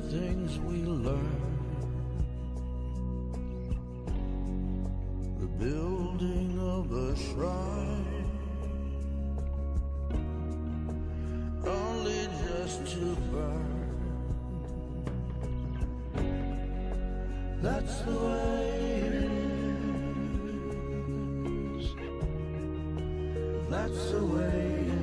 things we learn, the building of a shrine, only just to burn. That's the way it is. That's the way it is.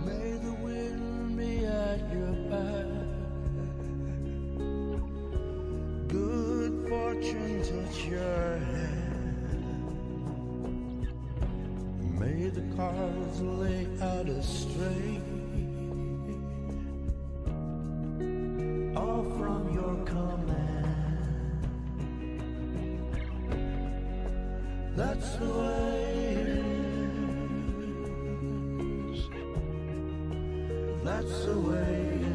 May the wind be at your back, good fortune touch your hand. May the cards lay out straight, all from your command. That's the way it is. That's the way it is.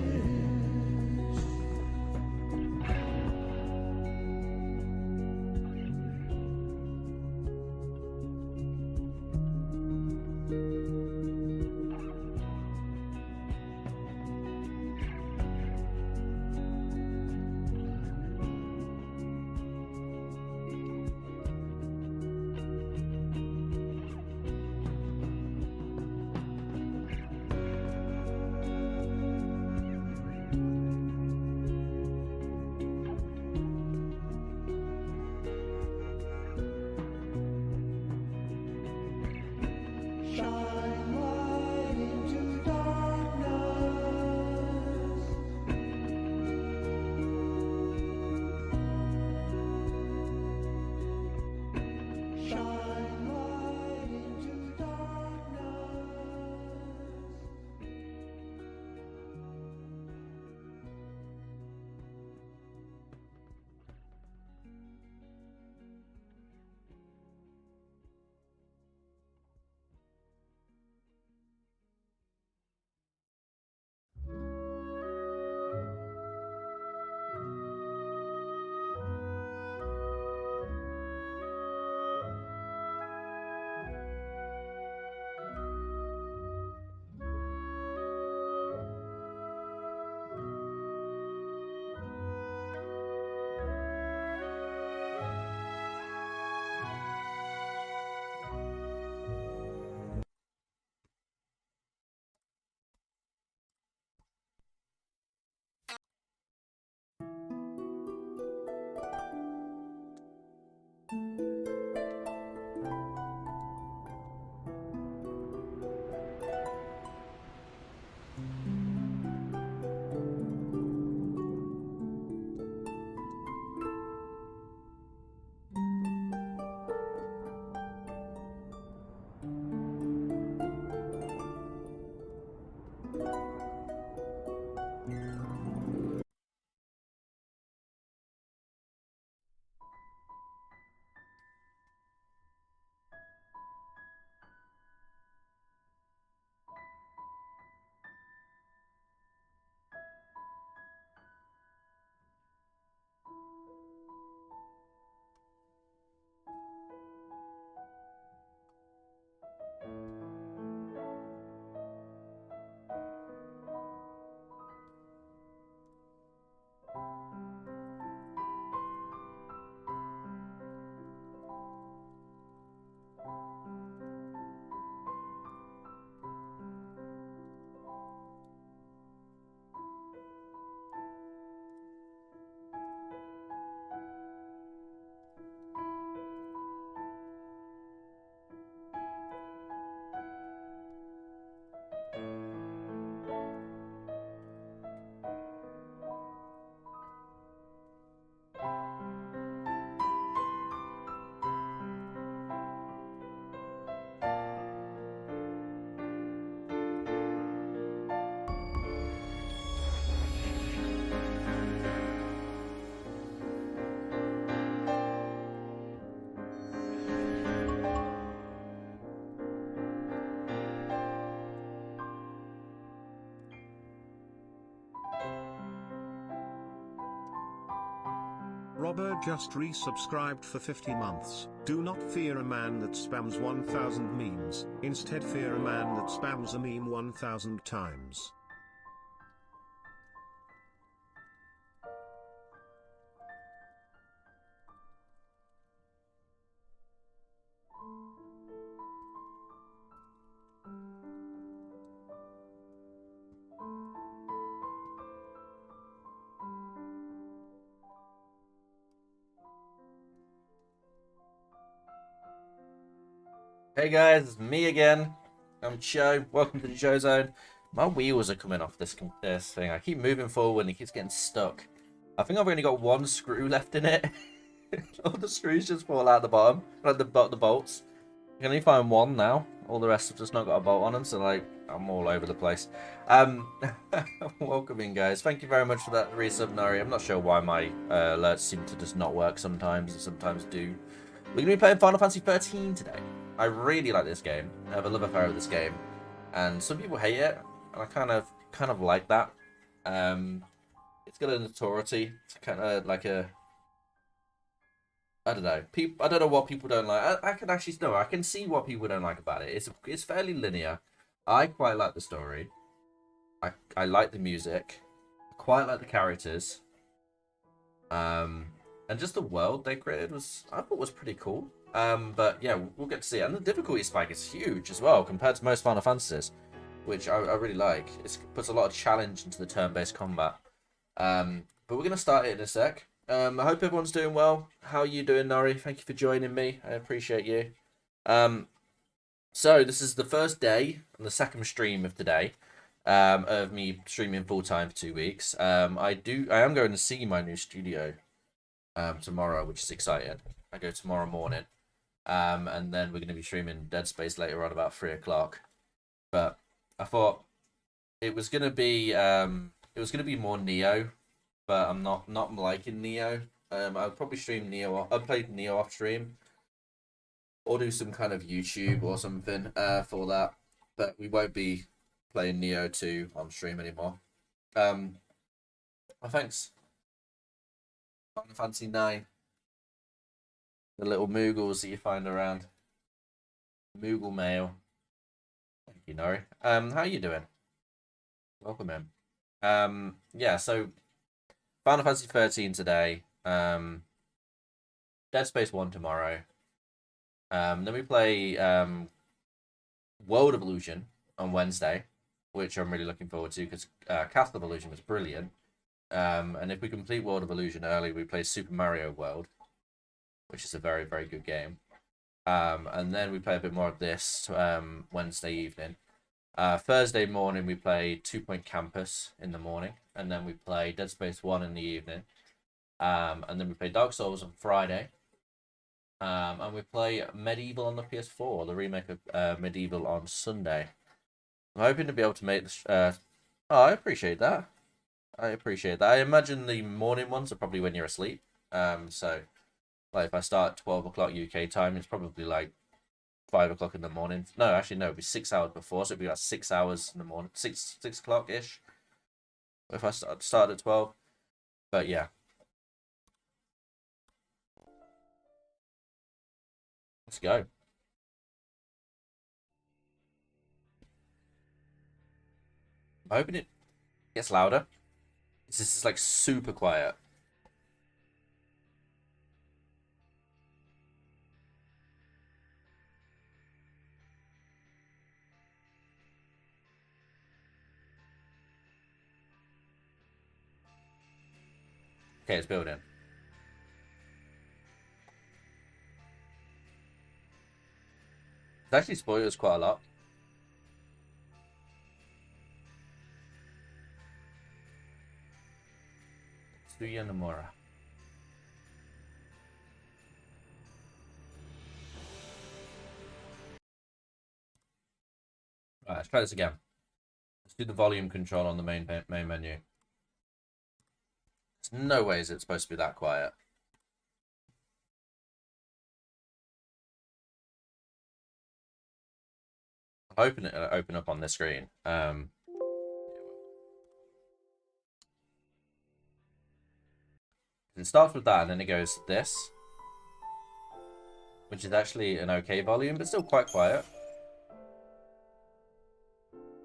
Robert just resubscribed for 50 months. Do not fear a man that spams 1000 memes, instead fear a man that spams a meme 1000 times. Hey guys, it's me again. I'm Joe. Welcome to the Joe Zone. My wheels are coming off this thing. I keep moving forward and it keeps getting stuck. I think I've only got one screw left in it. All the screws just fall out the bottom, like the bolts. I can only find one now. All the rest have just not got a bolt on them, so like I'm all over the place. Welcome in, guys. Thank you very much for that resub, Nari. I'm not sure why my alerts seem to just not work sometimes, and sometimes do. We're going to be playing Final Fantasy 13 today. I really like this game. I have a love affair with this game, and some people hate it, and I kind of like that. It's got a notoriety. It's kind of like a, I don't know. I don't know what people don't like. I can actually no. I can see what people don't like about it. It's fairly linear. I quite like the story. I like the music. I quite like the characters. And just the world they created I thought was pretty cool. But yeah, we'll get to see it. And the difficulty spike is huge as well compared to most Final Fantasies, which I really like. It puts a lot of challenge into the turn-based combat. But we're going to start it in a sec. I hope everyone's doing well. How are you doing, Nori? Thank you for joining me. I appreciate you. So this is the first day and the second stream of today. Of me streaming full-time for 2 weeks. I am going to see my new studio tomorrow, which is exciting. I go tomorrow morning, and then we're going to be streaming Dead Space later on about 3 o'clock. But I thought it was going to be more Neo, but I'm not liking Neo. I'll probably stream Neo. I'll play Neo off stream, or do some kind of YouTube or something for that. But we won't be playing Neo 2 on stream anymore. Well, thanks. Final Fantasy 9. The little Moogles that you find around. Moogle mail. Thank you, Nori. How are you doing? Welcome in. Yeah, so Final Fantasy 13 today. Dead Space 1 tomorrow. Then we play World of Illusion on Wednesday, which I'm really looking forward to because Castle of Illusion was brilliant. And if we complete World of Illusion early, we play Super Mario World, which is a very, very good game. And then we play a bit more of this Wednesday evening. Thursday morning, we play 2 Point Campus in the morning. And then we play Dead Space 1 in the evening. And then we play Dark Souls on Friday. And we play Medieval on the PS4, the remake of Medieval on Sunday. I'm hoping to be able to make this. I appreciate that. I imagine the morning ones are probably when you're asleep. So, like, if I start at 12 o'clock UK time, it's probably like 5 o'clock in the morning. No, actually, no, it'd be 6 hours before, so it'd be like 6 hours in the morning, 6 o'clock ish. If I start at 12, but yeah. Let's go. I'm hoping it gets louder. This is like super quiet. Okay, it's building. It's actually spoilers quite a lot. Tsuya Nomura. Alright, let's try this again. Let's do the volume control on the main menu. There's no way is it supposed to be that quiet. I'm hoping it'll open up on this screen. It starts with that, and then it goes this, which is actually an okay volume, but still quite quiet.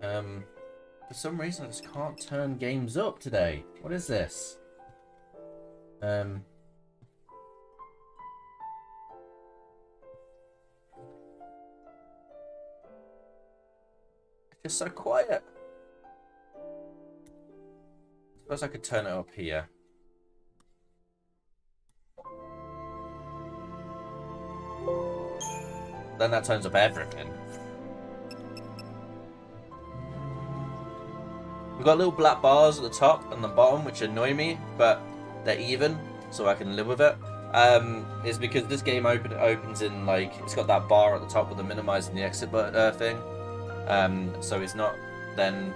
For some reason, I just can't turn games up today. What is this? It's just so quiet. Suppose I could turn it up here. Then that turns up everything. We've got little black bars at the top and the bottom, which annoy me, but they're even, so I can live with it. Is because this game opens in, like, it's got that bar at the top with the minimize and the exit thing. So it's not then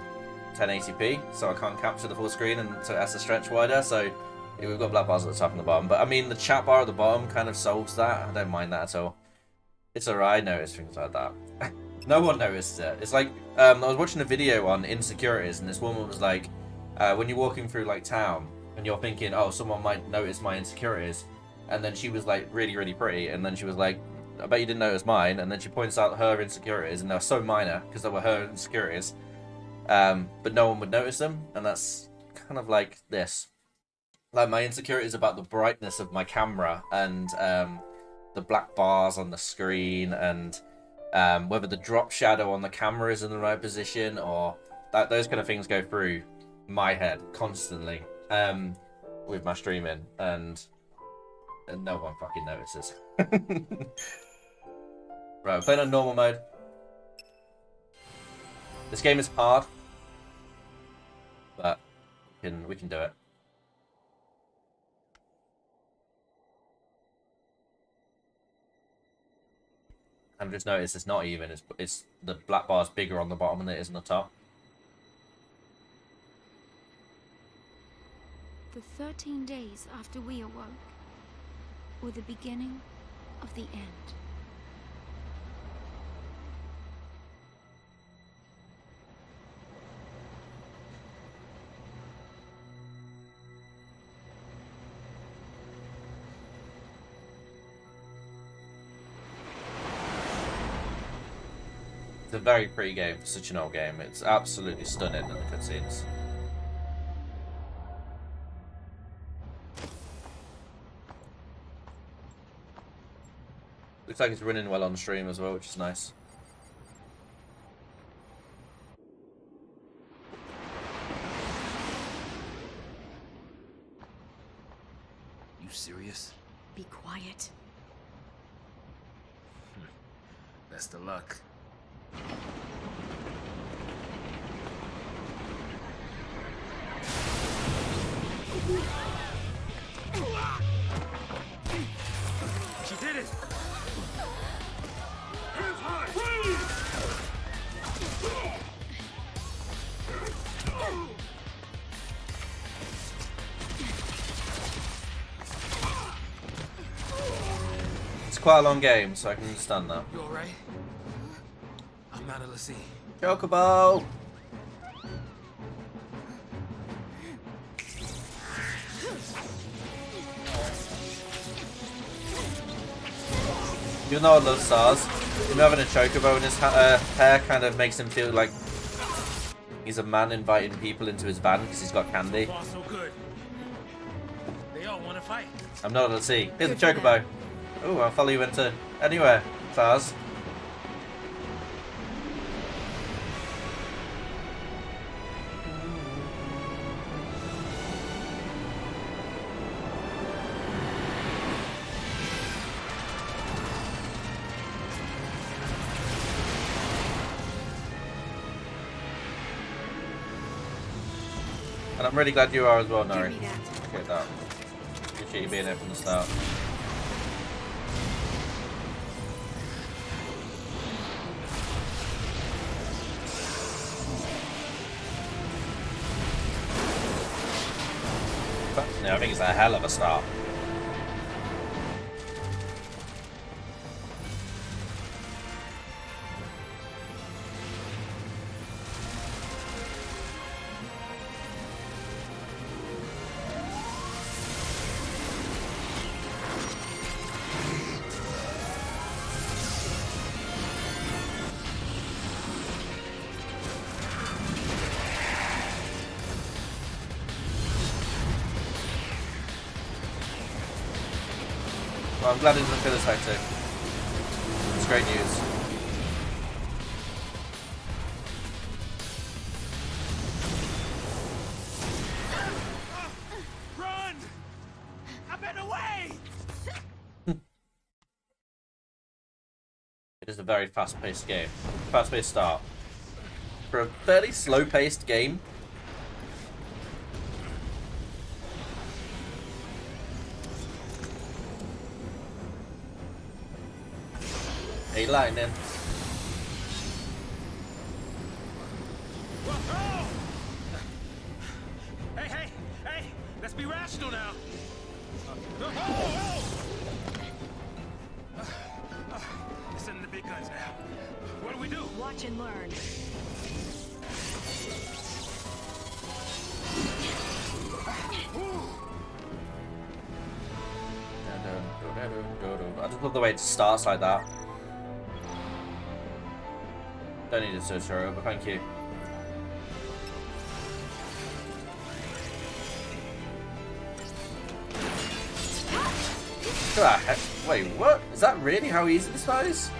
1080p, so I can't capture the full screen, and so it has to stretch wider. So yeah, we've got black bars at the top and the bottom, but I mean the chat bar at the bottom kind of solves that. I don't mind that at all. It's alright. I notice things like that. No one noticed it. It's like I was watching a video on insecurities, and this woman was like, when you're walking through like town and you're thinking, oh, someone might notice my insecurities, and then she was like really, really pretty, and then she was like, I bet you didn't notice mine, and then she points out her insecurities, and they're so minor because they were her insecurities, but no one would notice them, and that's kind of like this. Like my insecurities about the brightness of my camera and the black bars on the screen, and whether the drop shadow on the camera is in the right position, or those kind of things go through my head constantly with my streaming, and no one fucking notices. Right, we're playing on normal mode. This game is hard, but we can do it. I've just noticed it's not even. It's the black bar's bigger on the bottom than it is on the top. The 13 days after we awoke were the beginning of the end. It's a very pretty game for such an old game. It's absolutely stunning in the cutscenes. Looks like it's running well on stream as well, which is nice. You serious? Be quiet. Best of luck. She did it! Hands high! It's quite a long game, so I can understand that. You alright? I'm not a see. Chocobo! You know I love SARS. You know, having a chocobo in his hair kind of makes him feel like he's a man inviting people into his van because he's got candy. Far so good. They all want to fight. I'm not at sea. Here's a chocobo. Oh, I'll follow you into anywhere, SARS. And I'm really glad you are as well, Nori. Appreciate that. Appreciate you being here from the start. Yeah, I think it's a hell of a start. I'm glad it doesn't feel as hectic. It's great news. Run! I've been away! It is a very fast-paced game. Fast-paced start. For a fairly slow-paced game. Hey, lightning. Whoa! Hey! Let's be rational now. Listen to the big guns now. What do we do? Watch and learn. I just love the way it starts like that. Don't need a tutorial, but thank you. Look at that heck. Wait, what? Is that really how easy this is?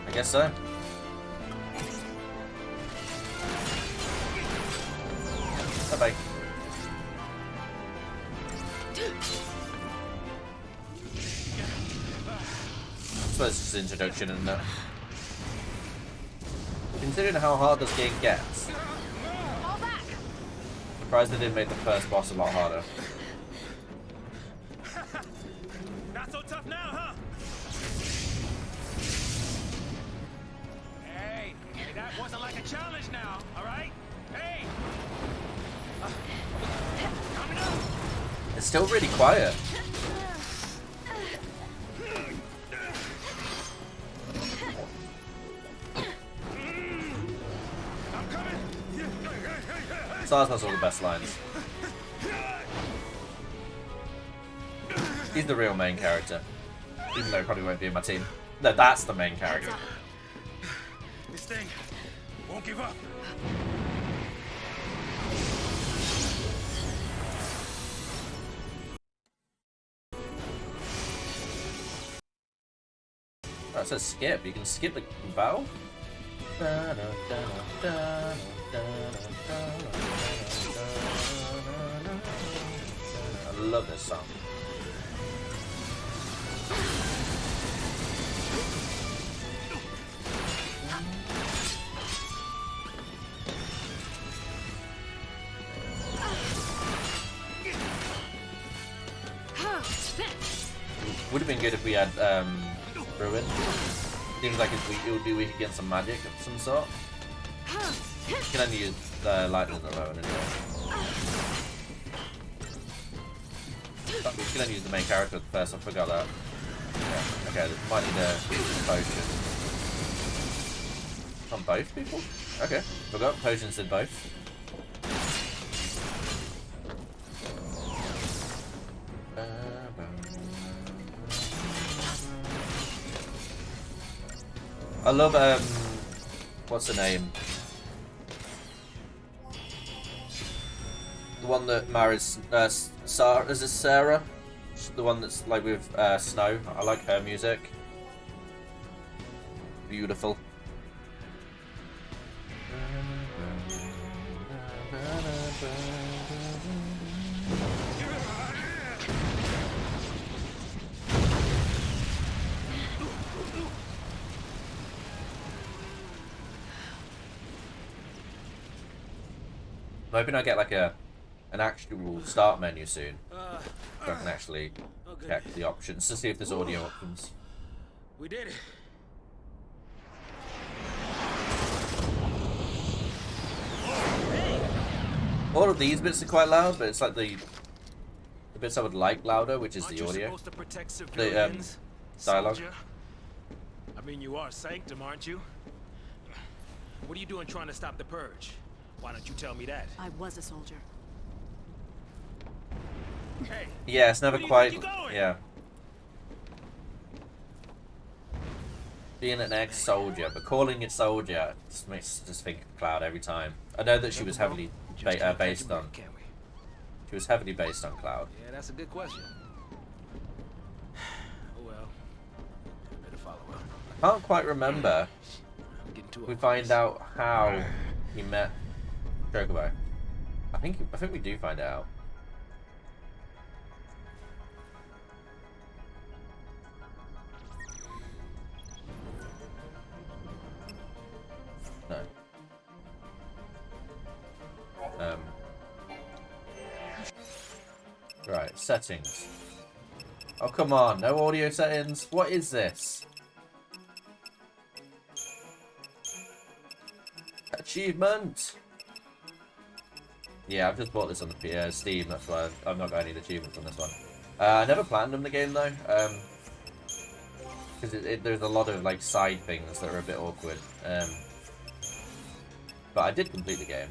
I guess so. Bye-bye. I suppose it's just an introduction, isn't it? Considering how hard this game gets, surprised they didn't make the first boss a lot harder. Not so tough now, huh? Hey, that wasn't like a challenge now, all right? Hey! Coming up! It's still really quiet. I'm coming! Stars has all the best lines. He's the real main character. Even though he probably won't be in my team. No, that's the main character. This thing won't give up. Oh, it says skip. You can skip the battle? I love this song. Would have been good if we had Ruin. Seems like it would be weak against some magic of some sort. You can only use lightning alone anyway. You can only use the main character at first, I forgot that. Yeah. Okay, might need a potion. On both people? Okay, forgot potions did both. I love what's her name? The one that marries Sarah. Is it Sarah? The one that's like with Snow. I like her music. Beautiful. I'm hoping I get like an actual start menu soon, so I can actually check the options to see if there's audio options. We did it. All of these bits are quite loud, but it's like the bits I would like louder, which is the audio. Supposed to protect civilians, Dialogue. soldier? I mean, you are Sanctum, aren't you? What are you doing trying to stop the purge? Why don't you tell me that? I was a soldier. Hey, Yeah, it's never where do you quite. think you're going? Yeah. Being an ex-soldier, but calling it soldier just makes just think of Cloud every time. I know that she was heavily Just can't catch based a on break, can we? She was heavily based on Cloud. Yeah, that's a good question. Oh well. Better follow up. I can't quite remember. I'm getting too We off find this. out how he met Chocobo. I think we do find out. No. Right, settings. Oh, come on, no audio settings. What is this? Achievement! Yeah, I've just bought this on the Steam, that's why I've not got any achievements on this one. I never planned the game though, because there's a lot of like side things that are a bit awkward. But I did complete the game.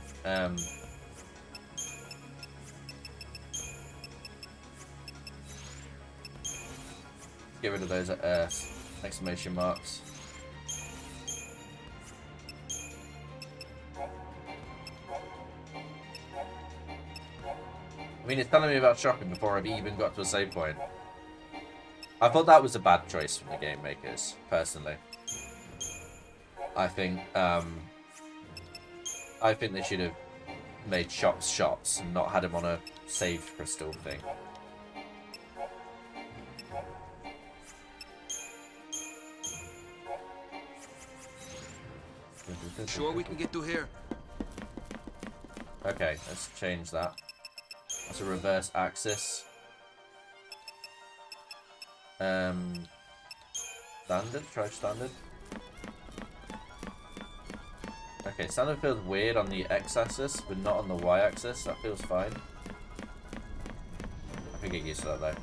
Get rid of those exclamation marks. I mean, it's telling me about shopping before I've even got to a save point. I thought that was a bad choice from the game makers, personally. I think they should have made shops and not had them on a save crystal thing. Sure we can get through here? Okay, let's change that. That's a reverse axis. Standard? Try standard. Okay, standard feels weird on the x-axis, but not on the y-axis. That feels fine. I can get used to that though.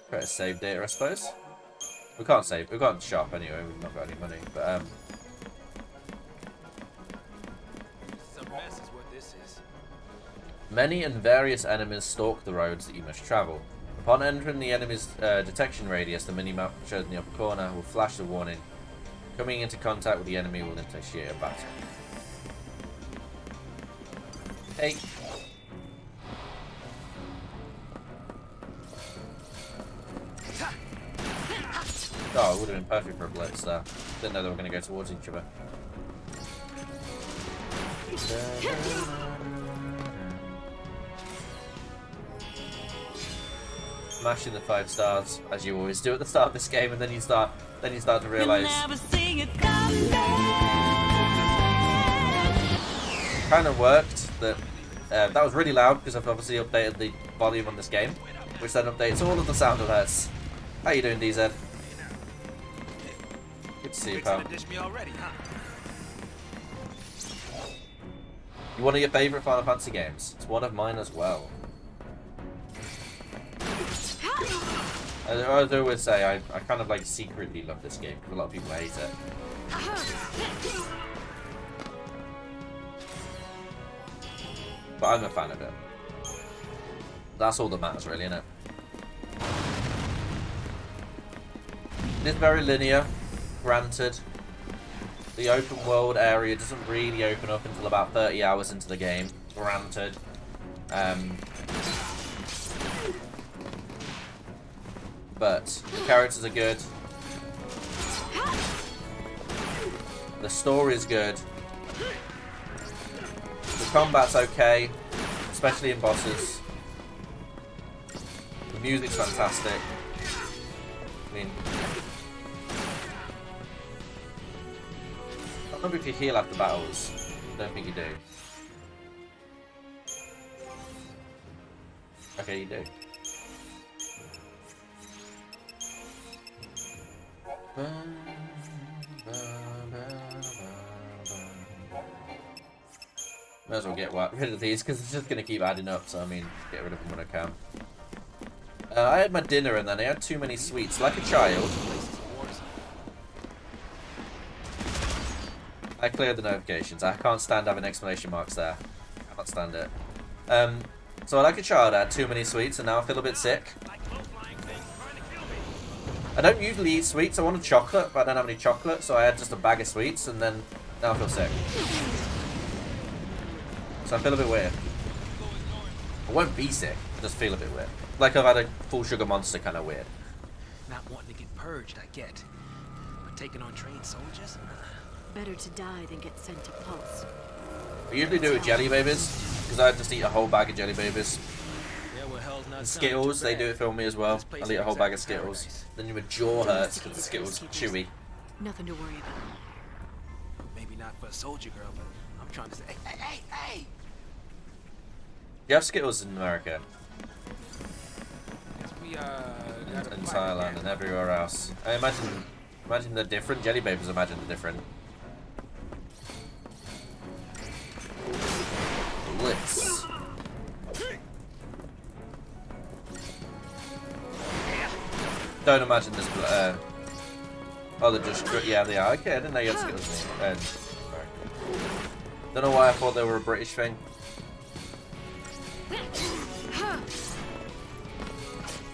Create a save data, I suppose. We can't save. We've got shop anyway. We've not got any money, but Some mess is what this is. many and various enemies stalk the roads that you must travel. Upon entering the enemy's detection radius, the mini-map shown in the upper corner will flash the warning. Coming into contact with the enemy will initiate a battle. Hey. Oh, it would have been perfect for a blitz there. Didn't know they were going to go towards each other. Smashing the 5 stars, as you always do at the start of this game, and then you start to realise. Kind of worked. That was really loud because I've obviously updated the volume on this game, which then updates all of the sound alerts. How you doing, DZ? Good to see you, pal. Fixing to dish me already, huh? You one of your favourite Final Fantasy games? It's one of mine as well. As I always say, I kind of like secretly love this game because a lot of people hate it. But I'm a fan of it. That's all that matters really, isn't it? It is very linear, granted. The open world area doesn't really open up until about 30 hours into the game, granted. But the characters are good. The story is good. The combat's okay, especially in bosses. The music's fantastic. I mean, I don't remember if you heal after battles. I don't think you do. Okay, you do. Might as well get rid of these because it's just going to keep adding up, so I mean, get rid of them when I can. I had my dinner and then I had too many sweets, like a child. I cleared the notifications. I can't stand having exclamation marks there. I can't stand it. So like a child, I had too many sweets and now I feel a bit sick. I don't usually eat sweets. I wanted chocolate, but I don't have any chocolate, so I had just a bag of sweets, and then Now I feel sick. So I feel a bit weird. I won't be sick, I just feel a bit weird. Like I've had a full sugar monster kind of weird. Not wanting to get purged, I get. But taking on trained soldiers? Better to die than get sent to Pulse. I usually do it with jelly babies, because I just eat a whole bag of jelly babies. Yeah, well, hell's not And sounding Skittles, too they bad. do it for me as well. This place I'll eat a ain't whole bag of exactly Skittles. paradise. Then your jaw hurts because the Skittles Domesticated chewy. Nothing to worry about. Maybe not for a soldier girl, but I'm trying to say, hey! You have Skittles in America, Guess we, gotta in fight Thailand, again. and everywhere else. I imagine they're different. Jelly babies, imagine they're different. Blitz. Don't imagine this. Oh, they're just yeah, they are. Okay, I didn't know you had Skittles. Don't know why I thought they were a British thing.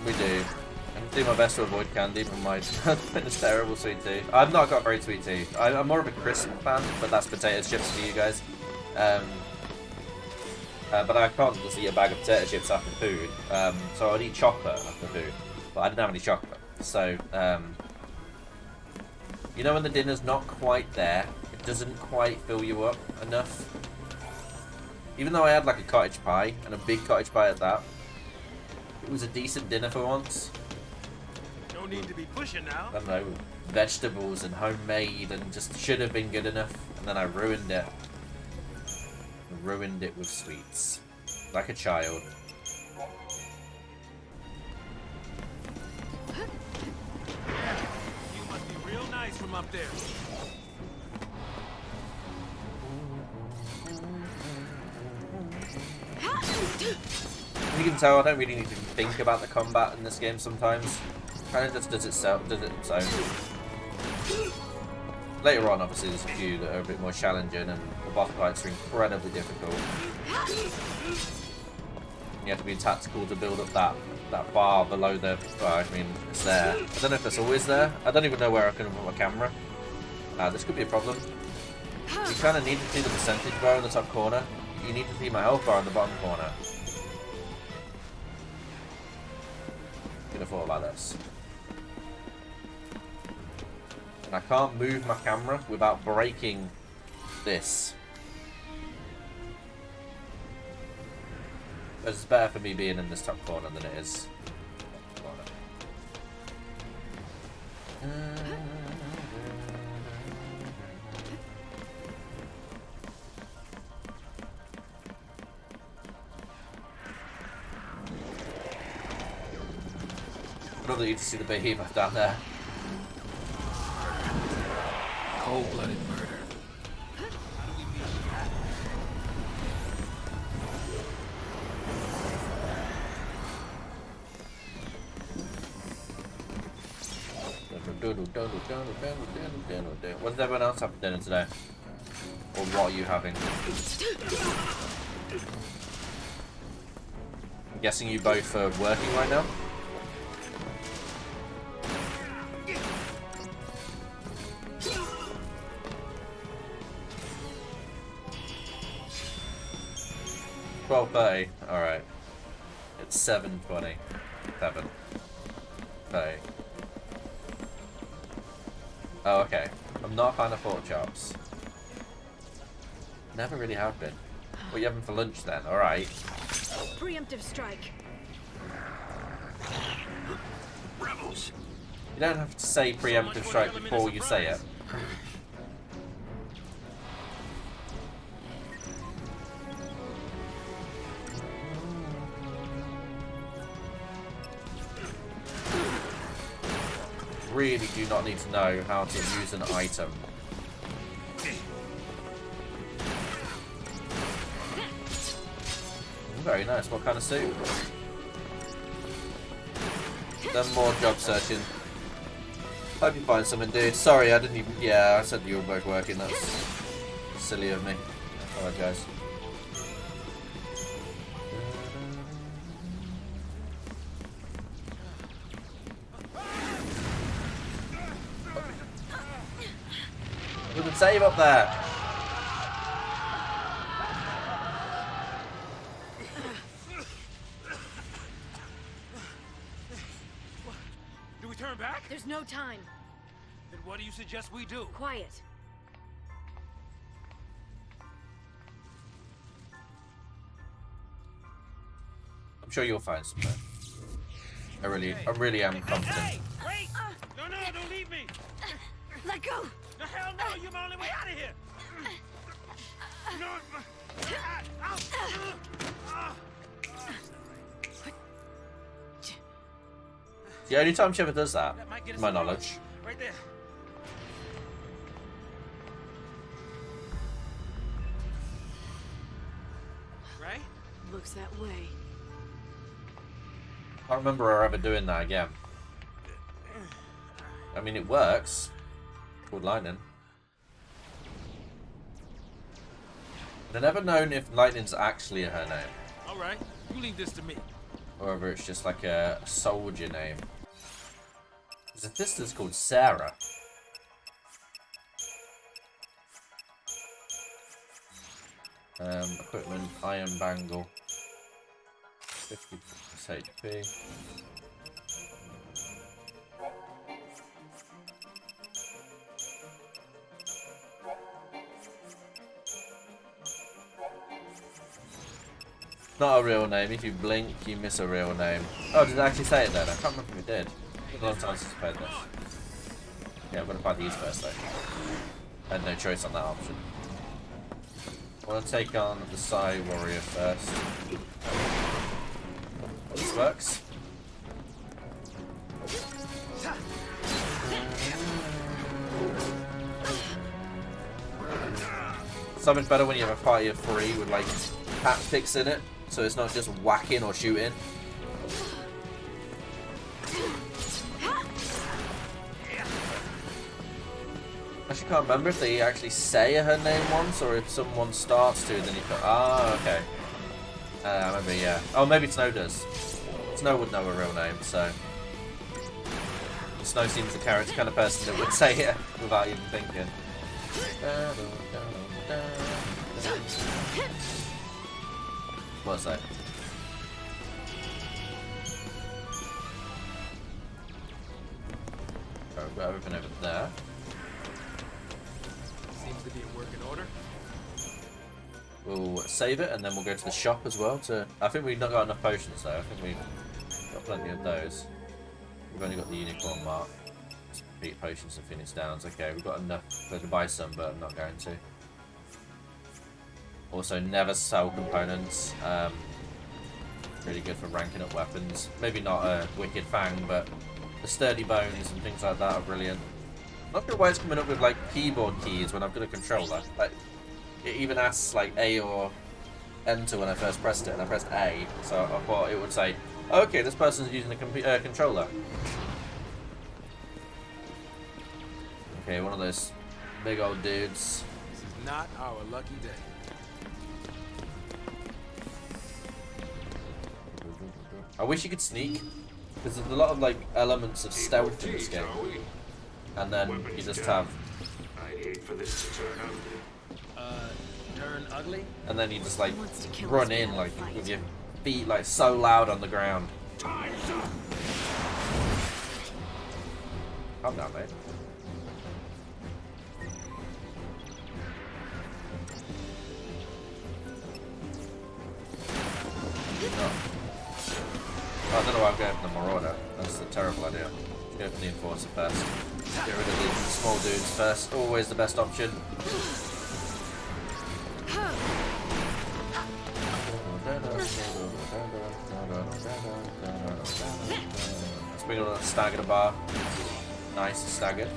We do. I do my best to avoid candy, but my it's terrible sweet tea. I've not got very sweet tea. I'm more of a crisp fan, but that's potato chips for you guys. But I can't just eat a bag of potato chips after food. So I'd eat chocolate after food, but I didn't have any chocolate. So, you know when the dinner's not quite there, it doesn't quite fill you up enough. Even though I had like a cottage pie, and a big cottage pie at that, it was a decent dinner for once. No need to be pushing now. I don't know, vegetables and homemade and just should have been good enough, and then I ruined it. Ruined it with sweets. Like a child. You must be real nice from up there. You can tell I don't really need to think about the combat in this game sometimes. Kind of just does its own. Later on, obviously, there's a few that are a bit more challenging, and the boss fights are incredibly difficult. You have to be tactical to build up that bar below the. Well, I mean, it's there. I don't know if that's always there. I don't even know where I can put my camera. This could be a problem. You kind of need to see the percentage bar in the top corner. You need to see my health bar in the bottom corner. Could have thought about this. And I can't move my camera without breaking this. But it's better for me being in this top corner than it is. I'd rather you to see the behemoth down there. Cold-blooded murder. What does everyone else have for dinner today? Or what are you having? I'm guessing you both are working right now? $12:30. All right. It's 7:20. 7:30. Oh, okay. I'm not a fan of pork chops. Never really have been. What are you having for lunch then? All right. Preemptive strike. Rebels. You don't have to say preemptive strike before you say it. Really do not need to know how to use an item. Very nice. What kind of suit? Done more job searching. Hope you find something, dude. Sorry, I didn't even. Yeah, I said you were both working. That's silly of me. I apologize. We can save up there. back? There's no time. Then what do you suggest we do? Quiet. I'm sure you'll find something. I really am confident. Hey, wait! No, don't leave me! Let go! The hell no! You're my only way out of here! No, The only time she ever does that, that might get to us my across. knowledge. Right there. Right? Looks that way. I can't remember her ever doing that again. I mean, it works. Called Lightning. But I've never known if Lightning's actually her name, All right. You leave this to me. or whether it's just like a soldier name. Zithista's called Sarah. Equipment, iron bangle. 50 HP. Not a real name. If you blink, you miss a real name. Oh, did it actually say it then? I can't remember if it did. It's been a long time since I played this. Yeah, I'm gonna buy these first though. I had no choice on that option. I want to take on the Psy Warrior first. This works. So much better when you have a party of 3 with like tactics in it, so it's not just whacking or shooting. I actually can't remember if they actually say her name once, or if someone starts to, then you go, ah, okay. I remember, yeah. Oh, maybe Snow does. Snow would know her real name, so. Snow seems the character kind of person that would say it without even thinking. What's that? Oh, we've got everything over there. Seems to be in working order. We'll save it and then we'll go to the shop as well to... I think we've not got enough potions though. I think we've got plenty of those. We've only got the unicorn mark. Beat potions and Phoenix Downs. Okay, we've got enough to buy some, but I'm not going to. Also, never sell components. Really good for ranking up weapons. Maybe not a Wicked Fang, but the Sturdy Bones and things like that are brilliant. Not sure why it's coming up with like keyboard keys when I've got a controller. Like, it even asks like A or Enter when I first pressed it, and I pressed A, so I thought it would say, okay, this person's using a controller. Okay, one of those big old dudes. This is not our lucky day. I wish you could sneak, because there's a lot of like elements of stealth in this game, and then you just have, Turn ugly? and then you just like Wants to kill run us in without like a fight. with your feet like so loud on the ground. Calm down, mate. Oh. I don't know why I'm going for the Marauder. That's a terrible idea. Go for the Enforcer first. Get rid of the small dudes first. Always the best option. Let's bring on that stagger bar. Nice stagger.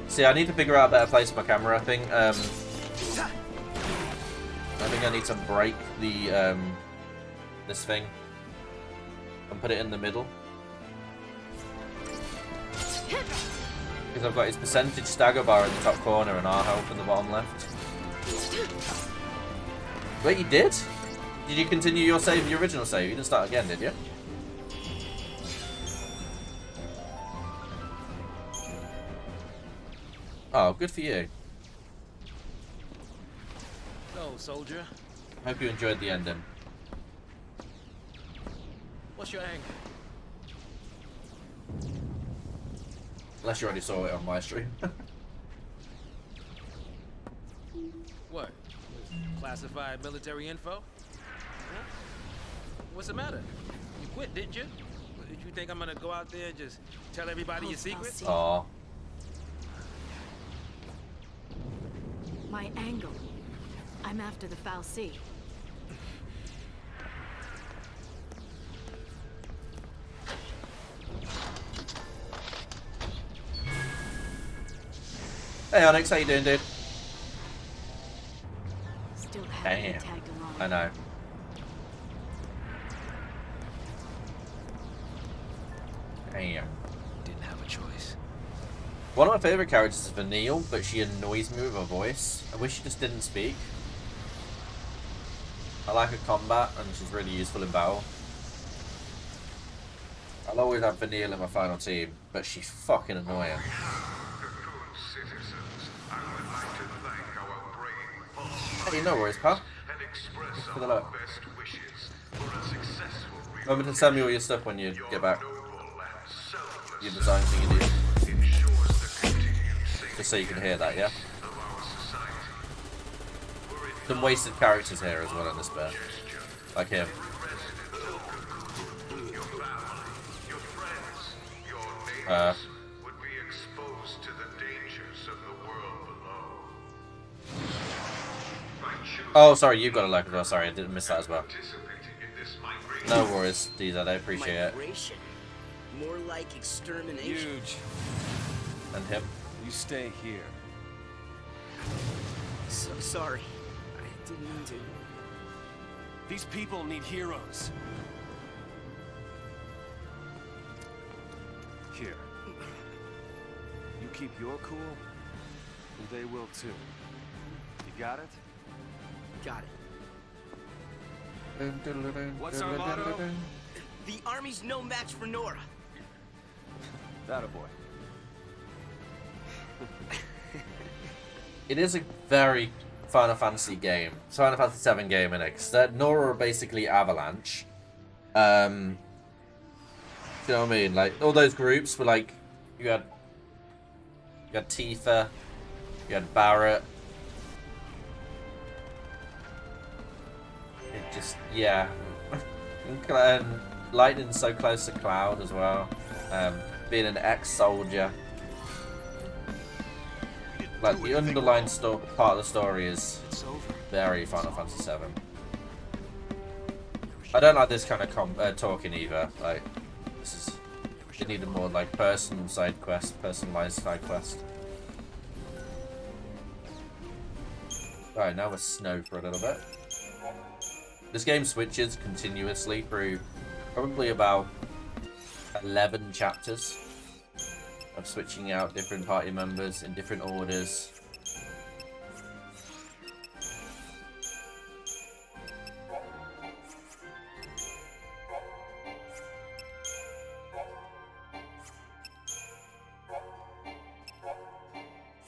See, I need to figure out a better place for my camera. I think I need to break the this thing and put it in the middle. Because I've got his percentage stagger bar in the top corner and our health in the bottom left. Wait, you did? Did you continue your save, your original save? You didn't start again, did you? Oh, good for you. So, soldier. Hope you enjoyed the ending. What's your angle? Unless you already saw it on my stream. What? Classified military info? Huh? What's the matter? You quit, didn't you? Did you think I'm gonna go out there and just tell everybody your secrets? Aw. My angle. I'm after the Fal'Cie. Hey Onyx, how you doing, dude? Still haven't been Damn. tagged along. I know. Damn. Didn't have a choice. One of my favourite characters is Vanille, but she annoys me with her voice. I wish she just didn't speak. I like her combat, and she's really useful in battle. I'll always have Vanille in my final team, but she's fucking annoying. Hey, no worries, pal. Thanks for the look. Remember to send me all your stuff when you get back. Your design thing you do. Just so you can hear that, yeah? Some wasted characters here as well in this bit. Like him. would be exposed to the dangers of the world below. Oh, sorry, you got a like as well. Sorry, I didn't miss that as well. Participating in this migration. No worries, DZ, I appreciate it. Migration. More like extermination. Huge. And him. You stay here. So sorry. I didn't mean to. These people need heroes. Here. You keep your cool, and they will too. You got it? Got it. What's our motto? The army's no match for Nora. That a boy. It is a very Final Fantasy game. It's Final Fantasy VII game in it. Because Nora are basically Avalanche. You know what I mean? Like, all those groups were like, you had Tifa, you had Barret. It just, yeah. And Lightning's so close to Cloud as well. Being an ex-soldier. Like, the underlying part of the story is very Final Fantasy VII. I don't like this kind of talking either. Like, this is... They need a more, like, personal side quest, personalized side quest. Right, now we're Snow for a little bit. This game switches continuously through probably about 11 chapters of switching out different party members in different orders.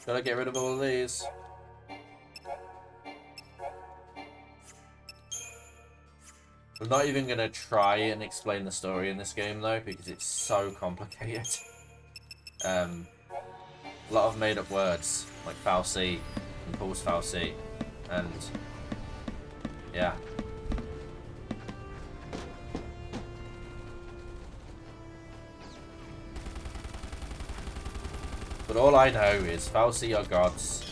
Gotta get rid of all of these. I'm not even gonna try and explain the story in this game though, because it's so complicated. A lot of made up words, like Fal'Cie and Pulse Fal'Cie, and yeah. But all I know is Fal'Cie are gods,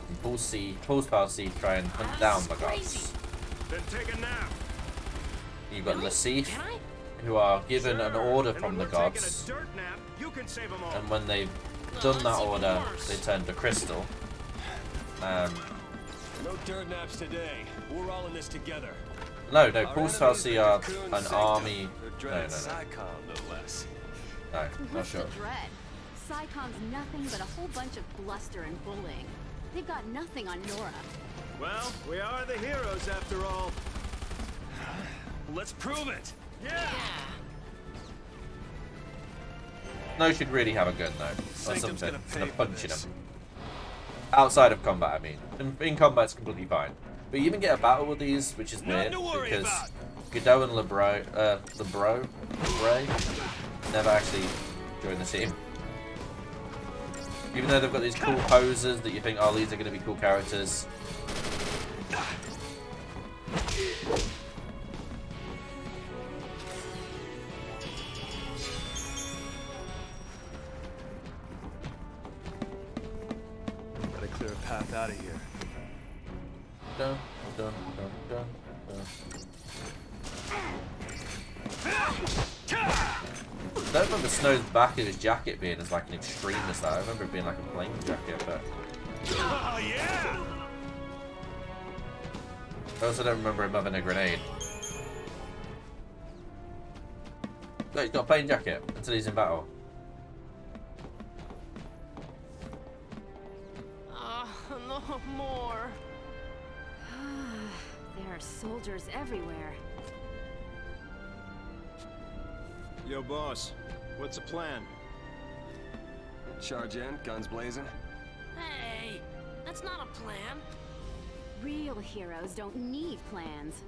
and Pulse Fal'Cie try and hunt down the gods. Then take a nap. You've got Lasif, who are given an order from the gods, and when they've done that order, they turn to crystal. No dirt naps today. We're all in this together. No, Pulse Fal'Cie are an army. No, not sure. Dread. Psychon's nothing but a whole bunch of bluster and bullying. They've got nothing on Nora. Well, we are the heroes after all. Let's prove it. Yeah. No should really have a gun though, or Sanctum's something. gonna Instead pay of for punching him. this. Outside of combat, I mean. In combat, it's completely fine. But you even get a battle with these, which is Nothing weird to worry because about. Godot and Lebray never actually joined the team. Even though they've got these cool poses that you think, oh, these are going to be cool characters. Gotta clear a path out of here. Dun, dun, dun, dun, dun. I don't remember Snow's back of his jacket being as like an extremist. I remember it being like a plain jacket, but Oh yeah! I also don't remember him having a grenade. No, he's got a plain jacket until he's in battle. No more. There are soldiers everywhere. Yo, boss. What's the plan? Charge in, guns blazing. Hey, that's not a plan. Real heroes don't need plans.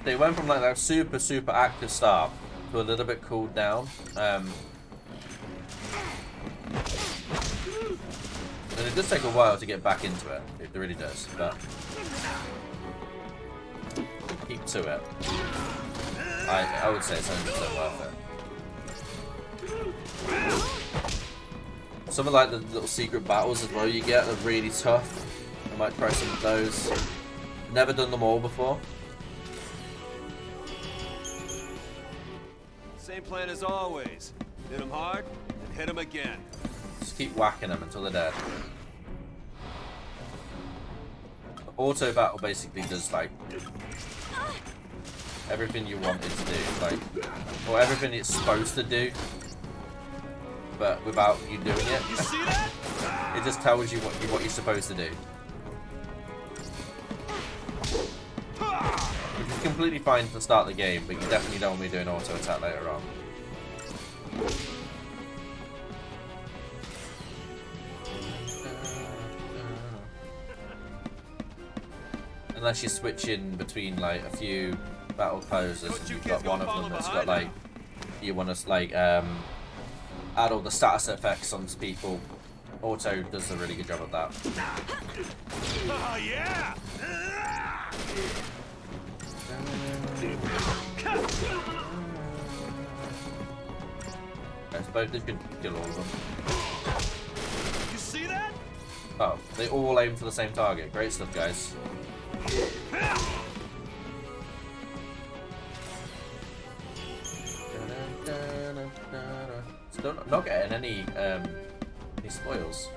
They went from like that super active start to a little bit cooled down. And it does take a while to get back into it. It really does, but keep to it. I would say it's 100% worth it. Some of like the little secret battles as well you get are really tough. I might try some of those. Never done them all before. Same plan as always. Hit them hard, and hit them again. Just keep whacking them until they're dead. Auto battle basically does like everything you want it to do, like, or everything it's supposed to do, but without you doing it. You see that? It just tells you what you're supposed to do. Which is completely fine to start the game, but you definitely don't want to be doing auto attack later on. Unless you're switching between like a few battle poses and you've got one of them that's got like, you want to like add all the status effects on people. Auto does a really good job of that. Oh yeah! I suppose this could kill all of them. You see that? Oh, they all aim for the same target. Great stuff, guys. Still not getting any spoils.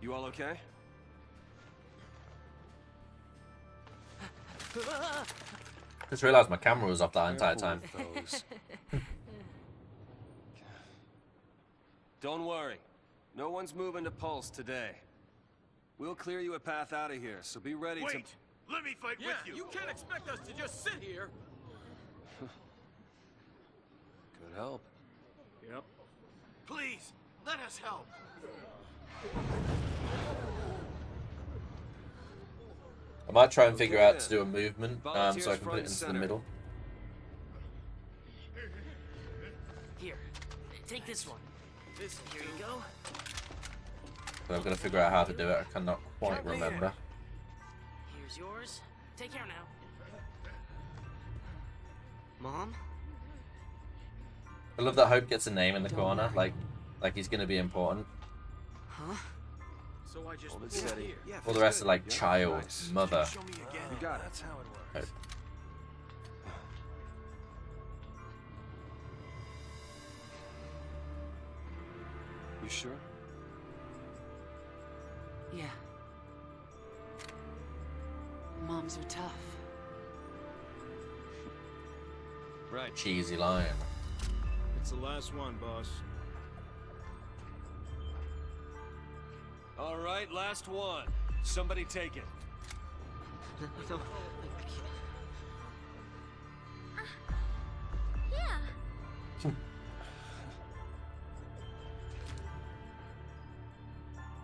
You all okay? Just realised my camera was off that entire time. Don't worry. No one's moving to Pulse today. We'll clear you a path out of here, so be ready to... Let me fight with you. You can't expect us to just sit here. Could help. Yep. Please, let us help. I might try and figure out to do a movement so I can put it into the middle. Here, take this one. Here you go. But I've got to figure out how to do it. I cannot quite remember. Here's yours. Take care now. Mom? I love that Hope gets a name in the corner, like he's going to be important. Huh? So I just Hold it steady. All the rest are like child, Nice. mother. show me again. You got it. That's how it works. Hope. You sure? Yeah. Moms are tough. Right. Cheesy lion. It's the last one, boss. All right, last one. Somebody take it. No, I can't. Yeah.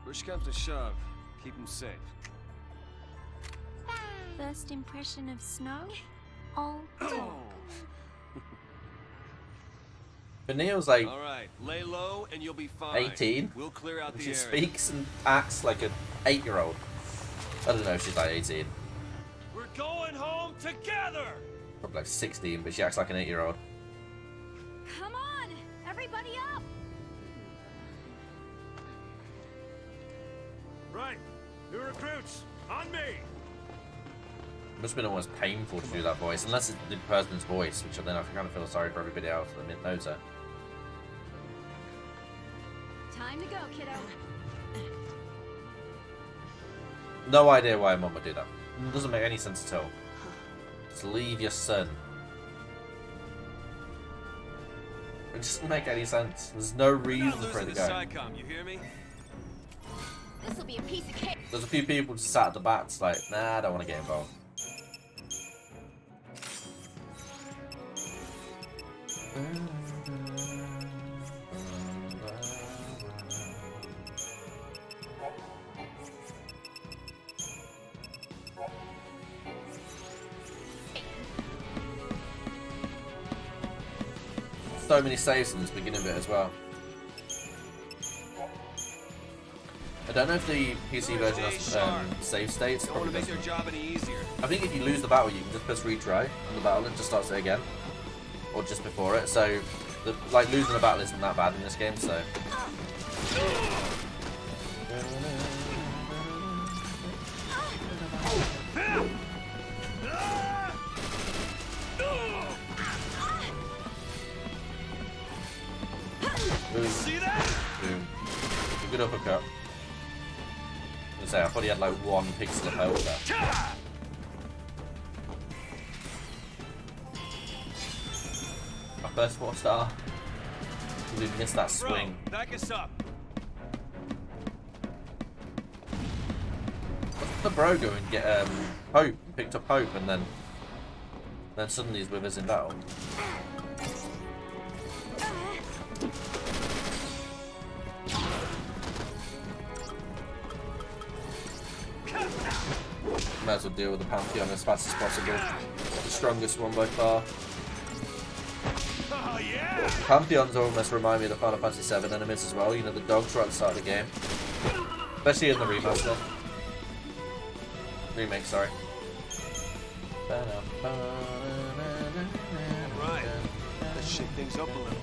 Push comes to shove. Keep him safe. First impression of snow? All talk. But Neil's like All right, lay low and you'll be fine. 18. We'll clear out the She area. speaks and acts like an 8-year-old. I don't know if she's like 18. We're going home together. Probably like 16, but she acts like an 8-year-old. Come on, everybody up! Right. New recruits, on me. It must have been almost painful to do that voice, unless it's the person's voice, which then I kind of feel sorry for everybody else that knows her. Time to go, kiddo. No idea why Mum would do that. It doesn't make any sense at all. Just leave your son. It doesn't make any sense. There's no reason for it to go. SciComm, you hear me? This'll be a piece of cake. There's a few people just sat at the back, it's like, nah, I don't want to get involved. So many saves in this beginning bit as well. I don't know if the PC version has save states. Don't want Probably to make doesn't. their job any easier. I think if you lose the battle, you can just press retry on the battle and it just starts it again, or just before it. So, like losing the battle isn't that bad in this game. So. Boom. See that? Boom. A good uppercut. I say I thought he had like 1 pixel of health there. My first 4-star. We missed that swing. Bro, back us up. The bro go and get Hope, picked up Hope, and then suddenly he's with us in battle. Might as well deal with the Pantheon as fast as possible. The strongest one by far. Oh yeah! Pantheons almost remind me of the Final Fantasy VII enemies as well. You know, the dogs right at the start of the game. Especially in the remaster. Remake, sorry. Right. Let's shake things up a little.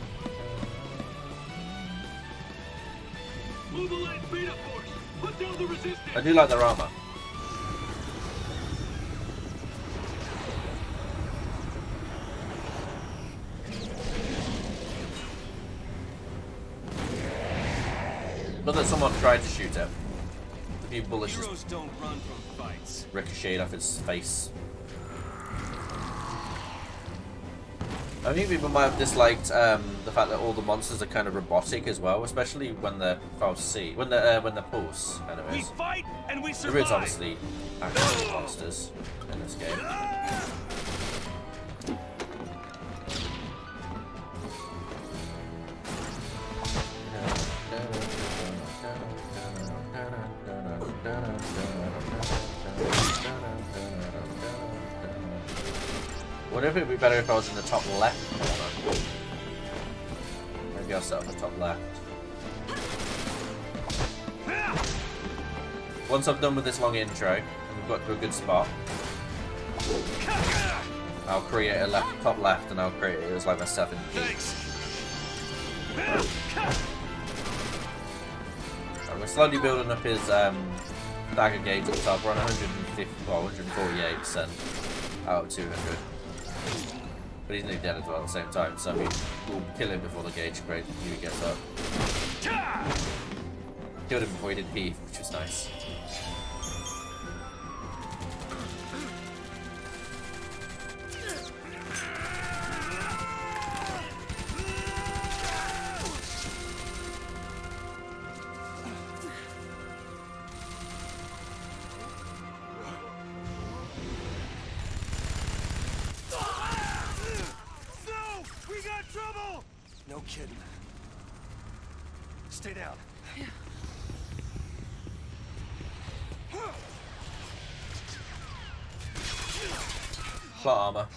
Mobilize beta force. Put down the resistance. I do like their armor. Not that someone tried to shoot it. A few bullets just Heroes don't run from fights. ricocheted off its face. I think people might have disliked the fact that all the monsters are kind of robotic as well, especially when they're false C, when they're pulse We enemies. fight and we There is survive. obviously actual monsters in this game. What if it would be better if I was in the top left corner? Maybe I'll set up the top left. Once I've done with this long intro, and we've got to a good spot, I'll create a top left, and I'll create it as like a 7 key. And we're slowly building up his dagger gauge at the top. We're on 148% out of 200. But he's nearly dead as well at the same time, so we'll kill him before the gauge grade even gets up. Killed him before he did Heath, which was nice. kidding. Stay down. Yeah. Plot armor.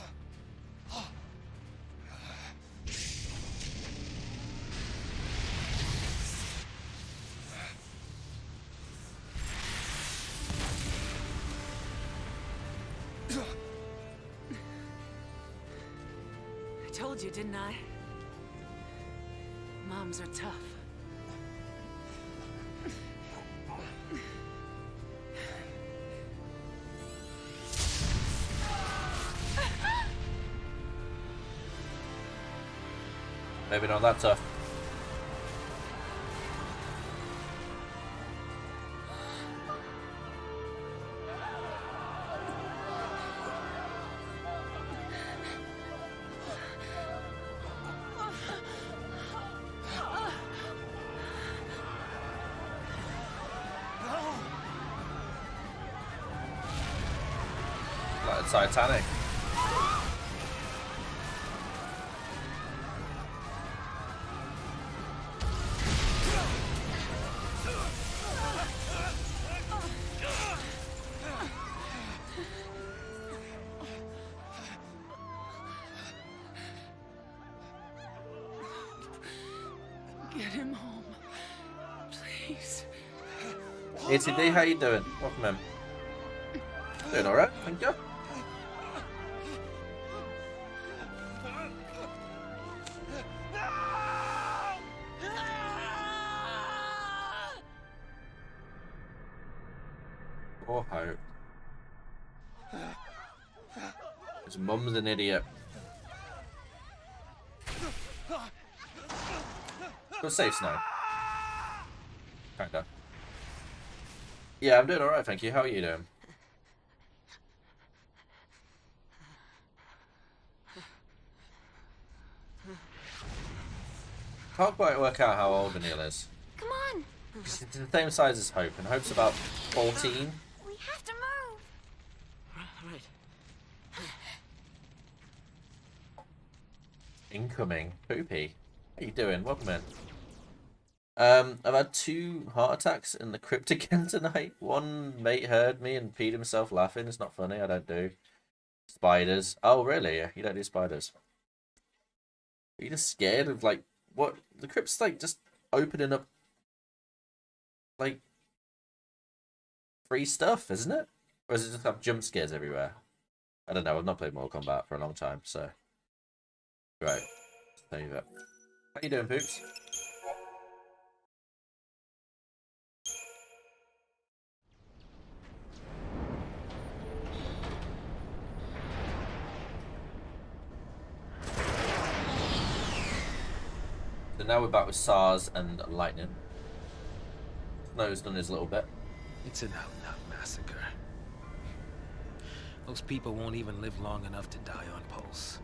I told you, didn't I? Moms are tough. Maybe not that tough. Like Titanic. Get him home. Please. ATD, how you doing? Welcome in. Doing alright, thank you. Oh, hope. His mum's an idiot. Go safe, Snow. Kinda. Yeah, I'm doing alright, thank you. How are you doing? Can't quite work out how old Neil is. Come on! He's the same size as Hope, and Hope's about 14. We have to move! Right. Incoming. Poopy. How you doing? Welcome in. I've had 2 heart attacks in the crypt again tonight. One mate heard me and peed himself laughing. It's not funny, I don't do. Spiders. Oh, really? You don't do spiders? Are you just scared of, like, what? The crypt's, like, just opening up, like, free stuff, isn't it? Or does it just have jump scares everywhere? I don't know. I've not played Mortal Kombat for a long time, so. Right. Save it. How you doing, Poops? So now we're back with SARS and Lightning. Snow's done his little bit. It's an out-and-out massacre. Those people won't even live long enough to die on pulse.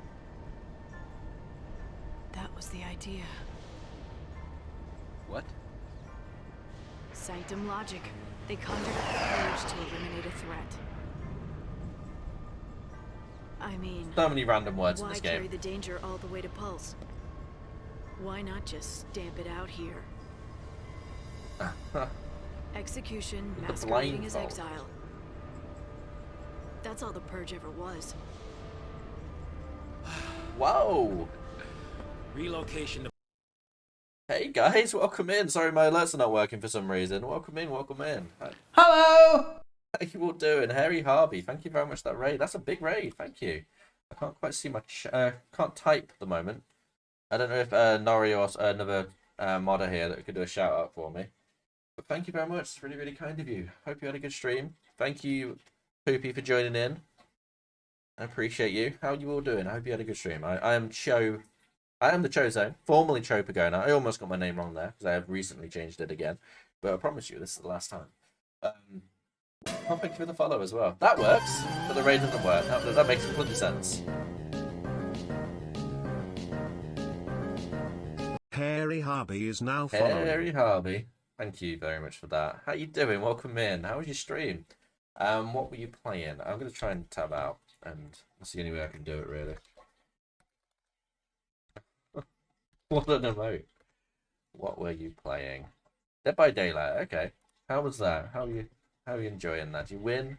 That was the idea. What? Sanctum logic. They conjured up the courage to eliminate a threat. I mean, So many random words in why this carry game. the danger all the way to Pulse? Why not just stamp it out here? Execution, With the masquerading as blindfold. exile. That's all the Purge ever was. Whoa! Relocation to... Hey guys, welcome in. Sorry my alerts are not working for some reason. Welcome in, welcome in. Hello! How you all doing? Harry Harvey, thank you very much for that raid. That's a big raid, thank you. I can't quite see my can't type at the moment. I don't know if Nori or another modder here that could do a shout out for me. But thank you very much. It's really, really kind of you. Hope you had a good stream. Thank you, Poopy, for joining in. I appreciate you. How are you all doing? I hope you had a good stream. I am the Chozo, formerly Chopagona. I almost got my name wrong there because I have recently changed it again. But I promise you, this is the last time. Oh, thank you for the follow as well. That works, but the raid doesn't work. That makes complete sense. Harry Harvey is now following. Harry Harvey, thank you very much for that. How you doing? Welcome in. How was your stream? What were you playing? I'm going to try and tab out, and that's the only way I can do it, really. What an emote. What were you playing? Dead by Daylight. Okay. How was that? How are you enjoying that? Did you win?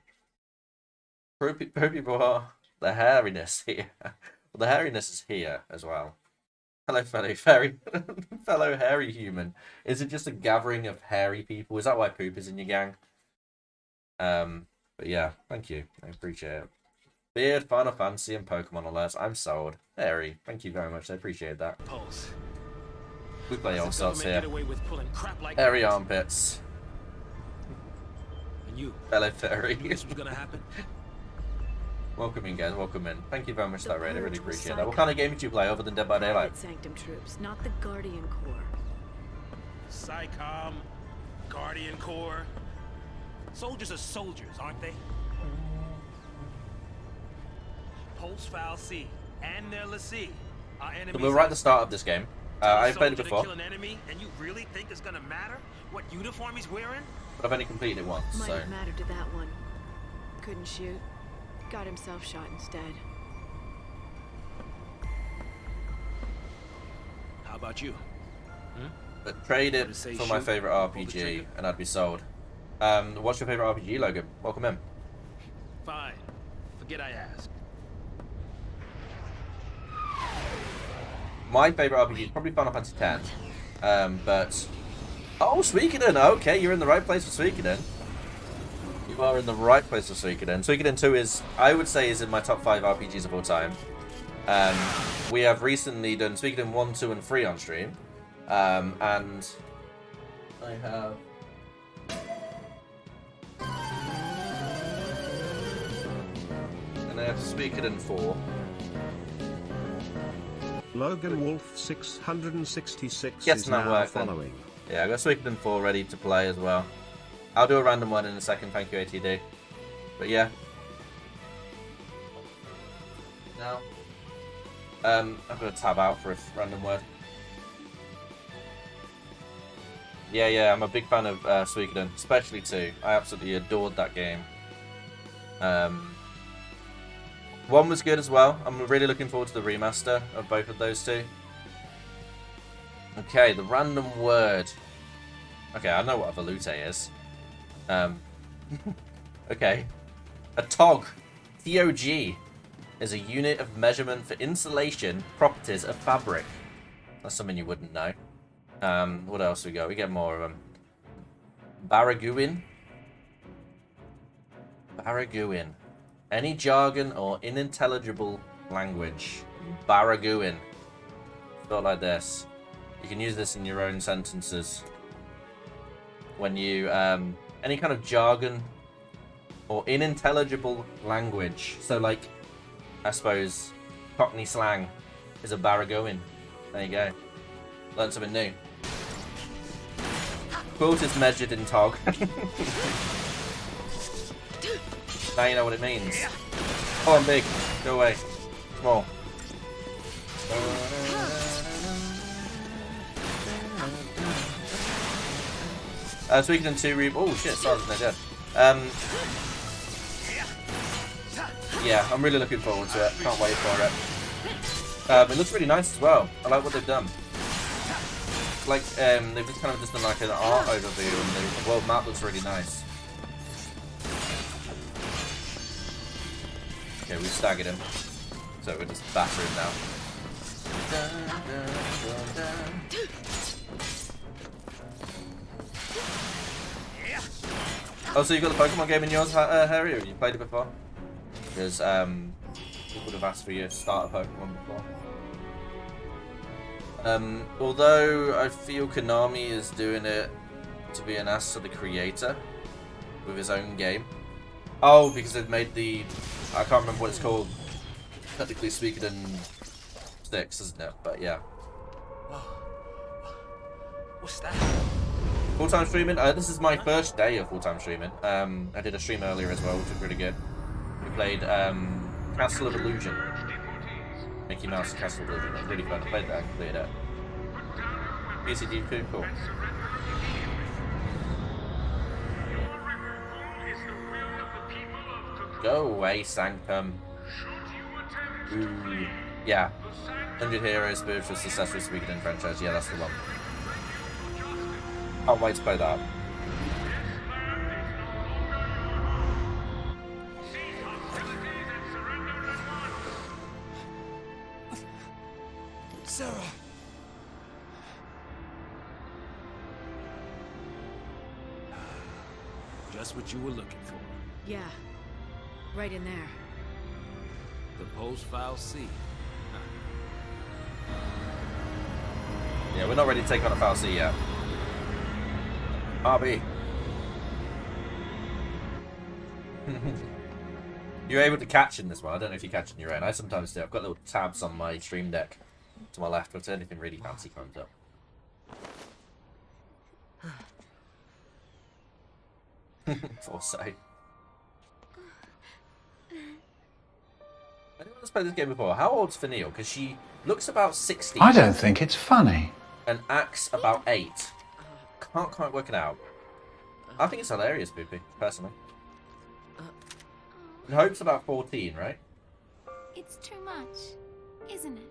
People, the hairiness here. Well, the hairiness is here as well. Hello, fellow hairy human. Is it just a gathering of hairy people? Is that why Poop is in your gang? But yeah, thank you. I appreciate it. Beard, Final Fantasy, and Pokemon alerts. I'm sold. Hairy, thank you very much. I appreciate that. Pulse. We play all sorts Get here. away with pulling crap like Hairy that. armpits. And you. Fellow fairy. This was gonna happen. Welcome in, guys. Welcome in. Thank you very much for that, Raid. I really Purge was appreciate that. What kind of game did you play other than Dead by Daylight? Private Sanctum troops, not the Guardian Corps. PSICOM, Guardian Corps. Soldiers are soldiers, aren't they? Pulse Foul C and Nella C are enemies. So we're right at the start of this game. I've played it Soldier to before, kill an enemy, and you really think it's gonna matter what uniform he's wearing? but I've only completed it once, Might so... have mattered to that one. Couldn't shoot. Got himself shot instead. How about you? But trade it Wanna say for my shoot, favourite pull the RPG, trigger? and I'd be sold. What's your favourite RPG, Logan? Welcome in. Fine. Forget I asked. My favourite RPG is probably Final Fantasy X. But... Oh, Suikoden! Okay, you're in the right place for Suikoden. You are in the right place for Suikoden. Suikoden 2 is, I would say, is in my top 5 RPGs of all time. We have recently done Suikoden 1, 2, and 3 on stream. And I have... And I have Suikoden 4. Logan Wolf 666 Yes, is not now working. following. Yeah, I got Suikoden 4 ready to play as well. I'll do a random one in a second, thank you, ATD. But yeah. Now, I'm going to tab out for a random word. Yeah, I'm a big fan of Suikoden, especially 2. I absolutely adored that game. 1 was good as well. I'm really looking forward to the remaster of both of those two. Okay, the random word. Okay, I know what a volute is. Okay. A TOG. TOG is a unit of measurement for insulation properties of fabric. That's something you wouldn't know. What else we got? We get more of them. Baraguin. Baraguin. Any jargon or unintelligible language. Baraguin. Spelled like this. You can use this in your own sentences. When you, any kind of jargon or unintelligible language. So like, I suppose, Cockney slang is a Baraguin. There you go. Learn something new. Quote is measured in TOG. Now you know what it means. Oh, I'm big. Go away. Small. Suikoden 2 re... Oh shit, sorry, they're dead. Yeah, I'm really looking forward to it. Can't wait for it. It looks really nice as well. I like what they've done. Like, they've just kind of done like an art overview, and the world map looks really nice. Okay, we've staggered him. So we're just batter him now. Oh, so you've got the Pokemon game in yours, Harry? Have you played it before? Because, we would have asked for you to start a Pokemon before. Although I feel Konami is doing it to be an ass to the creator with his own game. Oh, because they've made the... I can't remember what it's called. Technically Suikoden 6, isn't it? But yeah. What's that? Full-time streaming? This is my first day of full-time streaming. I did a stream earlier as well, which was really good. We played Castle of Illusion. Mickey Mouse Castle of Illusion. It was really fun. I played that and completed it. PCD, cool. Go away, Sanctum. Ooh. Yeah. 100 Heroes, Spiritual Successful Suikoden franchise. Yeah, that's the one. Can't wait to play that. Sarah. Just what you were looking for. Yeah. Right in there. The post-file C. Yeah, we're not ready to take on a Foul C yet. RB. You're able to catch in this one. I don't know if you catch in your own. I sometimes do. I've got little tabs on my stream deck to my left if anything really fancy comes up. Foresight. Anyone that's played this game before? How old's Fennel? Because she looks about 60. I don't think it's funny. And acts about 8. Can't quite work it out. I think it's hilarious, Boopy, personally. And Hope's about 14, right? It's too much, isn't it?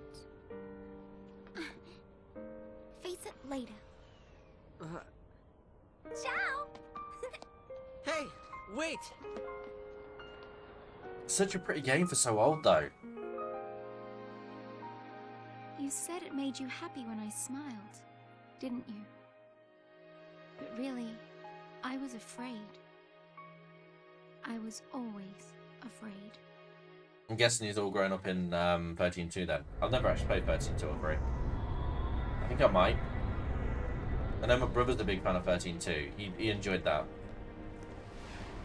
Face it later. Ciao! Hey, wait! Such a pretty game for so old, though. You said it made you happy when I smiled, didn't you? But really, I was afraid. I was always afraid. I'm guessing he's all grown up in 13.2 then. I've never actually played 13.2 or 3. I think I might. I know my brother's a big fan of 13.2. He enjoyed that.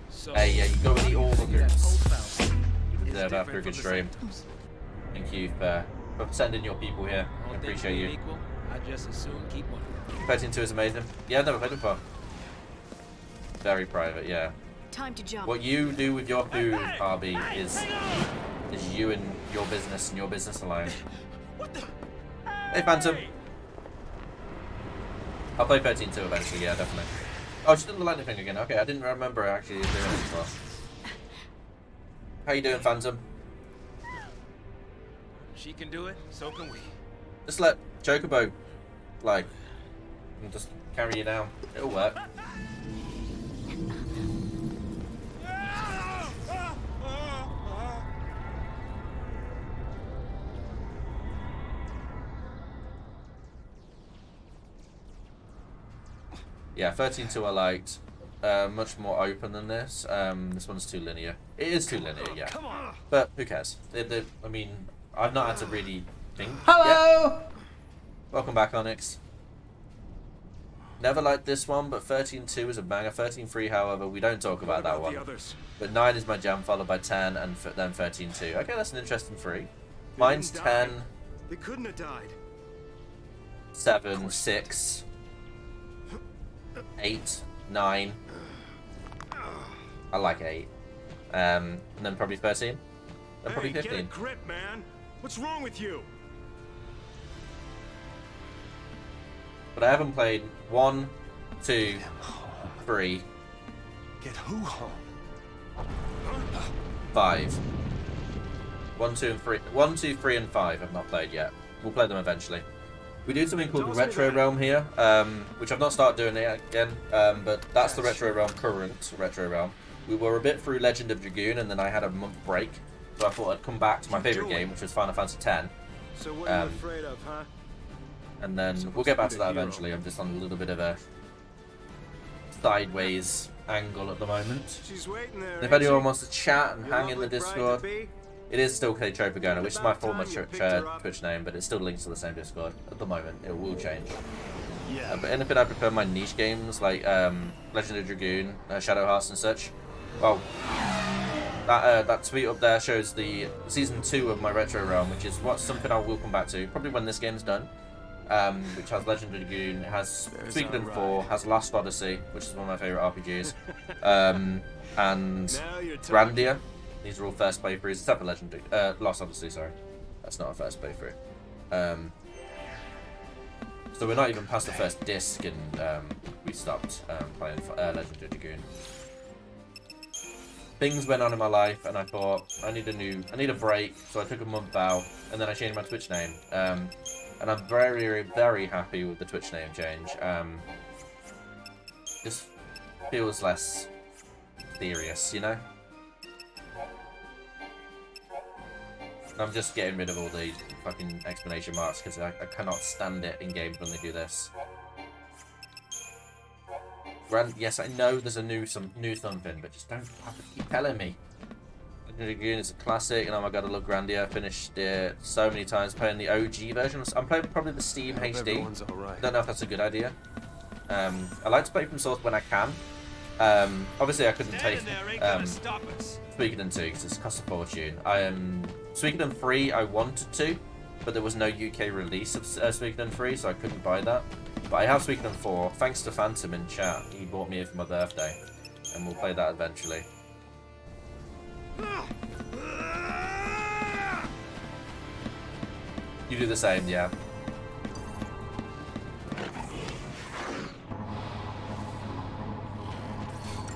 So, Hey, yeah, you go and eat all the that goods. post-file C You is deserve after a different good from the stream. symptoms. Thank you for sending your people here. All I things appreciate being you. Equal, I just as soon keep one. 13.2 is amazing. Yeah, I've never played it before. Very private, yeah. Time to jump. What you do with your food, RB, is you and your business alone. Hey, Phantom. I'll play 13.2 eventually, yeah, definitely. Oh, she's done the lightning thing again. Okay, I didn't remember her actually doing it before. How you doing, Phantom? She can do it, so can we. Just let Chocobo, like, and just carry you down. It'll work. Yeah, 13.2 I liked. Much more open than this. This one's too linear. It is too linear, yeah. But who cares? I mean, I've not had to really think. Hello! Yet. Welcome back, Onyx. Never liked this one, but 13.2 is a banger. 13.3, however, we don't talk about that one. But 9 is my jam, followed by 10, and then 13.2. Okay, that's an interesting 3. Mine's 10. They couldn't have died. 7, 6, 8, 9. I like 8. And then probably 13. Then probably 15. Get a grip, man. What's wrong with you? But I haven't played 1, 2, 3, Get who home? 5. 1, 2, and 3. 1, 2, 3, and 5 I've not played yet. We'll play them eventually. We do something called the Retro Realm here, which I've not started doing it again, but that's the Retro Realm, current Retro Realm. We were a bit through Legend of Dragoon, and then I had a month break, so I thought I'd come back to my favourite game, which was Final Fantasy X. So what are you afraid of, huh? And then we'll get back to that eventually. I'm just on a little bit of a sideways angle at the moment. She's waiting there. And if anyone wants to chat and hang in the Discord, it is still K-Tropagona, which is my former Twitch name, but it still links to the same Discord at the moment. It will change. Yeah. But anything I prefer my niche games like Legend of Dragoon, Shadow Hearts and such. Well, that tweet up there shows the season 2 of my Retro Realm, which is something I will come back to probably when this game's done. Which has Legend of Dragoon, has Suikoden 4, has Lost Odyssey, which is one of my favourite RPGs, and Grandia. These are all first playthroughs, except for Lost Odyssey, sorry. That's not a first playthrough. So we're not even past the first disc, and we stopped playing Legend of Dragoon. things went on in my life, and I thought I need a break, so I took a month out, and then I changed my Twitch name. And I'm very, very happy with the Twitch name change. Just feels less serious, you know? I'm just getting rid of all the fucking exclamation marks because I cannot stand it in games when they do this. Yes, I know there's a new something, but just don't have to keep telling me. Legendary Dragoon is a classic, and oh my god, I love Grandia. I finished it so many times playing the OG version. I'm playing probably the Steam HD. I don't know if that's a good idea. I like to play from source when I can. Obviously, I couldn't take Suikoden 2 because it's cost a fortune. Suikoden 3 I wanted to, but there was no UK release of Suikoden 3, so I couldn't buy that. But I have Suikoden 4, thanks to Phantom in chat. He bought me it for my birthday, and we'll play that eventually. You do the same, yeah.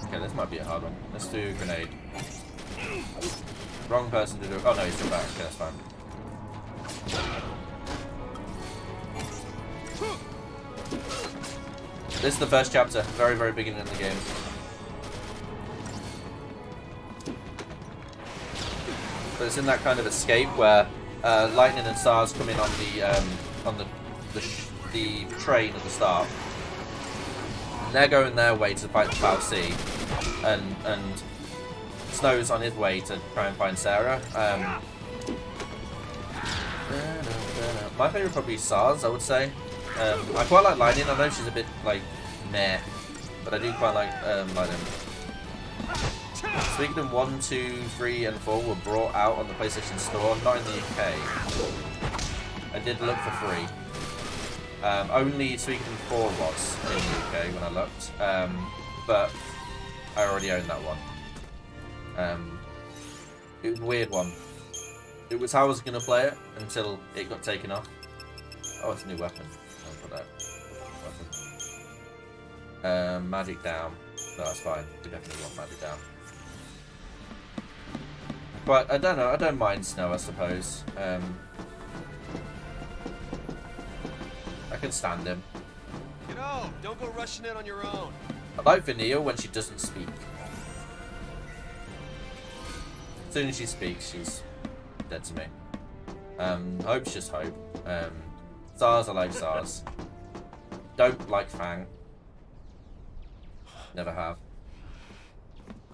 Okay, this might be a hard one. Let's do grenade. Wrong person to do it. Oh no, he's still back. Okay, that's fine. This is the first chapter, very, very beginning of the game. But it's in that kind of escape where Lightning and Stars come in on the train at the start. And they're going their way to fight the fal'Cie, and Snow's on his way to try and find Sarah. My favourite probably Stars, I would say. I quite like Lightning. I know she's a bit like meh, but I do quite like Lightning. Suikoden 1, 2, 3, and 4 were brought out on the PlayStation Store, not in the UK. I did look for 3. Only Suikoden 4 was in the UK when I looked, but I already owned that one. It was a weird one. It was how I was going to play it until it got taken off. Oh, it's a new weapon. I'll put that. Magic down. No, that's fine. We definitely want magic down. But I don't know. I don't mind Snow, I suppose. I can stand him. You know, don't go rushing in on your own. I like Vanille when she doesn't speak. As soon as she speaks, she's dead to me. Hope's just Hope. Stars, I like Stars. Don't like Fang. Never have.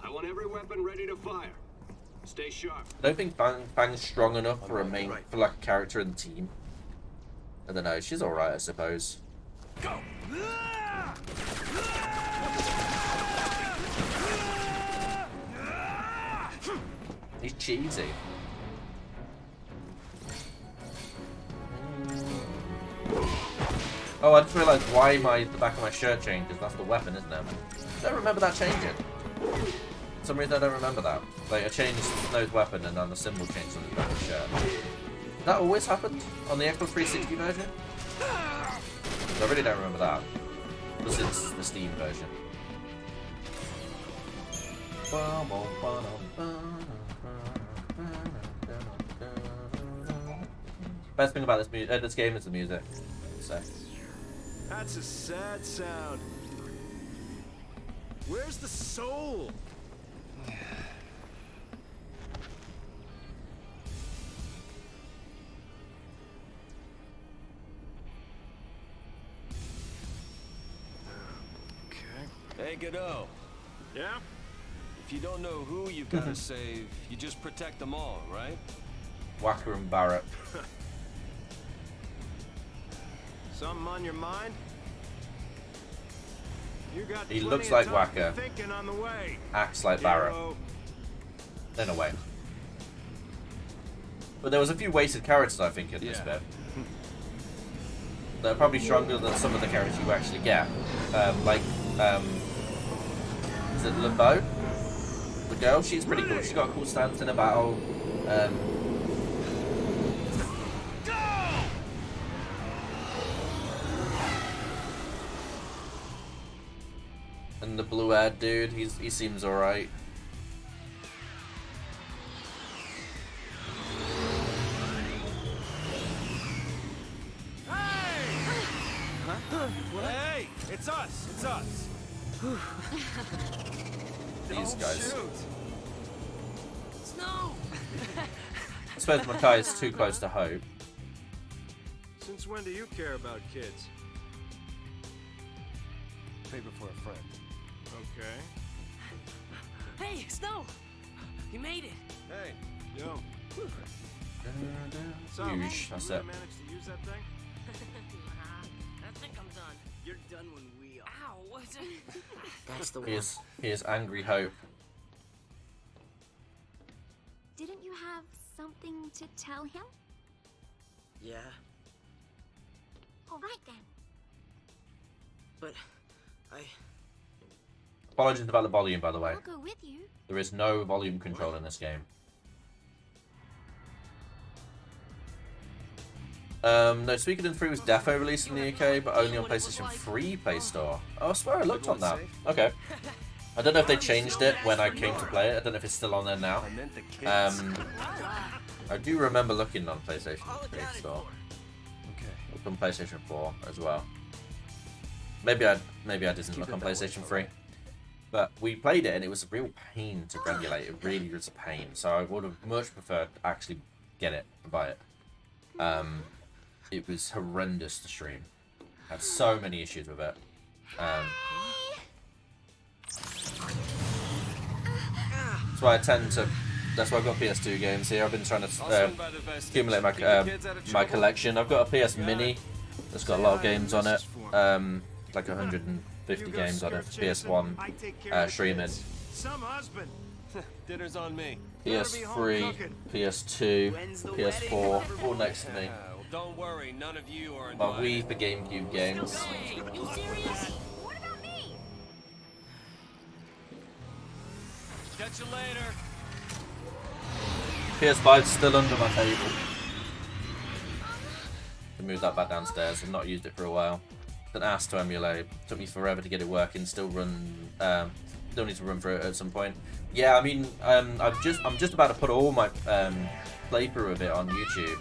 I want every weapon ready to fire. Stay sharp. I don't think Fang's strong enough for for like a character in the team. I don't know. She's all right, I suppose. Go. He's cheesy. Oh, I just realised why the back of my shirt changes. That's the weapon, isn't it? I don't remember that changing. For some reason I don't remember that. Like, I changed Snow's weapon and then the symbol changed on the back of the shirt. That always happened on the Xbox 360 version? I really don't remember that. This is the Steam version. Best thing about this game is the music. So. That's a sad sound. Where's the soul? Hey, Godot. Yeah? If you don't know who you gotta save, you just protect them all, right? Wacker and Barrett. Something on your mind? You got He looks like Wacker. thinking on the way. Acts like Barrett. In a way. But there was a few wasted characters, I think, in this bit. They're probably stronger than some of the characters you actually get. Is it LeBeau? The girl? She's pretty cool. She's got a cool stance in a battle. And the blue-haired dude, he seems alright. Hey, it's us. It's us. These guys. Snow! I suppose Makai is too close to Hope. Since when do you care about kids? Paper for a friend. Okay. Hey, Snow! You made it! Hey, yo. So, Huge, that's it. managed to use that thing? I think I'm done. You're done when we are. Ow, what's it? That's the one. He is angry Hope. Didn't you have something to tell him? Yeah, All right then. but I... Apologies about the volume, by the way. I'll go with you. There is no volume control in this game. No, Suikoden 3 was defo released in the UK, but only on PlayStation 3 Play Store. Oh, I swear I looked on that. Okay. I don't know if they changed it when I came to play it. I don't know if it's still on there now. I do remember looking on PlayStation 3 Store. Okay. Looked on PlayStation 4 as well. Maybe I didn't look on PlayStation 3. But we played it and it was a real pain to emulate. It really was a pain. So I would have much preferred to actually get it and buy it. It was horrendous to stream. I had so many issues with it. That's why I tend to. That's why I've got PS2 games here. I've been trying to accumulate my collection. I've got a PS Mini that's got a lot of games on it. Like 150 games on it. PS1 streaming. Some husband. Dinner's on me. PS3, PS2, PS4, all next to me. Don't worry, none of you are My Wii for GameCube games. You serious? What about me? Catch you later. PS5's still under my table. I moved that back downstairs. I've not used it for a while. It's an ass to emulate. Took me forever to get it working. Still need to run through it at some point. Yeah, I mean, I'm just about to put all my playthrough of it on YouTube.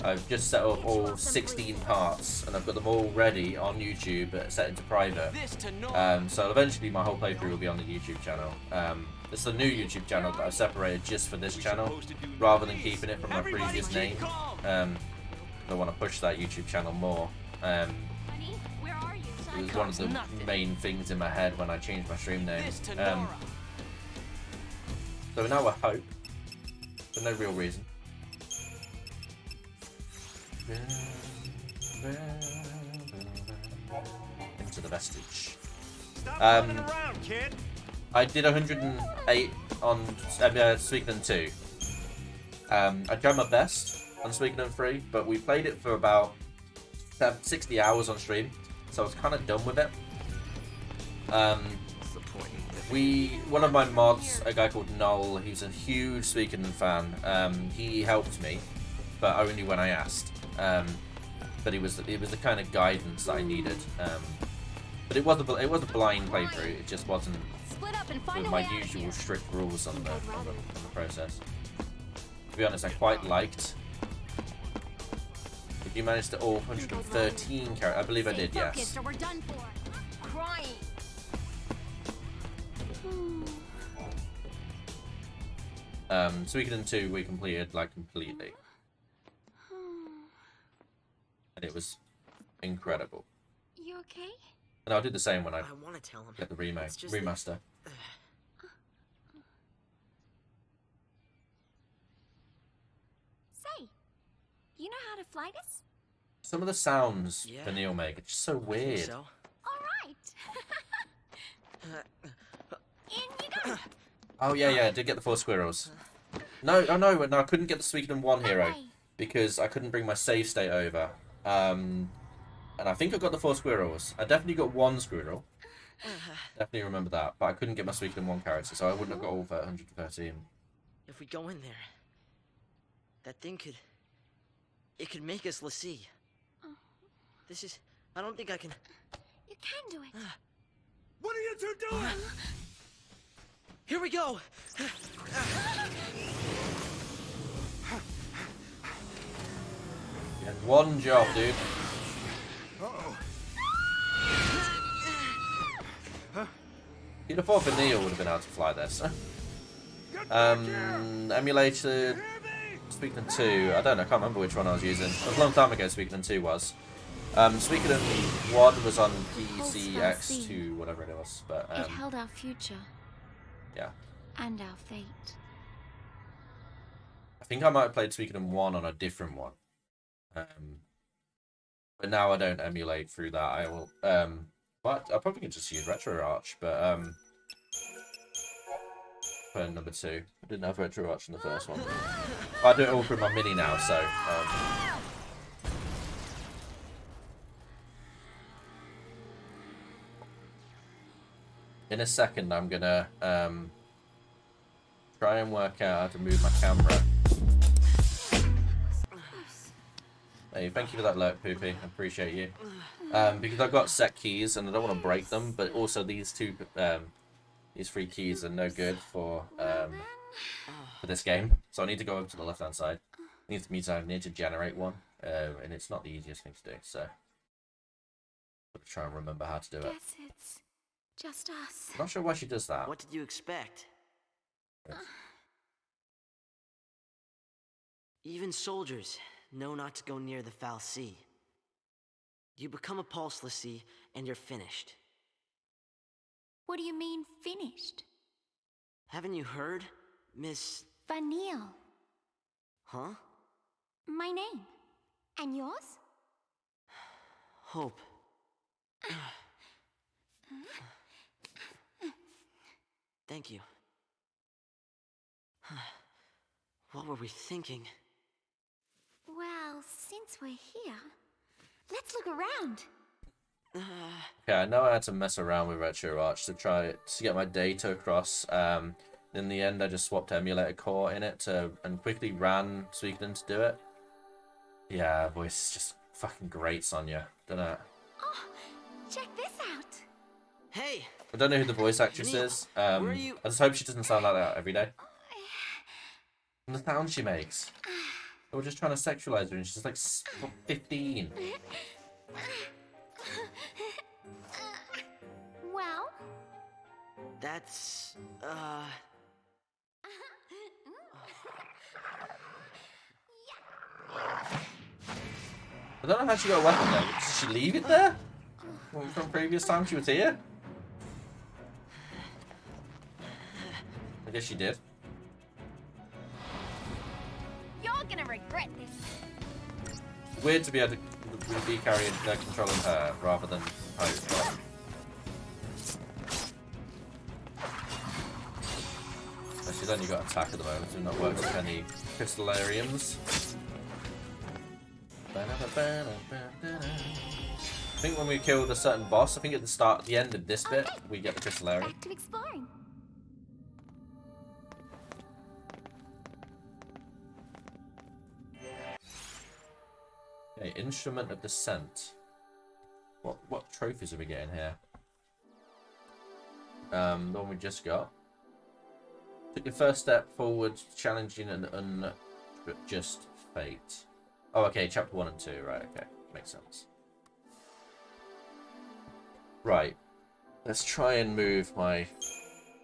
I've just set up all 16 parts, and I've got them all ready on YouTube, set into private. So eventually, my whole playthrough will be on the YouTube channel. It's the new YouTube channel that I've separated just for this channel, rather than keeping it from my previous name. I want to push that YouTube channel more. Honey, where are you? It was one of the main things in my head when I changed my stream name. So now I hope, for no real reason. Into the vestige. I did 108 on Suikoden 2. I tried my best on Suikoden 3, but we played it for about 60 hours on stream, so I was kind of done with it. One of my mods, a guy called Noel, he's a huge Suikoden fan. He helped me, but only when I asked. But it was the kind of guidance that I needed. But it was a blind playthrough. It just wasn't with my usual strict rules on the process. To be honest, I quite liked. Did you manage to all 113 characters? I believe I did. Yes. We're done for. Crying. Suikoden 2 we completed completely. And it was incredible. You okay? And I'll do the same when I want to tell him. get the remaster. Say, you know how to fly this? Some of the sounds for Neil make are just so weird. So. All right. In you go. Oh yeah, I did get the 4 squirrels. No, I couldn't get the Suikoden 1 hero because I couldn't bring my save state over. And I think I got the 4 squirrels. I definitely got 1 squirrel. Definitely remember that, but I couldn't get my Suikoden 1 character, so I wouldn't have got all 113. If we go in there, that thing could make us l'Cie. I don't think I can. You can do it. What are you two doing? Here we go. You had 1 job, dude. Uh-oh. You'd have thought Vanille would have been able to fly this. Emulated Suikoden 2. I don't know, I can't remember which one I was using. It was a long time ago Suikoden 2 was. Suikoden 1 was on PCX2, whatever it was. But it held our future. Yeah. And our fate. I think I might have played Suikoden 1 on a different one. But now I don't emulate through that. I will but I probably could just use RetroArch, but for number 2. I didn't have RetroArch in the first one. I do it all through my Mini now, so in a second I'm gonna try and work out how to move my camera. Hey, thank you for that alert, Poopy. I appreciate you. Because I've got set keys and I don't want to break them, but also these three keys are no good for this game. So I need to go over to the left-hand side. It means I need to generate one, and it's not the easiest thing to do. So I'll try and remember how to do it. Guess it's just us. I'm not sure why she does that. What did you expect? Even soldiers know not to go near the fal'Cie. You become a Pulse l'Cie, and you're finished. What do you mean, finished? Haven't you heard, Miss... Vanille. Huh? My name. And yours? Hope. Thank you. What were we thinking? Well, since we're here, let's look around. Okay, I know I had to mess around with RetroArch to try to get my data across. In the end, I just swapped emulator core in it and quickly ran Suikoden to do it. Yeah, voice is just fucking great, Sonya. Don't know. Oh, check this out. Hey. I don't know who the voice actress is. I just hope she doesn't sound like that every day. And the sound she makes. They were just trying to sexualize her, and she's like 15. Well? That's, I don't know how she got a weapon there. Did she leave it there? From previous time she was here? I guess she did. You're gonna regret this. Weird to be able to be carrying controlling her rather than Hope. She's only got attack at the moment, so not worked with any crystallariums. I think when we killed a certain boss, I think at the end of this bit, we get the crystallarium. Back to exploring. Okay, Instrument of Descent. What trophies are we getting here? The one we just got. Took your first step forward, challenging an unjust fate. Oh, okay, chapter 1 and 2, right, okay. Makes sense. Right. Let's try and move my...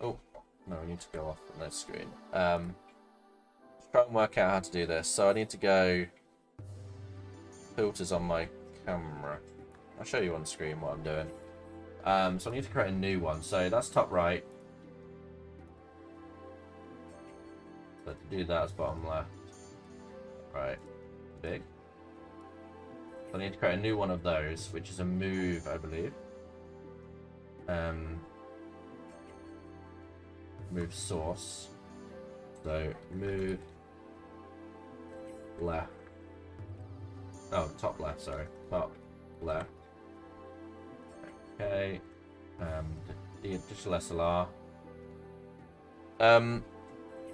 Oh, no, I need to go off the next screen. Let's try and work out how to do this. So I need to go... Filters on my camera. I'll show you on the screen what I'm doing. So I need to create a new one. So that's top right. So to do that, it's bottom left. Right. Big. So I need to create a new one of those, which is a move, I believe. Move source. So move left. Oh, top left, sorry. Top left. Okay. The digital SLR.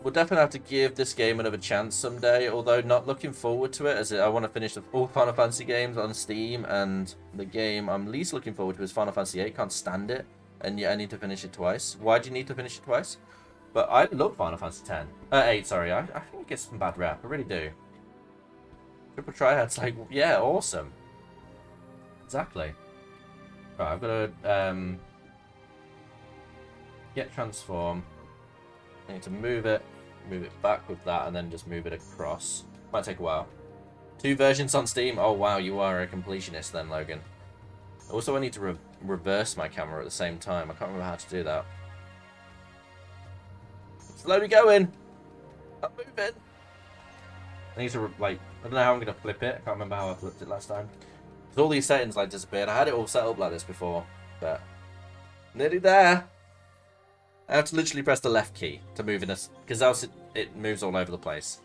We'll definitely have to give this game another chance someday, although not looking forward to it, as I want to finish all Final Fantasy games on Steam, and the game I'm least looking forward to is Final Fantasy 8. Can't stand it, and yet I need to finish it twice. Why do you need to finish it twice? But I love Final Fantasy 8, sorry. I think it gets some bad rap, I really do. Triple Triad's like, yeah, awesome. Exactly. Right, I've got to Get transform. I need to move it back with that, and then just move it across. Might take a while. 2 versions on Steam? Oh wow, you are a completionist then, Logan. Also, I need to reverse my camera at the same time. I can't remember how to do that. Slowly going! I'm moving! I need to, like, I don't know how I'm going to flip it. I can't remember how I flipped it last time. Because all these settings, like, disappeared. I had it all set up like this before, but nearly there. I have to literally press the left key to move in this, because else it moves all over the place.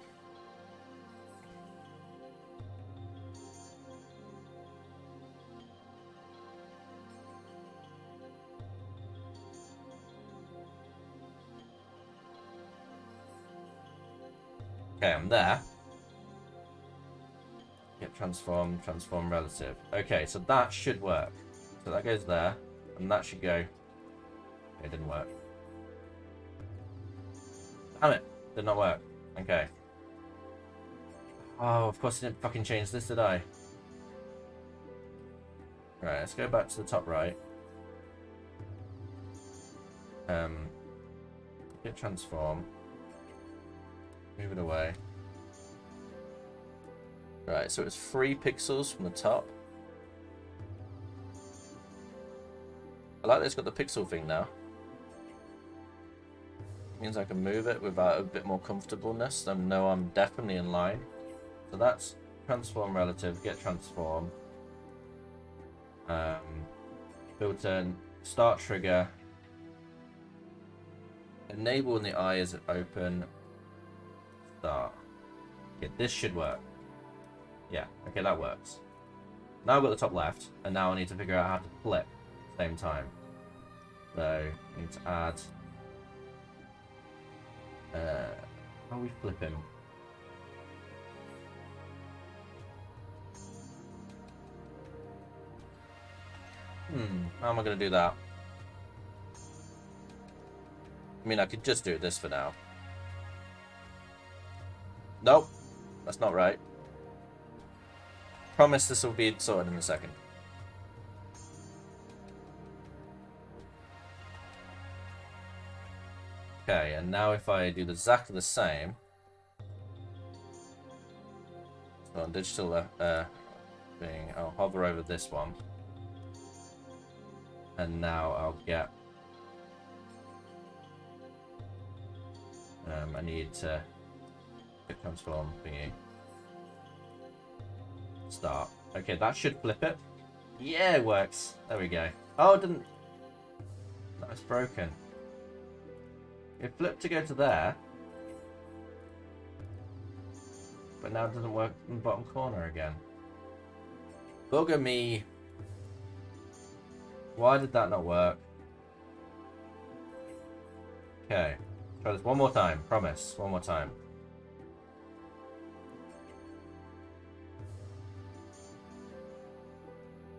Okay, I'm there. Get transform relative. Okay, so that should work. So that goes there, and that should go. It didn't work. Damn it, did not work. Okay. Oh, of course I didn't fucking change this, did I? Right, let's go back to the top right. Get transform. Move it away. Right, so it's 3 pixels from the top. I like that it's got the pixel thing now. Means I can move it without a bit more comfortableness. I know I'm definitely in line. So that's transform relative, get transform. Filter, start trigger. Enable when the eye is open. Start. Okay, this should work. Yeah, okay, that works. Now I've got the top left, and now I need to figure out how to flip at the same time. So, I need to add... how do we flip him? How am I going to do that? I mean, I could just do this for now. Nope, that's not right. Promise this will be sorted in a second. Okay, and now if I do exactly the same, so on digital thing, I'll hover over this one, and now I'll get. I need to get transform thingy. Start. Okay, that should flip it. Yeah, it works. There we go. Oh, it didn't. No, it's broken. It flipped to go to there, but now it doesn't work in the bottom corner again. Bugger me. Why did that not work? Okay, try this one more time. Promise, one more time.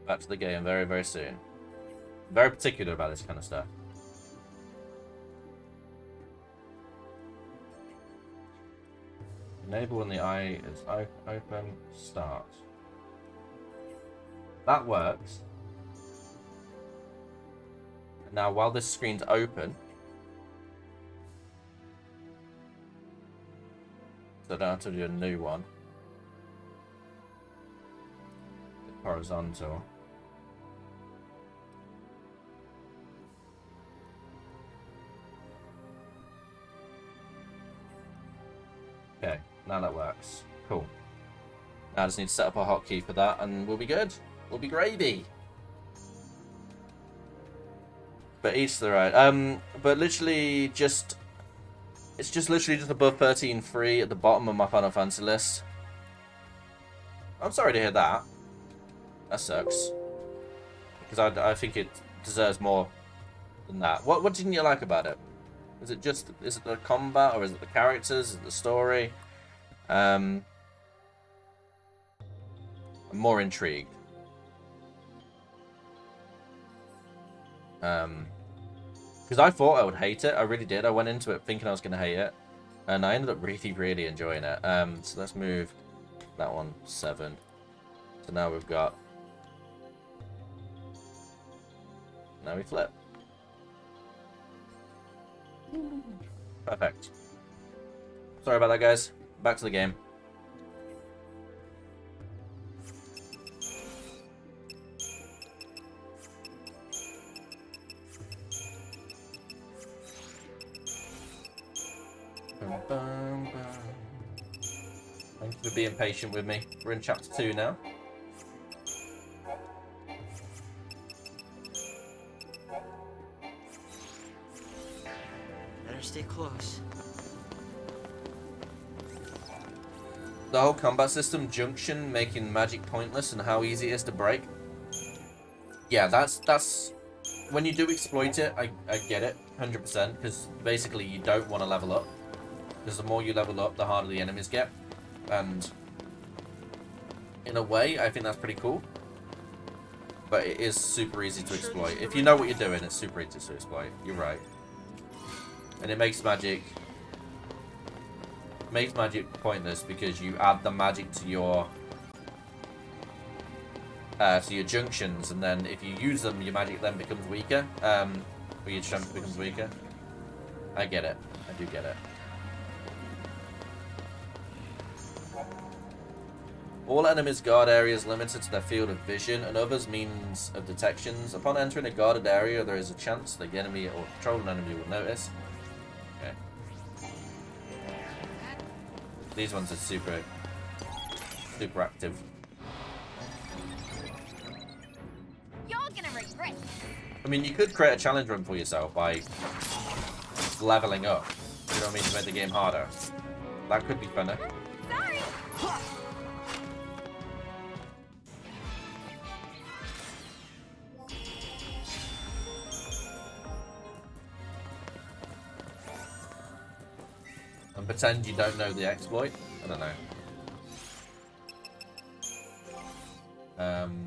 Back to the game very, very soon. Very particular about this kind of stuff. Enable when the eye is open. Start. That works. Now, while this screen's open, so I don't have to do a new one. Horizontal. Okay, now that works. Cool. Now I just need to set up a hotkey for that and we'll be good. We'll be gravy. But each to the right. But literally just... It's just literally just above 13.3 at the bottom of my Final Fantasy list. I'm sorry to hear that. That sucks. Because I think it deserves more than that. What didn't you like about it? Is it the combat, or is it the characters? Is it the story? I'm more intrigued. Because I thought I would hate it. I really did. I went into it thinking I was going to hate it. And I ended up really, really enjoying it. So let's move that one 7. So now we've got... Now we flip. Perfect. Sorry about that, guys. Back to the game. Thank you for being patient with me. We're in chapter 2 now. Better stay close. The whole combat system, junction, making magic pointless and how easy it is to break. Yeah, that's when you do exploit it, I get it 100%, because basically you don't want to level up, because the more you level up, the harder the enemies get, and in a way, I think that's pretty cool, but it is super easy to exploit. If you know what you're doing, it's super easy to exploit. You're right, and it makes magic pointless because you add the magic to your junctions, and then if you use them, your magic then becomes weaker, or your strength becomes weaker. I get it. I do get it. All enemies' guard areas limited to their field of vision and others means of detections. Upon entering a guarded area, there is a chance the enemy or controlled enemy will notice. Okay. These ones are super active. You're gonna regret. I mean, you could create a challenge run for yourself by leveling up. You know what I mean? To make the game harder. That could be funner. Sorry. And pretend you don't know the exploit. I don't know.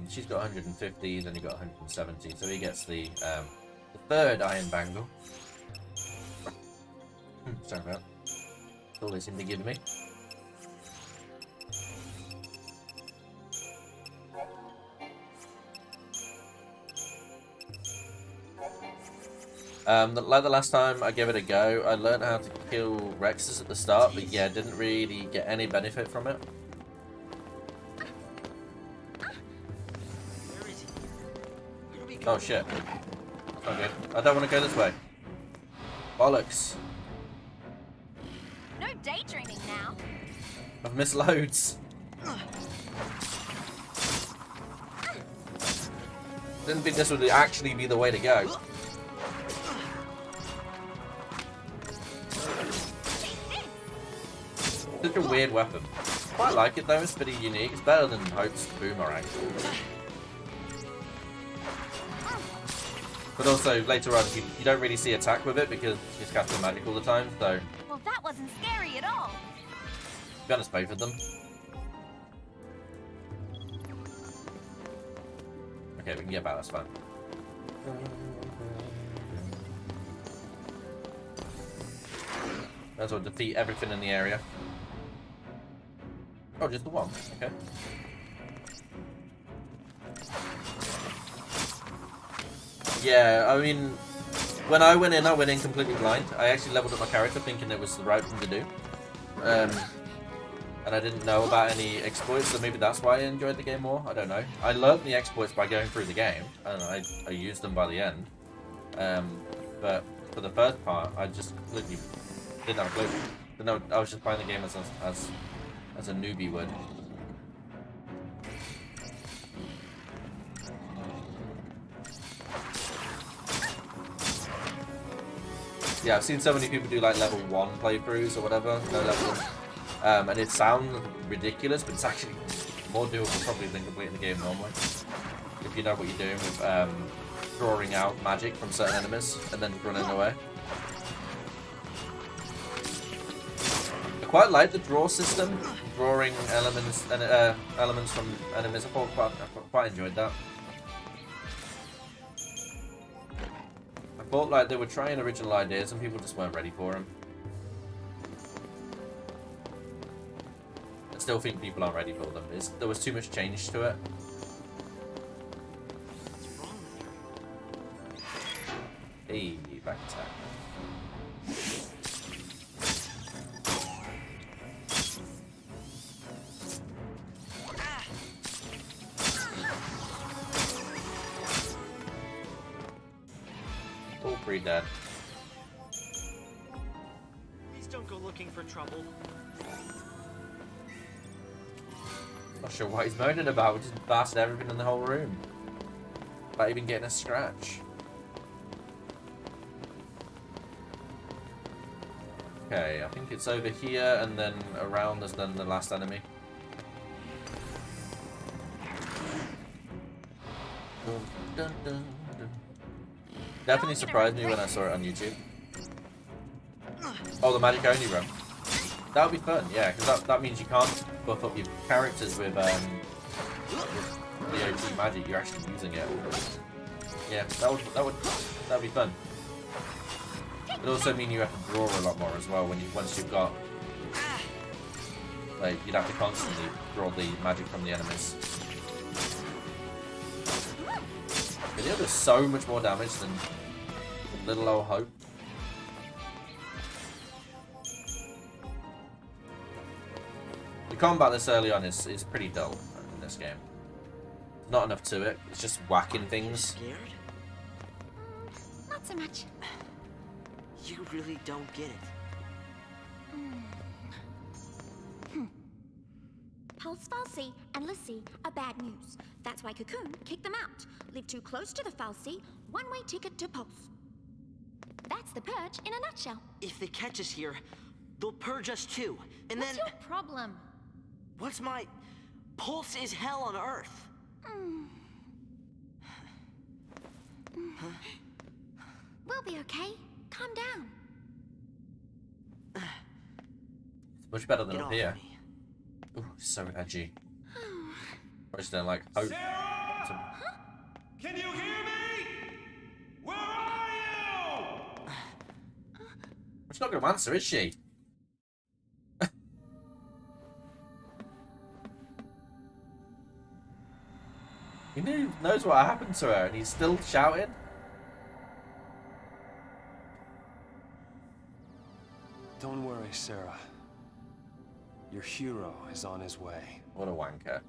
She's got 150, he's only got 170, so he gets the third Iron Bangle. Sorry about that. That's all they seem to give me. Like the last time I gave it a go, I learned how to kill Rexes at the start, but yeah, didn't really get any benefit from it. Oh shit. Not good. I don't want to go this way. Bollocks. No daydreaming now. I've missed loads. Didn't think this would actually be the way to go. Such a weird weapon. Quite like it though, it's pretty unique. It's better than Hope's boomerang. But also, later on, you don't really see attack with it because she's casting magic all the time, so... Well, that wasn't scary at all. To be honest, both of them. Okay, we can get back, that's fine. That's what, defeat everything in the area. Oh, just the one, okay. Yeah, I mean, when I went in completely blind. I actually leveled up my character thinking it was the right thing to do. And I didn't know about any exploits, so maybe that's why I enjoyed the game more. I don't know. I learned the exploits by going through the game, and I used them by the end. But for the first part, I just completely didn't have a clue. No, I was just playing the game as a newbie would. Yeah, I've seen so many people do like level 1 playthroughs or whatever, no level. And it sounds ridiculous, but it's actually more doable probably than completing the game normally. If you know what you're doing with drawing out magic from certain enemies and then running away. I quite like the draw system, drawing elements from enemies. I quite enjoyed that. I thought like they were trying original ideas and people just weren't ready for them. I still think people aren't ready for them. There was too much change to it. Hey, back attack. All three dead. Please don't go looking for trouble. Not sure what he's moaning about. We just blasted everything in the whole room. Without even getting a scratch. Okay, I think it's over here and then around us then the last enemy. Dun, dun, dun. Definitely surprised me when I saw it on YouTube. Oh, the magic only run. That would be fun, yeah, because that means you can't buff up your characters with the OT magic. You're actually using it. Yeah, that would be fun. It would also mean you have to draw a lot more as well once you've got, like, you'd have to constantly draw the magic from the enemies. But yeah, there's so much more damage than Little Old Hope. The combat this early on is pretty dull in this game. Not enough to it. It's just whacking things. Scared? Not so much. You really don't get it. Pulse Fal'Cie and l'Cie are bad news. That's why Cocoon kicked them out. Live too close to the Fal'Cie, one-way ticket to Pulse. That's the purge in a nutshell. If they catch us here, they'll purge us too. And What's then... your problem? What's my... Pulse is hell on Earth. We'll be okay. Calm down. It's much better than up here. Ooh, so edgy. I just don't like Hope. Sarah! Can you hear me? Where are you? She's not going to answer, is she? He knows what happened to her and he's still shouting. Don't worry, Sarah. Your hero is on his way. What a wanker.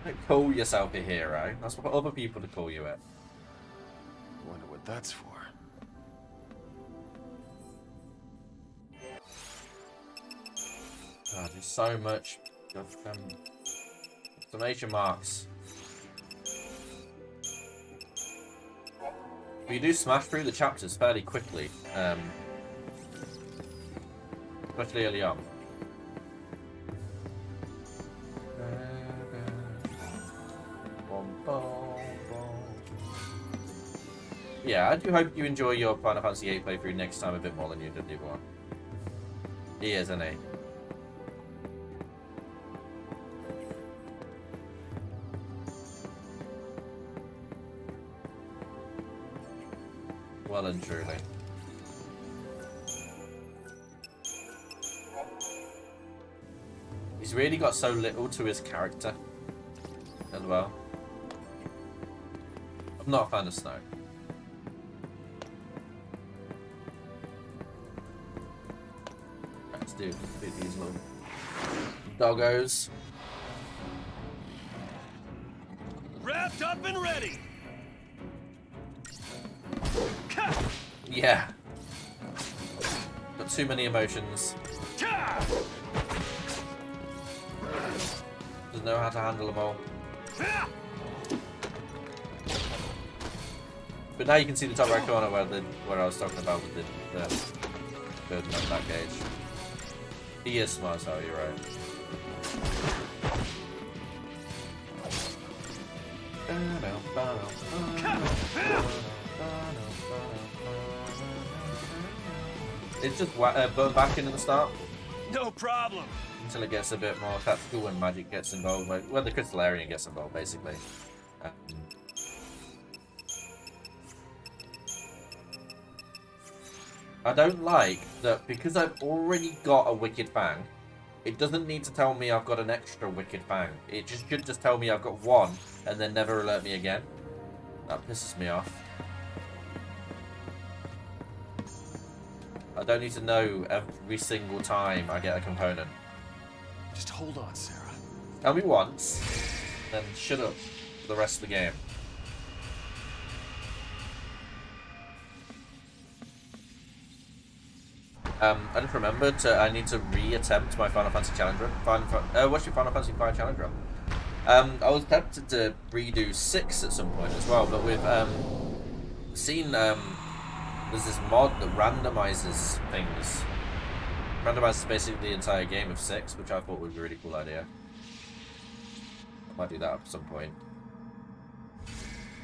Don't call yourself a hero. That's what other people to call you it. Wonder what that's for. God, there's so much exclamation marks. But you do smash through the chapters fairly quickly, especially early on. Yeah, I do hope you enjoy your Final Fantasy VIII playthrough next time a bit more than you did the other one. He is, isn't he? Well and truly. He's really got so little to his character as well. I'm not a fan of Snow. Let's do these little doggos. Wrapped up and ready. Yeah. Got too many emotions. Doesn't know how to handle them all. But now you can see the top right corner where I was talking about with the burden on that gauge. He is smart, so you're right. It's just back into the start. No problem. Until it gets a bit more tactical when magic gets involved. Like, well, the Crystallarian gets involved, basically. I don't like that because I've already got a Wicked Fang, it doesn't need to tell me I've got an extra Wicked Fang. It should just tell me I've got one and then never alert me again. That pisses me off. I don't need to know every single time I get a component. Just hold on, Sarah. Tell me once, then shut up for the rest of the game. I just remembered I need to re-attempt my Final Fantasy challenge run. What's your Final Fantasy 5 challenge run? I was tempted to redo 6 at some point as well, but we've seen there's this mod that randomizes things. Randomizes basically the entire game of 6, which I thought would be a really cool idea. I might do that at some point.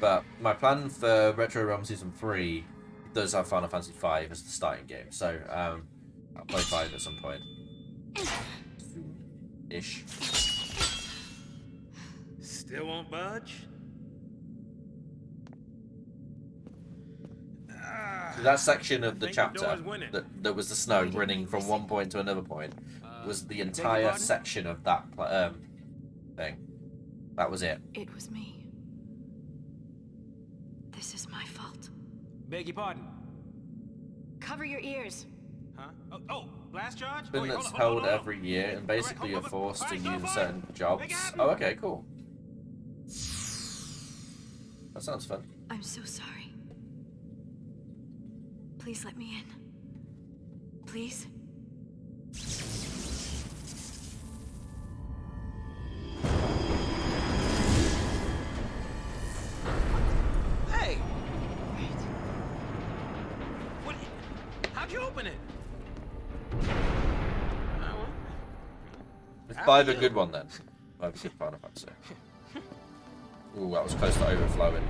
But my plan for Retro Realm Season 3 does have Final Fantasy 5 as the starting game, so I'll play 5 at some point. Ish. Still won't budge? So that section of the Think chapter Dora's winning. that was the snow running from one point to another point was the entire section of that thing. That was it. It was me. This is my fault. Beg your pardon? Cover your ears. Huh? Oh, blast charge? Spin Oh, wait, that's hold on, held hold on. every year, and basically you're forced to Alright, use go certain for it. jobs. Make it happen. Oh, okay, cool. That sounds fun. I'm so sorry. Please let me in. Please? Hey! What? How'd you open it? Is 5 a good one then? 5 is a good Final Fantasy. Ooh, that was close to overflowing.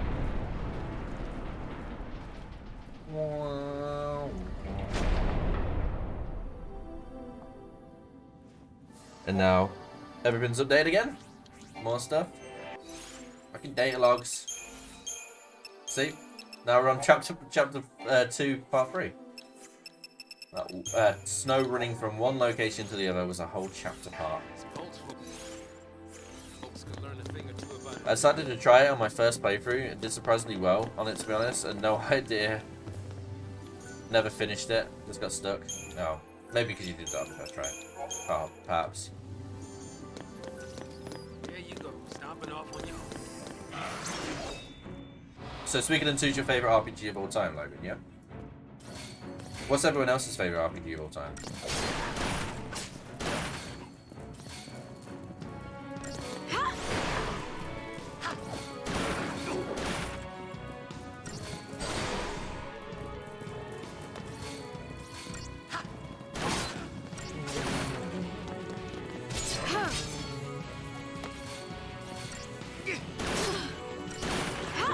And now, everything's updated again. More stuff. Fucking data logs. See? Now we're on chapter 2, part 3. Snow running from one location to the other was a whole chapter part. I decided to try it on my first playthrough and did surprisingly well on it, to be honest, and no idea. Never finished it, just got stuck. No, maybe because you did that on the first try. Oh, perhaps. There you go, stomping off on your own. So Suikoden 2 is your favourite RPG of all time, Logan, yeah? What's everyone else's favourite RPG of all time?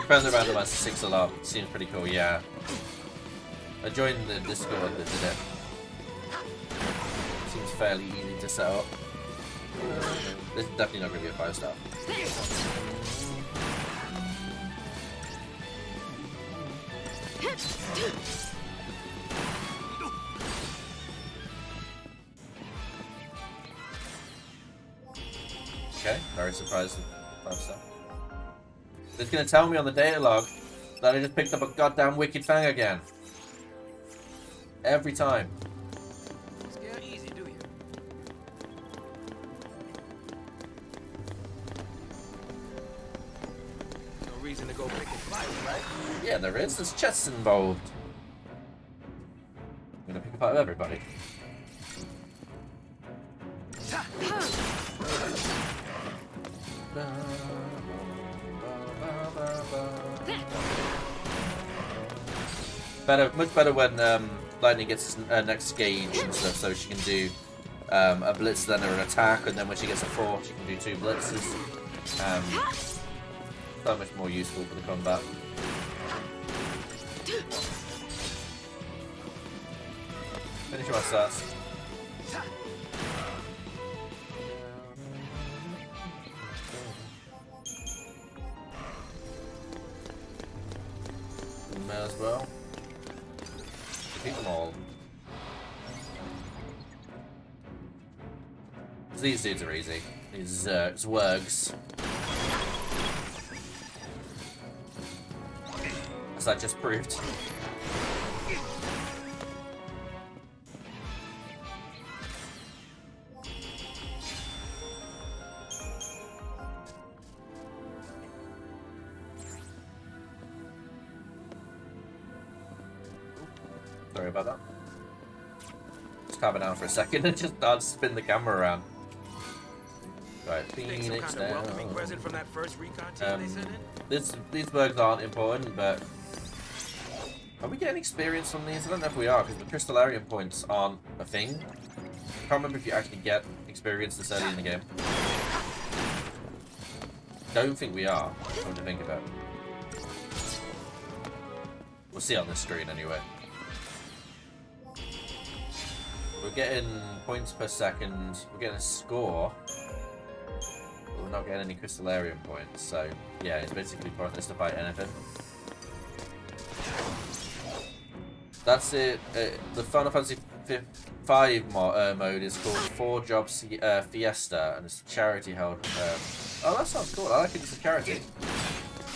Depends around the 6 a lot. Seems pretty cool, yeah. I joined the Discord that did it. Seems fairly easy to set up. This is definitely not going to be a 5-star. Okay, very surprised with 5-star. It's going to tell me on the data log that I just picked up a goddamn Wicked Fang again. Every time. Scare easy, do you? No reason to go pick a fight, right? Yeah, there is. There's chests involved. I'm going to pick a fight with everybody. Much better when Lightning gets his next gauge and stuff, so she can do a blitz, then an attack, and then when she gets a 4, she can do 2 blitzes. So much more useful for the combat. Finish my stats. May as well. Keep them all. These dudes are easy. These Zwergs. As that just proved. Sorry about that. just calm it down for a second and just start to spin the camera around. Right, Think some Phoenix kind of welcoming down. present from that first recon team they sent in? These bugs aren't important, but are we getting experience from these? I don't know if we are, because the Crystallarium points aren't a thing. I can't remember if you actually get experience this early in the game. Don't think we are, come to think about it. We'll see on this screen anyway. We're getting points per second, we're getting a score, but we're not getting any Crystallarium points, so yeah, it's basically pointless to fight anything. That's it. The Final Fantasy 5 mode is called 4 Jobs Fiesta, and it's a charity held. Oh, that sounds cool. I like it as a charity.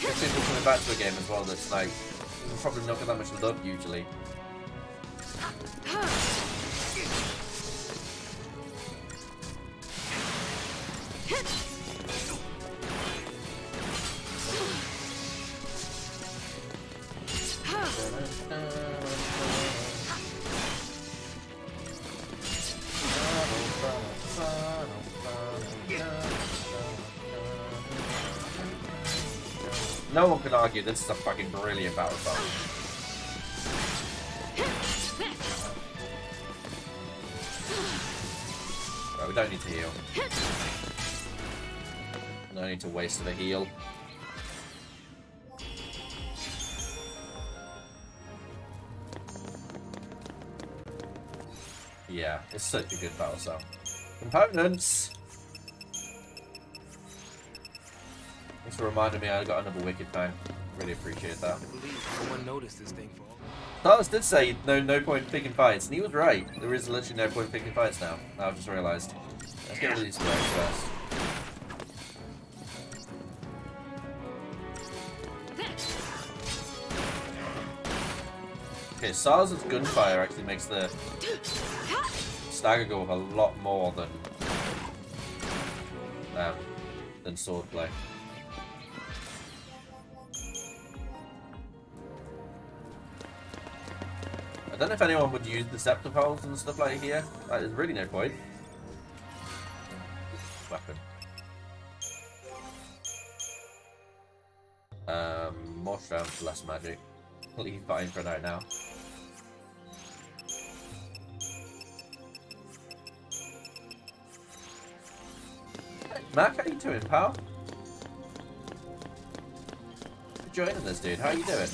There's people coming back to a game as well that's like probably not got that much love usually. No one can argue this is a fucking brilliant battle song. Right, we don't need to heal. No need to waste the heal. Yeah, it's such a good battle song. Components! Thanks for reminding me I got another Wicked Fang. Really appreciate that. I believe no one noticed this thing fall. Stardust did say no point picking fights, and he was right. There is literally no point picking fights now. I've just realised. Let's get rid of these squares first. Okay, Sarz's gunfire actually makes the stagger go up a lot more than swordplay. I don't know if anyone would use Deceptipoles and stuff like here. Like, there's really no point. Weapon. More strength, less magic. Leave buying for now. Hey, Mac, how you doing, pal? For joining us, dude. How you doing?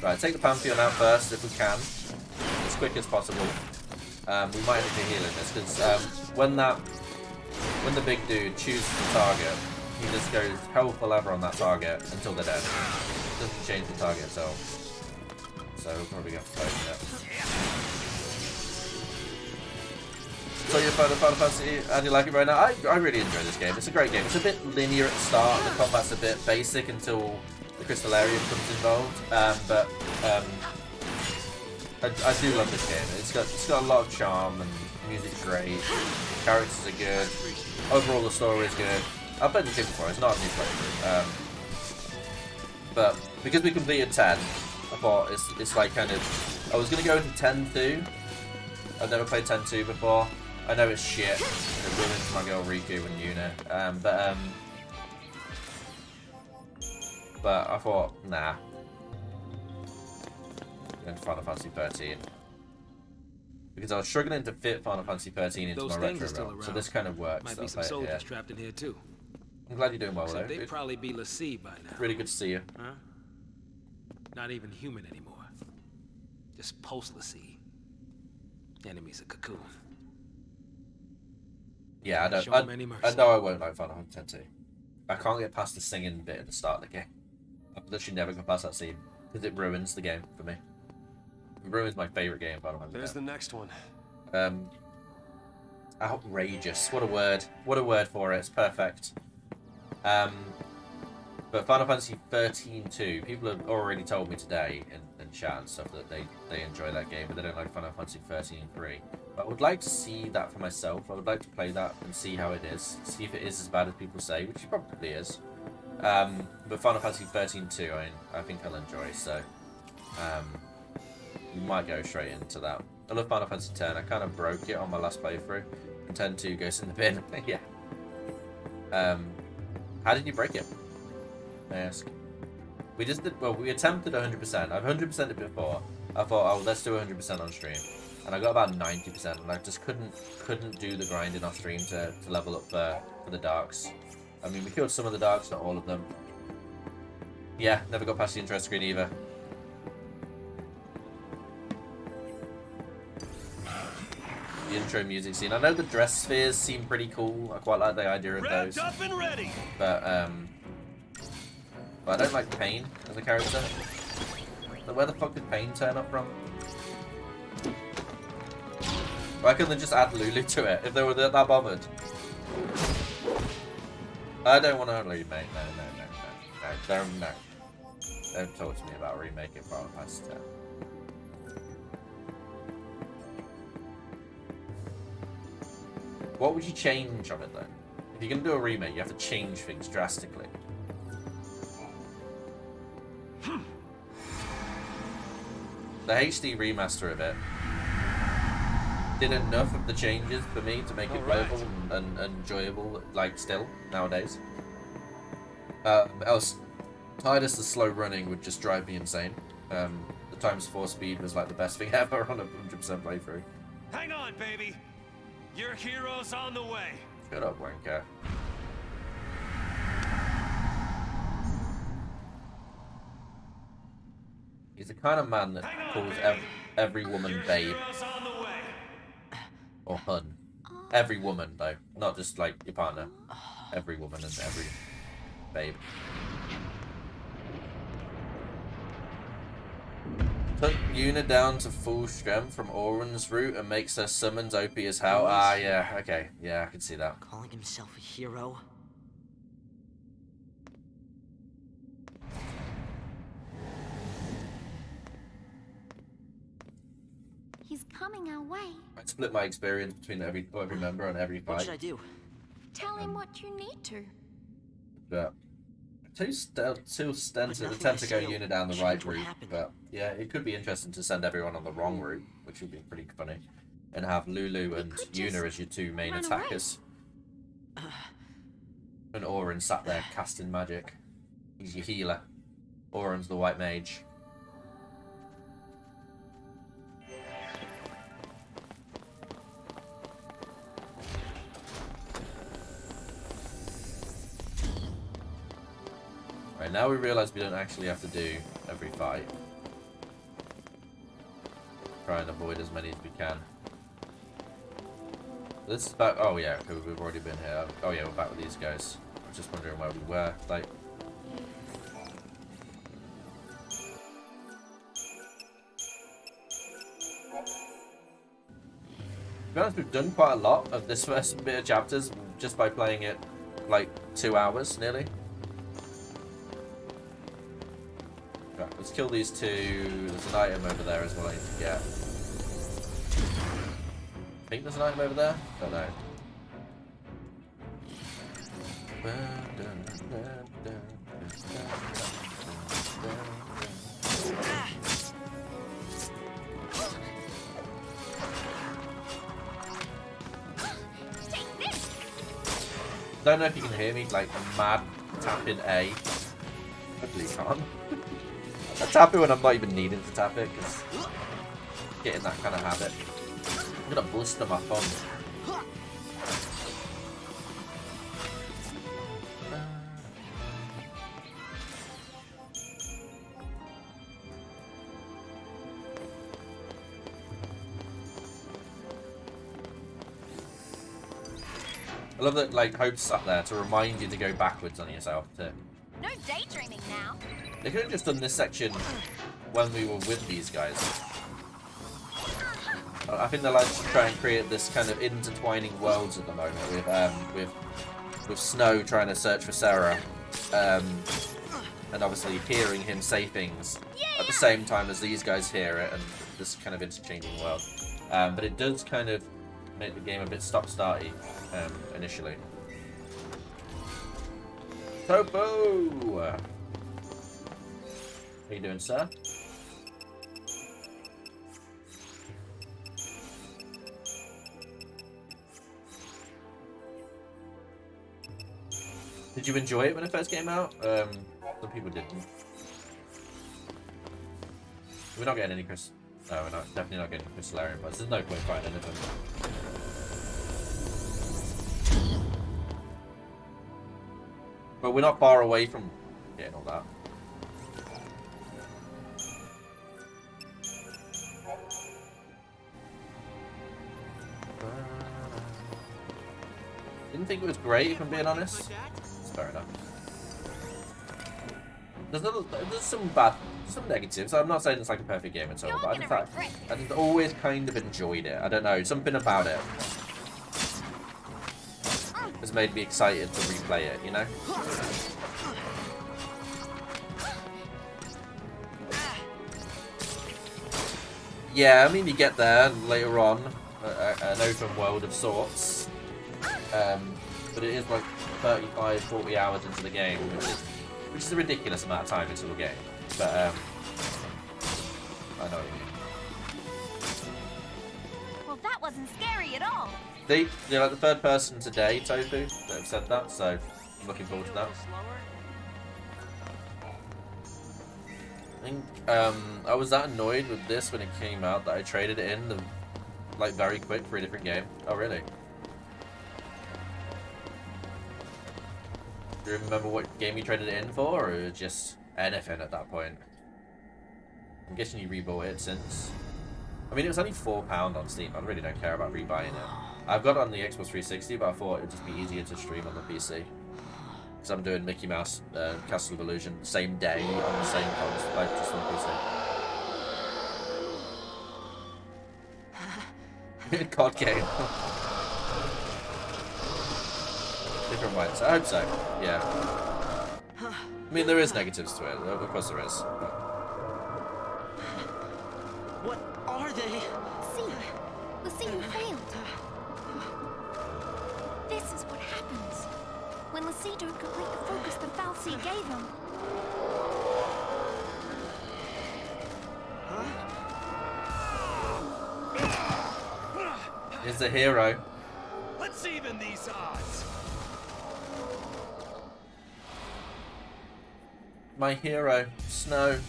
Right, take the Pantheon out first if we can, as quick as possible. We might need to heal in this because when the big dude chooses the target, he just goes hell for leather on that target until they're dead. It doesn't change the target itself, so we'll probably get fighting it. So you're Final Fantasy and you like it right now? I really enjoy this game. It's a great game. It's a bit linear at the start. The combat's a bit basic until the Crystallarium comes involved. But I do love this game. It's got a lot of charm and the music's great. Characters are good. Overall, the story is good. I've played this game before. It's not a new playthrough. But because we completed 10, I thought it's like kind of. I was gonna go into 10-2. I've never played 10-2 before. I know it's shit. It ruins my girl Riku and Yuna. But I thought, nah. Going to Final Fantasy 13. Because I was struggling to fit Final Fantasy 13 into my retro realm. So this kind of works. Might be some soldiers trapped in here too. I'm glad you're doing well, though. They'd probably be l'Cie by now. Really good to see you. Huh? Not even human anymore. Just post-l'Cie. Enemies of Cocoon. Yeah, I know I won't like Final Fantasy 10. I can't get past the singing bit at the start of the game. I've literally never got past that scene because it ruins the game for me. It ruins my favorite game, Final Fantasy. There's the next one. Outrageous. What a word. What a word for it. It's perfect. But Final Fantasy 13-2, people have already told me today in chat and stuff that they enjoy that game, but they don't like Final Fantasy 13-3. But I would like to see that for myself. I would like to play that and see how it is. See if it is as bad as people say, which it probably is. But Final Fantasy 13-2, I think I'll enjoy, so We might go straight into that. I love Final Fantasy X. I kind of broke it on my last playthrough. And 10-2 goes in the bin. Yeah. How did you break it? I ask. We just did. Well, we attempted 100%. I've 100%ed it before. I thought, oh, let's do 100% on stream, and I got about 90%, and I just couldn't do the grinding off stream to level up for the darks. I mean, we killed some of the darks, not all of them. Yeah, never got past the intro screen either. The intro music scene. I know the dress spheres seem pretty cool. I quite like the idea of those. Up and ready. But I don't like Pain as a character. So where the fuck did Pain turn up from? Why couldn't they just add Lulu to it if they were that bothered? I don't want to remake. No. Don't talk to me about remaking Final Fantasy X. What would you change on it though? If you're gonna do a remake, you have to change things drastically. The HD remaster of it did enough of the changes for me to make it playable and enjoyable, like, still, nowadays. Else, Tidus the slow running would just drive me insane. The ×4 speed was like the best thing ever on a 100% playthrough. Hang on, baby. Your hero's on the way. Shut up, wanker. He's the kind of man that calls every woman babe. Or hun. Every woman, though. Not just, like, your partner. Every woman and every babe. Took Yuna down to full strength from Auron's route and makes her summons OP as hell. Ah, yeah, okay. Yeah, I can see that. Calling himself a hero? He's coming our way. I split my experience between every member on every fight. What should I do? Tell him what you need to. But too attempt to go Yuna down the right route. But yeah, it could be interesting to send everyone on the wrong route, which would be pretty funny, and have Lulu and Yuna as your two main attackers. And Auron sat there casting magic. He's your healer. Auron's the white mage. Right, now we realise we don't actually have to do every fight. Try and avoid as many as we can. This is back. Oh yeah, okay, we've already been here. Oh yeah, we're back with these guys. I was just wondering where we were. Like, to be honest, we've done quite a lot of this first bit of chapters just by playing it like 2 hours nearly. Right, let's kill these two. There's an item over there as well I need to get. I think there's an item over there? Don't know. Don't know if you can hear me, like, mad tapping A. Hopefully you can't. I tap it when I'm not even needing to tap it, because getting that kind of habit. I'm gonna blister my thumb. I love that, like, Hope's sat there to remind you to go backwards on yourself, too. No daydreaming now. They could have just done this section when we were with these guys. I think they like to try and create this kind of intertwining worlds at the moment with Snow trying to search for Sarah, and obviously hearing him say things at the same time as these guys hear it, and this kind of interchanging world. But it does kind of make the game a bit stop-starty initially. Topo! How you doing, sir? Did you enjoy it when it first came out? Some people didn't. We're not getting any Chris. No, we're not. Definitely not getting Crystallarian buds. There's no point finding anything. But we're not far away from getting all that. Didn't think it was great, if I'm being honest. It's fair enough. There's some negatives. I'm not saying it's like a perfect game at all, but I just always kind of enjoyed it. I don't know, something about it has made me excited to replay it, you know? Yeah, I mean, you get there later on, an open world of sorts. But it is like 35, 40 hours into the game, which is a ridiculous amount of time into a game. But I know what you mean. Well, that wasn't scary at all. They're like the third person today, Tofu, that have said that, so I'm looking forward to that. I think I was that annoyed with this when it came out that I traded it in like very quick for a different game. Oh really? Do you remember what game you traded it in for, or just anything at that point? I'm guessing you rebought it since. I mean, it was only £4 on Steam. I really don't care about rebuying it. I've got it on the Xbox 360, but I thought it would just be easier to stream on the PC. Because I'm doing Mickey Mouse Castle of Illusion the same day on the same console, like just on PC. COD game. Different ones. I hope so. Yeah. I mean, there is negatives to it. Of course there is. What are they? See, you failed. This is what happens when Lassie don't complete the focus the fal'Cie gave him. He's the hero. Let's even these odds. My hero, Snow.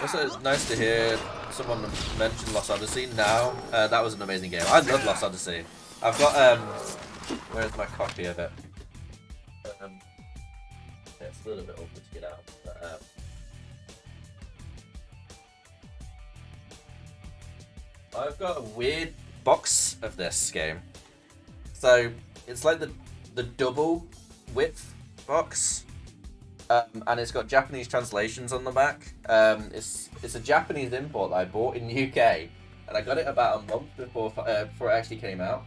Also, it's nice to hear someone mention Lost Odyssey now. That was an amazing game. I love Lost Odyssey. I've got, where's my copy of it? Yeah, it's a little bit awkward to get out. But, I've got a weird box of this game. So, it's like the double width box. And it's got Japanese translations on the back. It's a Japanese import that I bought in the UK, and I got it about a month before it actually came out.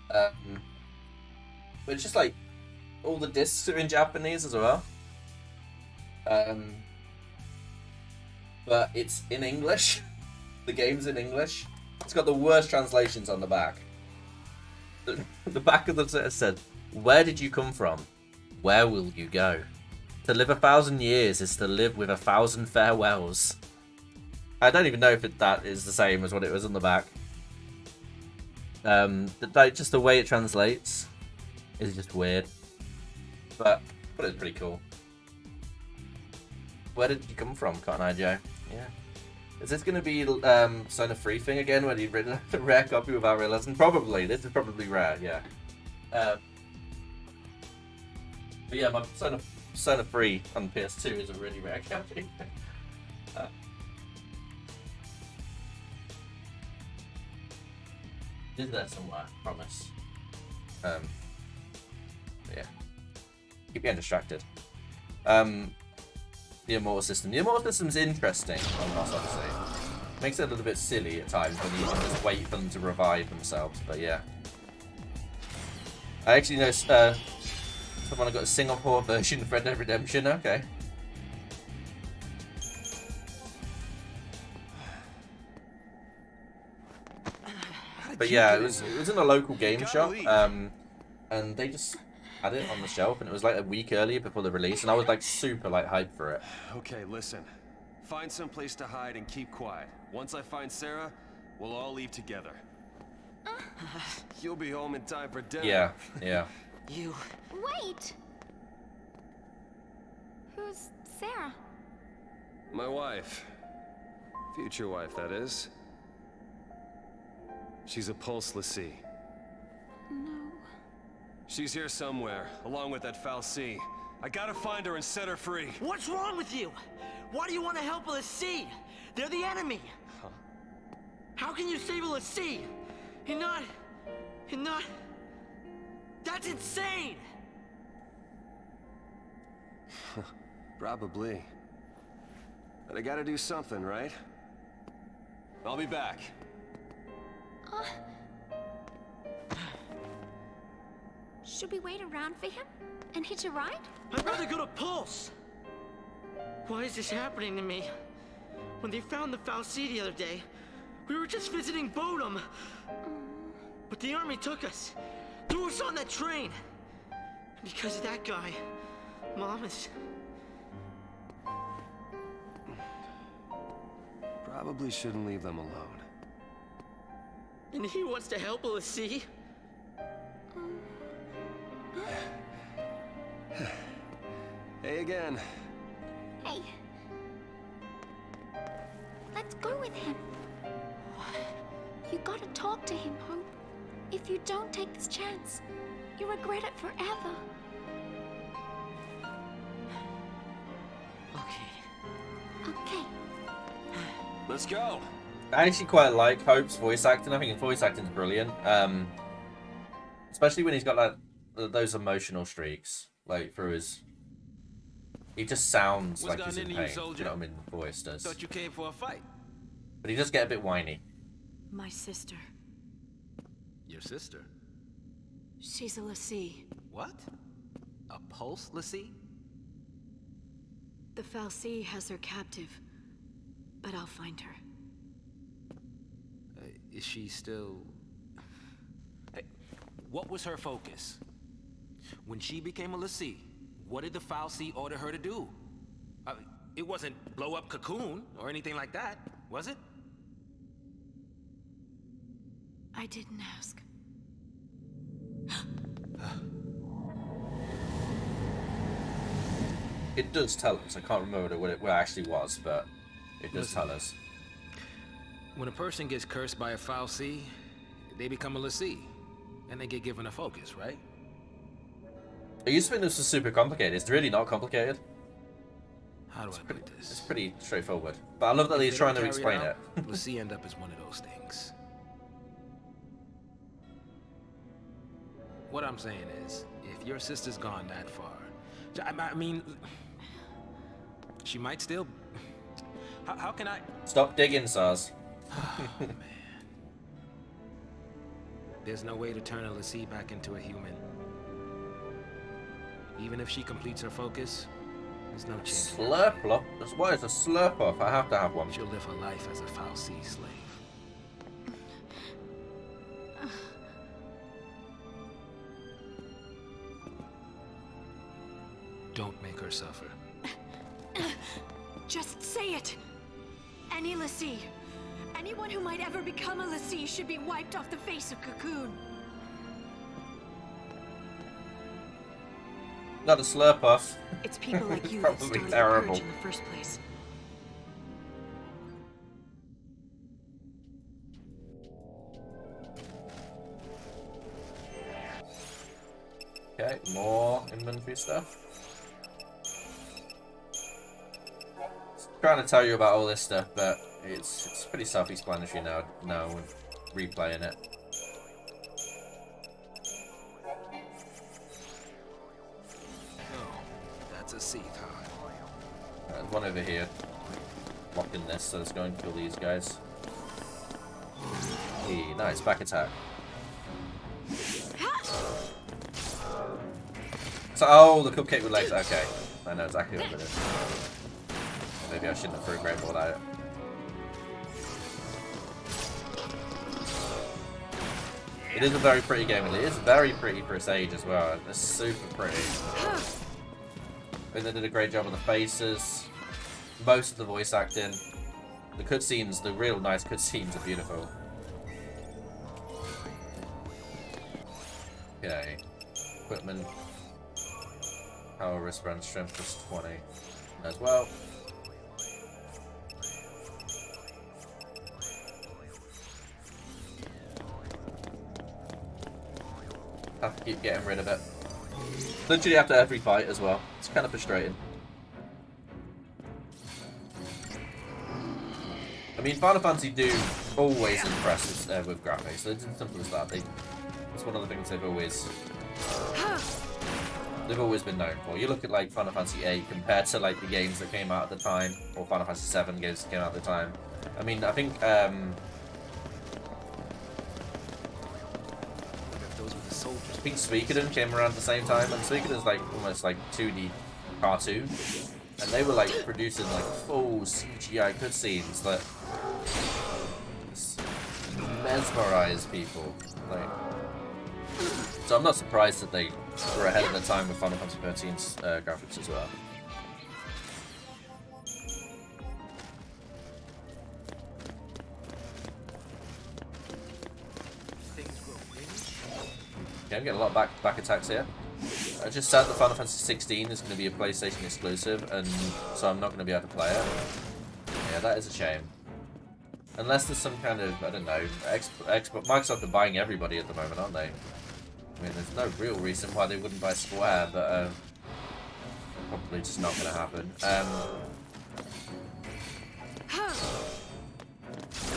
But it's just like all the discs are in Japanese as well. But it's in English. The game's in English. It's got the worst translations on the back. The back of the letter said, "Where did you come from? Where will you go? To live 1,000 years is to live with 1,000 farewells." I don't even know if that is the same as what it was on the back. Just the way it translates is just weird. But it's pretty cool. Where did you come from, Cotton Eye Joe? Yeah. Is this going to be Son of Free thing again, when you've written a rare copy without realizing? Probably. This is probably rare, yeah. But yeah, my Son of Free on PS2 is a really rare copy. Is there somewhere? I promise. Yeah. Keep getting distracted. The Immortal System. The Immortal System's interesting on Lost Odyssey. Makes it a little bit silly at times when you can just wait for them to revive themselves, but yeah. I actually know someone got a Singapore version of Red Dead Redemption, okay. But yeah, it was in a local game shop, and they just had it on the shelf, and it was like a week earlier before the release, and I was like super like hyped for it. Okay, listen. Find some place to hide and keep quiet. Once I find Sarah, we'll all leave together. You'll be home in time for dinner. Yeah, yeah. You... Wait! Who's Sarah? My wife. Future wife, that is. She's a Pulse Lassie. No. She's here somewhere, along with that Fal'Cie. I gotta find her and set her free. What's wrong with you? Why do you want to help a Lassie? They're the enemy. Huh? How can you save a Lassie? You're not... That's insane! Probably. But I gotta do something, right? I'll be back. Should we wait around for him and hitch a ride? I'd rather go to Pulse! Why is this happening to me? When they found the Fal'Cie the other day, we were just visiting Bodum. But the army took us, threw us on that train. And because of that guy, Mom is... Probably shouldn't leave them alone. And he wants to help a Lassie? Hey again. Hey. Let's go with him. You gotta talk to him, Hope. If you don't take this chance, you'll regret it forever. Okay. Let's go. I actually quite like Hope's voice acting. I think his voice acting's brilliant. Especially when he's got those emotional streaks, like through his. He just sounds like he's in pain. You know what I mean? The voice does. Thought you came for a fight. But he does get a bit whiny. My sister. Your sister? She's a Lassie. What? A Pulse Lassie? The Fal'Cie has her captive, but I'll find her. Is she still... Hey, what was her focus? When she became a Lassie, what did the Fal'Cie order her to do? It wasn't blow up Cocoon or anything like that, was it? I didn't ask. It does tell us. I can't remember what it actually was, but it does tell us. When a person gets cursed by a Fal'Cie, they become a Lassie, and they get given a focus, right? I used to think this was super complicated. It's really not complicated. How do I put this? It's pretty straightforward. But I love that he's trying to explain it. Lassie end up as one of those things. What I'm saying is, if your sister's gone that far, I mean, she might still... How can I... Stop digging, Saz. Oh, man. There's no way to turn a Lassie back into a human. Even if she completes her focus, there's no change. Slurp? What is a slurp off? I have to have one. She'll live her life as a Fal'Cie slave. Don't make her suffer. Just say it! Any Lassie, anyone who might ever become a Lassie should be wiped off the face of Cocoon. Not a slurp off. It's people like you that started the purge in the first place. Okay, more inventory stuff. Trying to tell you about all this stuff, but it's pretty self-explanatory now with replaying it. Oh, that's a Seath Heart. There's one over here blocking this, so let's go and kill these guys. Hey, nice back attack. So, oh, the cupcake with legs. Okay, I know exactly what it is. Maybe I shouldn't have thrown Great Ball at it. It is a very pretty game, and it is very pretty for its age as well. It's super pretty. I think they did a great job of the faces, most of the voice acting. The cutscenes, the real nice cutscenes are beautiful. Okay. Equipment. Power wristband strength plus 20 as well. Have to keep getting rid of it. Literally after every fight as well. It's kind of frustrating. I mean, Final Fantasy do always impress with graphics. It's as simple as that. It's one of the things they've always been known for. You look at like Final Fantasy VIII compared to like the games that came out at the time, or Final Fantasy VII games that came out at the time. I mean, I think Suikoden came around at the same time, and Suikoden's like almost like 2D cartoon, and they were like producing like full CGI cutscenes that just mesmerize people. Like, so I'm not surprised that they were ahead of their time with Final Fantasy XIII's graphics as well. Okay, I'm getting a lot of back attacks here. I just said that Final Fantasy 16 is going to be a PlayStation exclusive, and so I'm not going to be able to play it. Yeah, that is a shame. Unless there's some kind of, I don't know, Microsoft are buying everybody at the moment, aren't they? I mean, there's no real reason why they wouldn't buy Square, but probably just not going to happen.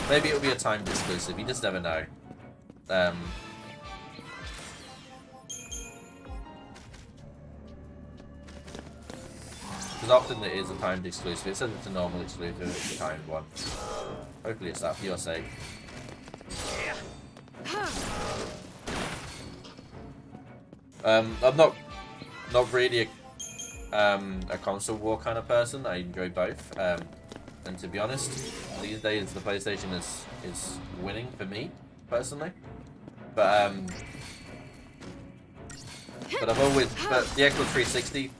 Maybe it'll be a timed exclusive. You just never know. Because often it is a timed exclusive. It says it's a normal exclusive, it's a timed one. Hopefully it's that for your sake. I'm not really a console war kind of person. I enjoy both. And to be honest, these days the PlayStation is winning for me personally. But the Xbox 360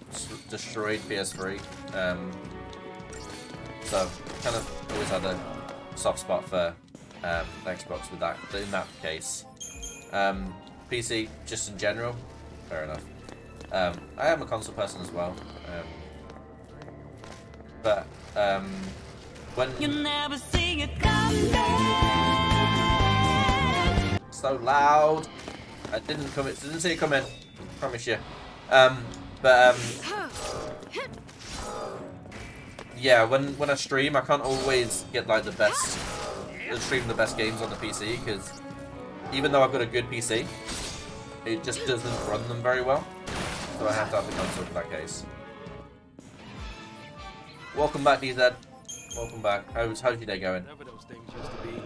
destroyed PS3. So kind of always had a soft spot for Xbox with that. In that case, PC just in general. Fair enough. I am a console person as well. But when you never see it come back. So loud. I didn't see it come in. Promise you. Yeah, when I stream, I can't always get like the best games on the PC, because even though I've got a good PC, it just doesn't run them very well. So I have to have the console for that case. Welcome back, DZ. Welcome back. How's your day going? Whatever those things used to be,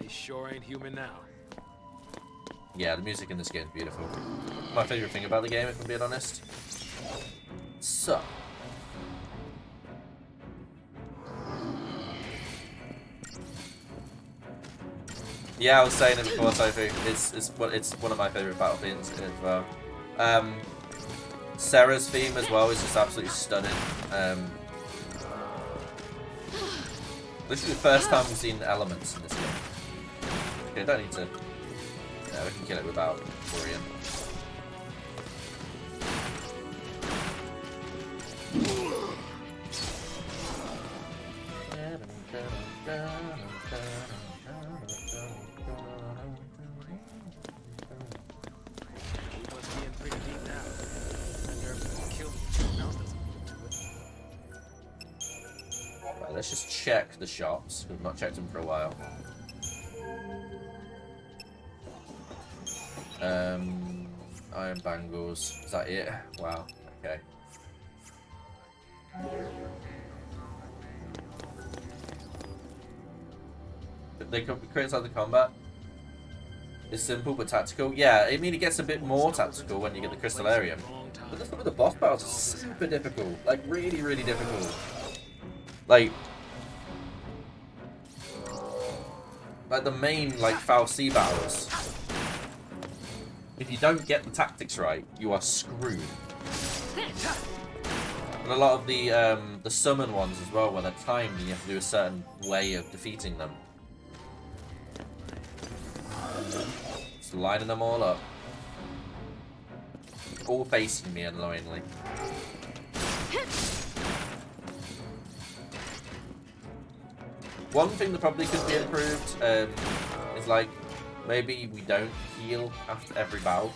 they sure ain't human now. Yeah, the music in this game is beautiful. My favorite thing about the game, if I'm being honest. So. Yeah, I was saying it before, Sophie. It's one of my favorite battle themes as well. Sarah's theme as well is just absolutely stunning. This is the first time we've seen elements in this game. Okay, I don't need to. Yeah, we can kill it without worrying. Right, let's just check the shops. We've not checked them for a while. Iron bangles. Is that it? Wow. Okay. They criticize the combat. It's simple but tactical. Yeah, I mean it gets a bit more tactical when you get the Crystallarium. But some of the boss battles are super difficult. Like really, really difficult. Like the main like Fal'Cie battles. If you don't get the tactics right, you are screwed. And a lot of the summon ones as well, where they're timed and you have to do a certain way of defeating them. Just lining them all up. all facing me annoyingly. One thing that probably could be improved is like maybe we don't heal after every battle.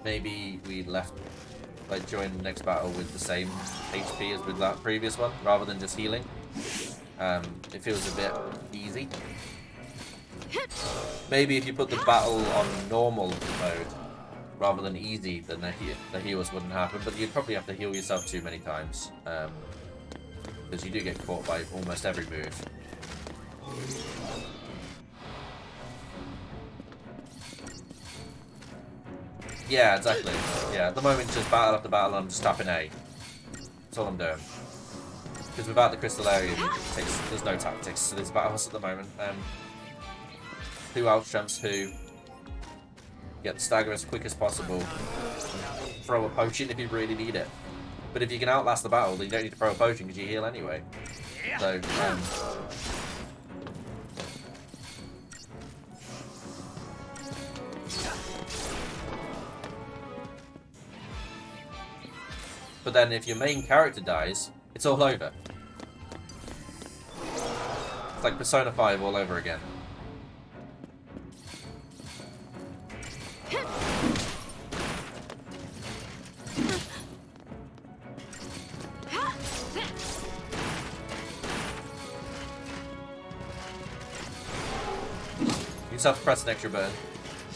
Maybe we left like join the next battle with the same HP as with that previous one, rather than just healing. It feels a bit easy. Maybe if you put the battle on normal mode rather than easy, then the heals wouldn't happen. But you'd probably have to heal yourself too many times, because you do get caught by almost every move. Yeah, exactly. Yeah, at the moment, just battle after battle, I'm just tapping A. That's all I'm doing. Because without the crystal area, there's no tactics to these battles at the moment. Who outjumps who? Get the stagger as quick as possible. Throw a potion if you really need it. But if you can outlast the battle, then you don't need to throw a potion because you heal anyway. So, but then if your main character dies, it's all over. It's like Persona 5 all over again. You just have to press an extra button.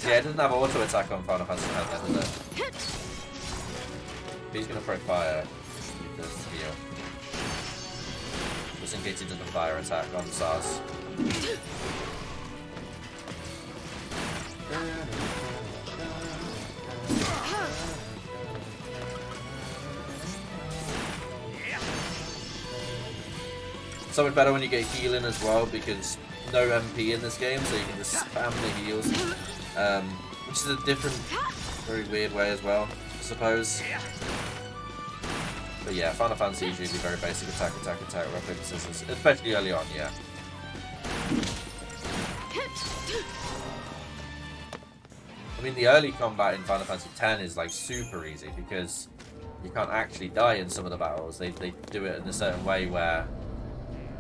Yeah, it doesn't have auto attack on Final Fantasy X, does it? He's gonna throw fire. He does heal. Just in case he does a fire attack on Sars. So much better when you get healing as well, because no MP in this game, so you can just spam the heals. Which is a different, very weird way as well, I suppose. But yeah, Final Fantasy is usually very basic attack, rock, paper, scissors, especially early on, yeah. I mean, the early combat in Final Fantasy X is like super easy because you can't actually die in some of the battles. They do it in a certain way where,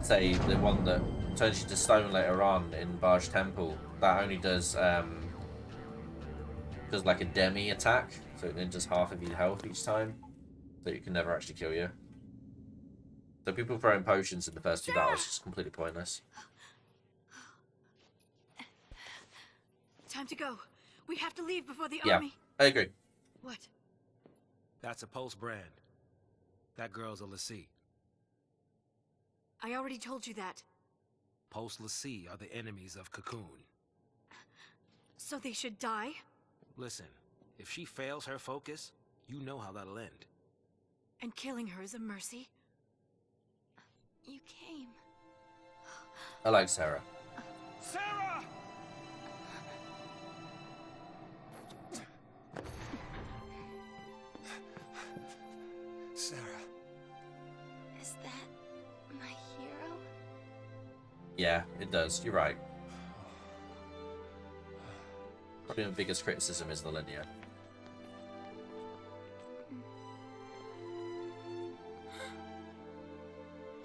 say, the one that turns you to stone later on in Barge Temple, that only does like a demi attack, so it ninjas half of your health each time, so you can never actually kill you. So people throwing potions in the first two battles is completely pointless. Time to go. We have to leave before the Yeah, army. I agree. What? That's a Pulse brand. That girl's a Lassie. I already told you that. Pulse Lassie are the enemies of Cocoon. So they should die? Listen, if she fails her focus, you know how that'll end. And killing her is a mercy? You came. I like Sarah. Sarah! Sarah. Is that my hero? Yeah, it does. You're right. Probably the biggest criticism is the linear.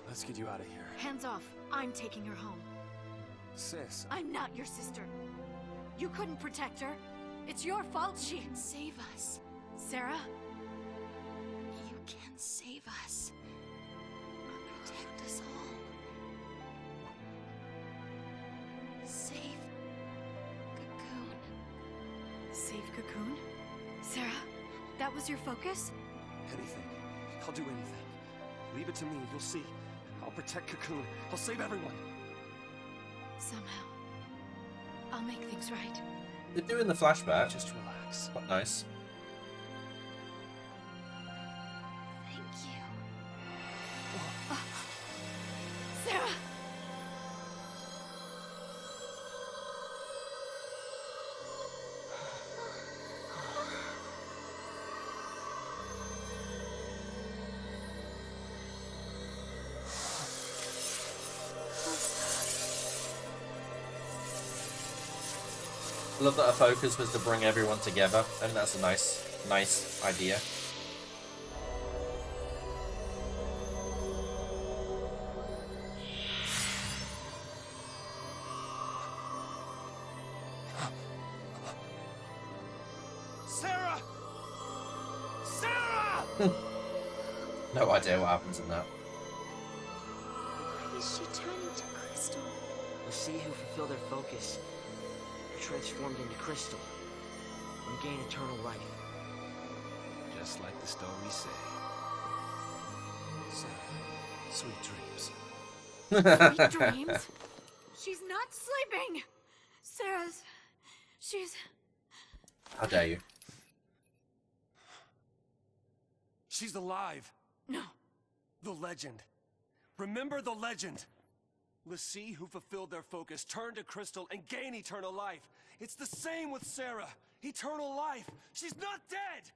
Let's get you out of here. Hands off. I'm taking her home. Sis. I'm not your sister. You couldn't protect her. It's your fault she... You can save us. Sarah? You can save us. Protect us all. Save Cocoon. Save Cocoon? Sarah, that was your focus? Anything. I'll do anything. Leave it to me. You'll see. I'll protect Cocoon. I'll save everyone. Somehow. I'll make things right. They're doing the flashback. Just relax. Quite nice. Thank you. Sarah! I love that her focus was to bring everyone together. I think that's a nice nice idea. Sarah! Sarah! No idea what happens in that. Why is she turning to crystal? L'Cie who fulfill their focus are transformed into crystal and gain eternal life. Just like the stories say. Sarah, sweet dreams. Sweet dreams? She's not sleeping! She's... How dare you? She's alive. No. The legend. Remember the legend. L'Cie who fulfilled their focus turn to crystal and gain eternal life. It's the same with Sarah. Eternal life. She's not dead!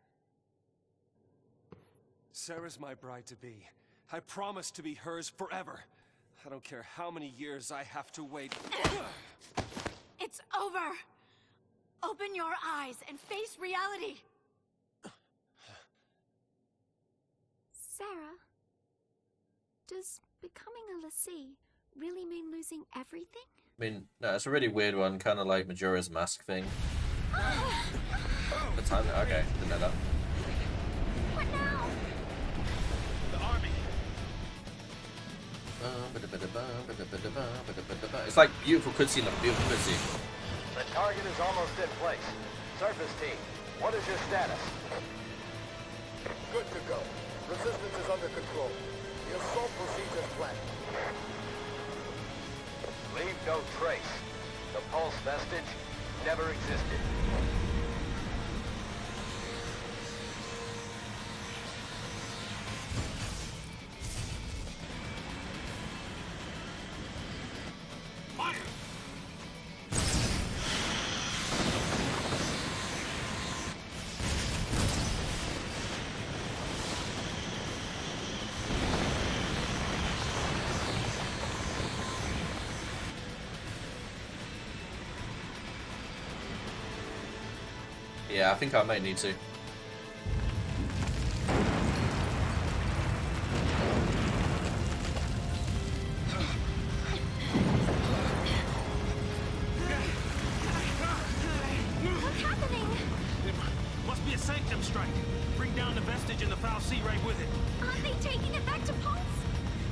Sarah's my bride-to-be. I promise to be hers forever. I don't care how many years I have to wait. It's over! Open your eyes and face reality! Sarah, does becoming a L'Cie really mean losing everything? I mean, no, it's a really weird one, kind of like Majora's Mask thing. The time, okay, didn't know that. What now? The army. It's like beautiful cutscene, like a beautiful cutscene. The target is almost in place. Surface team, what is your status? Good to go. Resistance is under control. The assault proceeds as planned. Leave no trace. The pulse vestige never existed. Fire! Yeah, I think I might need to. What's happening? It must be a sanctum strike. Bring down the vestige and the fal'Cie right with it. Aren't they taking it back to Pulse?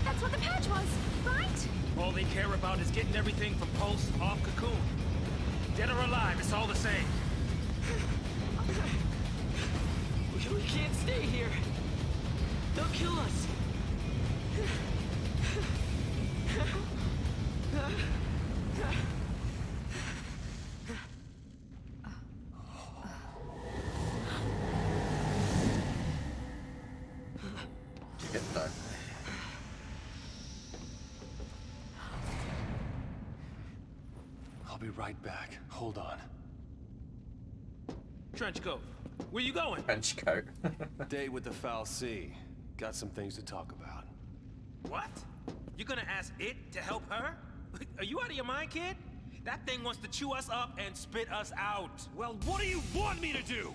That's what the patch was, right? All they care about is getting everything from Pulse off Cocoon. Dead or alive, it's all the same. We can't stay here. They'll kill us. Get done. I'll be right back. Hold on. Trenchcoat, where you going? Trenchcoat. Day with the fal'Cie. Got some things to talk about. What? You gonna ask it to help her? Are you out of your mind, kid? That thing wants to chew us up and spit us out. Well, what do you want me to do?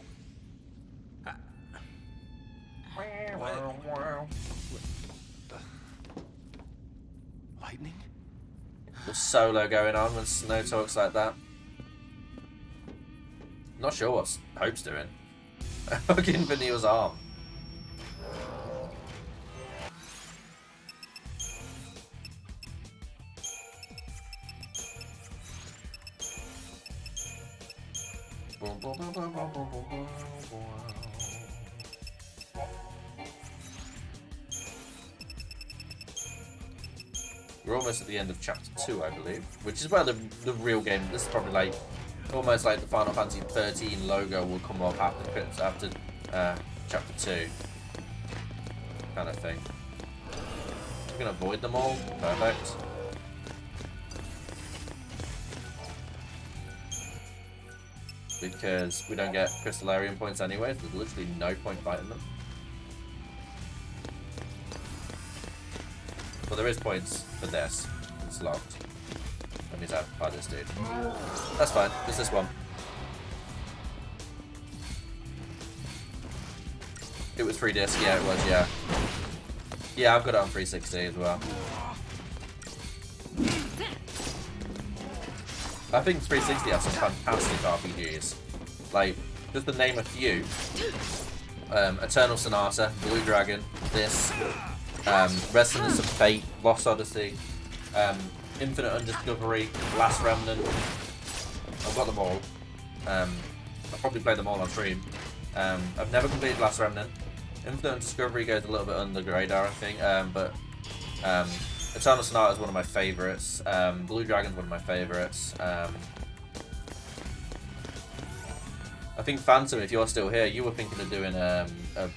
Lightning? The solo going on when Snow talks like that. Not sure what Hope's doing. Fucking Vanille's arm. We're almost at the end of chapter 2, I believe, which is where the real game. This is probably like almost like the Final Fantasy 13 logo will come up after chapter 2, kind of thing. We're gonna avoid them all. Perfect. Because we don't get Crystallarian points anyway, so there's literally no point fighting them. But there is points for this. It's locked. That means I have to fight this dude. That's fine. There's this one. It was 3disc, yeah, it was, yeah. Yeah, I've got it on 360 as well. I think 360 has some fantastic RPGs. Like, just to name a few. Eternal Sonata, Blue Dragon, this, Resonance of Fate, Lost Odyssey, Infinite Undiscovery, Last Remnant. I've got them all. I'll probably play them all on stream. I've never completed Last Remnant. Infinite Undiscovery goes a little bit under the radar, I think, but Eternal Sonata is one of my favourites. Blue Dragon's one of my favourites. I think Phantom, if you're still here, you were thinking of doing a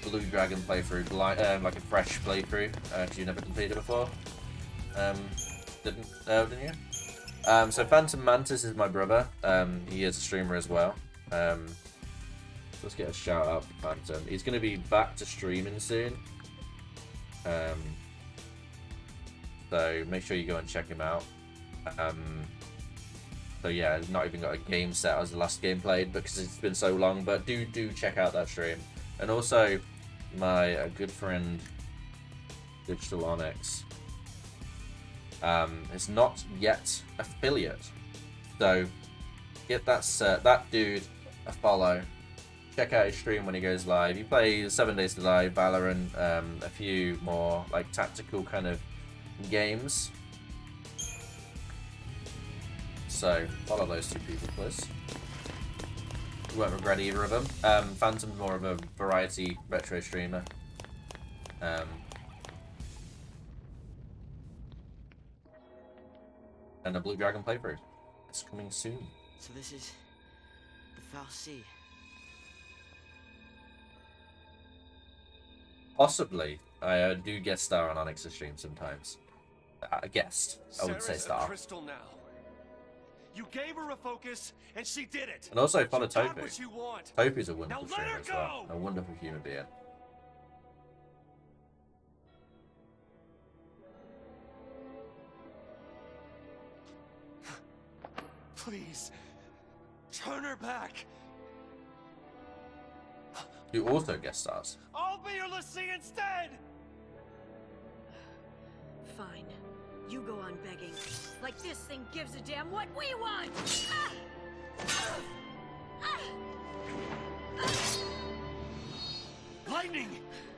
Blue Dragon playthrough, like a fresh playthrough, because you never completed it before. Didn't you? So Phantom Mantis is my brother. He is a streamer as well. Let's get a shout out for Phantom. He's going to be back to streaming soon. So make sure you go and check him out. So yeah, I've not even got a game set as the last game played because it's been so long. But do check out that stream. And also my good friend Digital Onyx is not yet affiliate. So get that dude a follow. Check out his stream when he goes live. He plays 7 Days to Live, Valorant, a few more like tactical kind of games. So follow those two people, please. You won't regret either of them. Phantom's more of a variety retro streamer. And a Blue Dragon playthrough. It's coming soon. So this is the fal'Cie. Possibly. I do guest star on Onyx's stream sometimes. A guest. I wouldn't say star. Crystal now. You gave her a focus, and she did it. And also follow She got Topi. what you want. Topi's a wonderful Now let streamer her as well. go! A wonderful human being. Please, turn her back. Who also guest stars. I'll be your l'Cie instead. Fine. You go on begging. Like this thing gives a damn what we want! Lightning!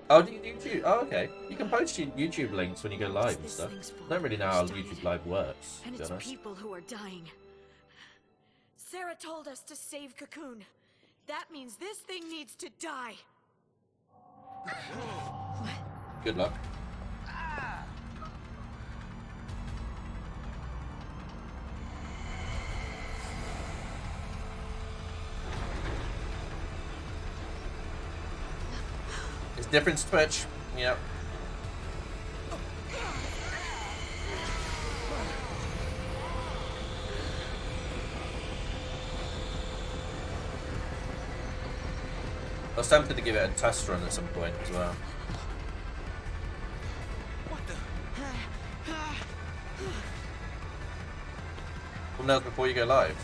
Oh, do you YouTube? Oh, okay. You can post your YouTube links when you go live and stuff. I don't really know how YouTube Live works, And to be it's honest. people who are dying. Sarah told us to save Cocoon. That means this thing needs to die. Good luck. It's different to Twitch. Yep. I was tempted to give it a test run at some point as well. Thumbnails before you go live.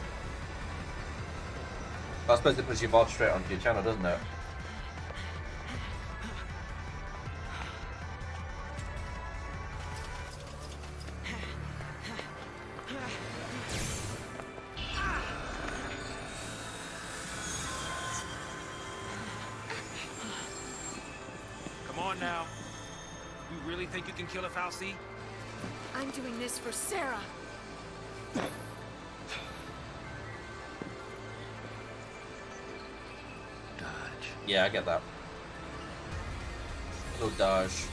I suppose it puts your VOD straight onto your channel, doesn't it? Come on now. You really think you can kill a fal'Cie? I'm doing this for Sarah. Yeah, I get that. Little dodge.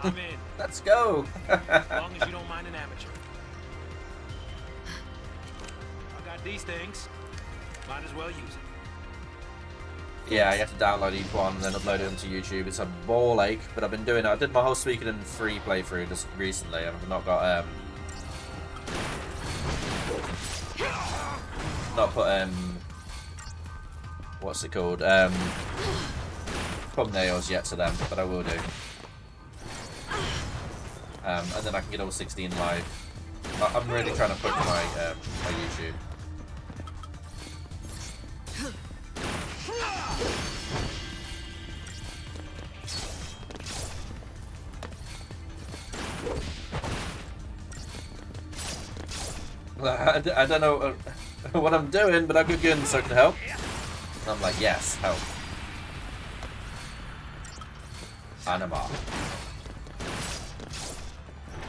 I'm in. Let's go! As long as you don't mind an amateur. I got these things. Might as well use it. Yeah, you have to download each one and then upload it onto YouTube. It's a ball ache, but I've been doing it. I did my whole Suikoden 3 playthrough just recently. I've not got put what's it called? Thumbnails yet to them, but I will do. And then I can get all 16 live. I'm really trying to push my my YouTube. I don't know what I'm doing, but I'm good, so can help. And I'm like, yes, help. Anima.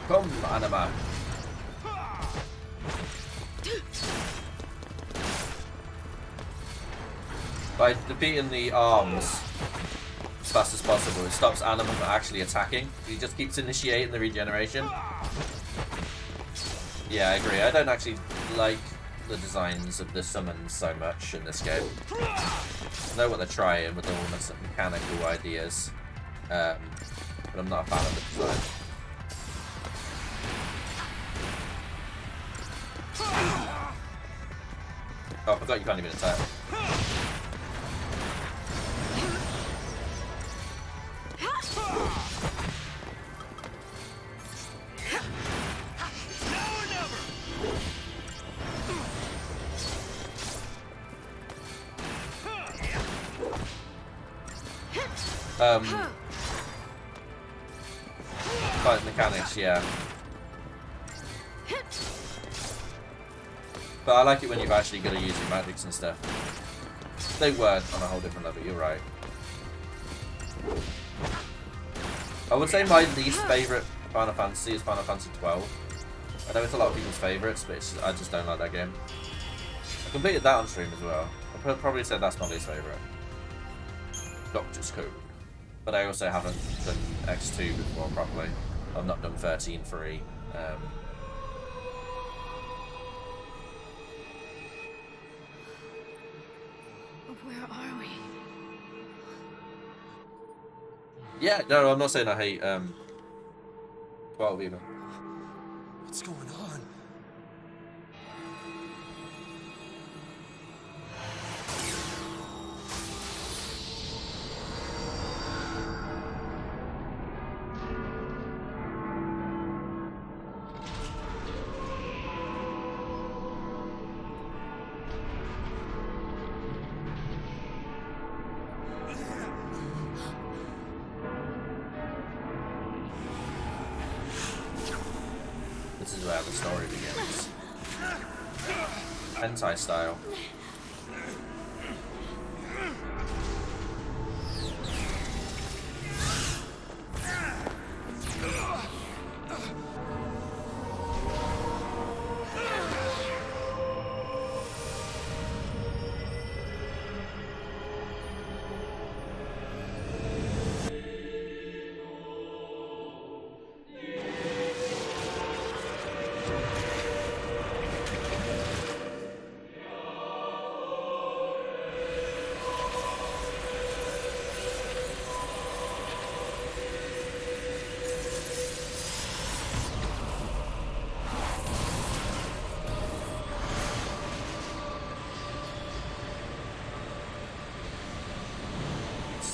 Come, Anima. By defeating the arms as fast as possible, it stops Anima from actually attacking. He just keeps initiating the regeneration. Yeah, I agree. I don't actually like the designs of the summons so much in this game. I know what they're trying with all the mechanical ideas, but I'm not a fan of the design. Oh, I forgot you can't even attack. Fight mechanics, yeah. But I like it when you've actually got to use your magics and stuff. They weren't on a whole different level, you're right. I would say my least favourite Final Fantasy is Final Fantasy 12. I know it's a lot of people's favourites, but I just don't like that game. I completed that on stream as well. I'd probably say that's my least favourite. Doctor's Code. But I also haven't done X2 before properly. I've not done 13.3. Where are we? Yeah, no, I'm not saying I hate 12 either. What's going on? This is where the story begins. Hentai style.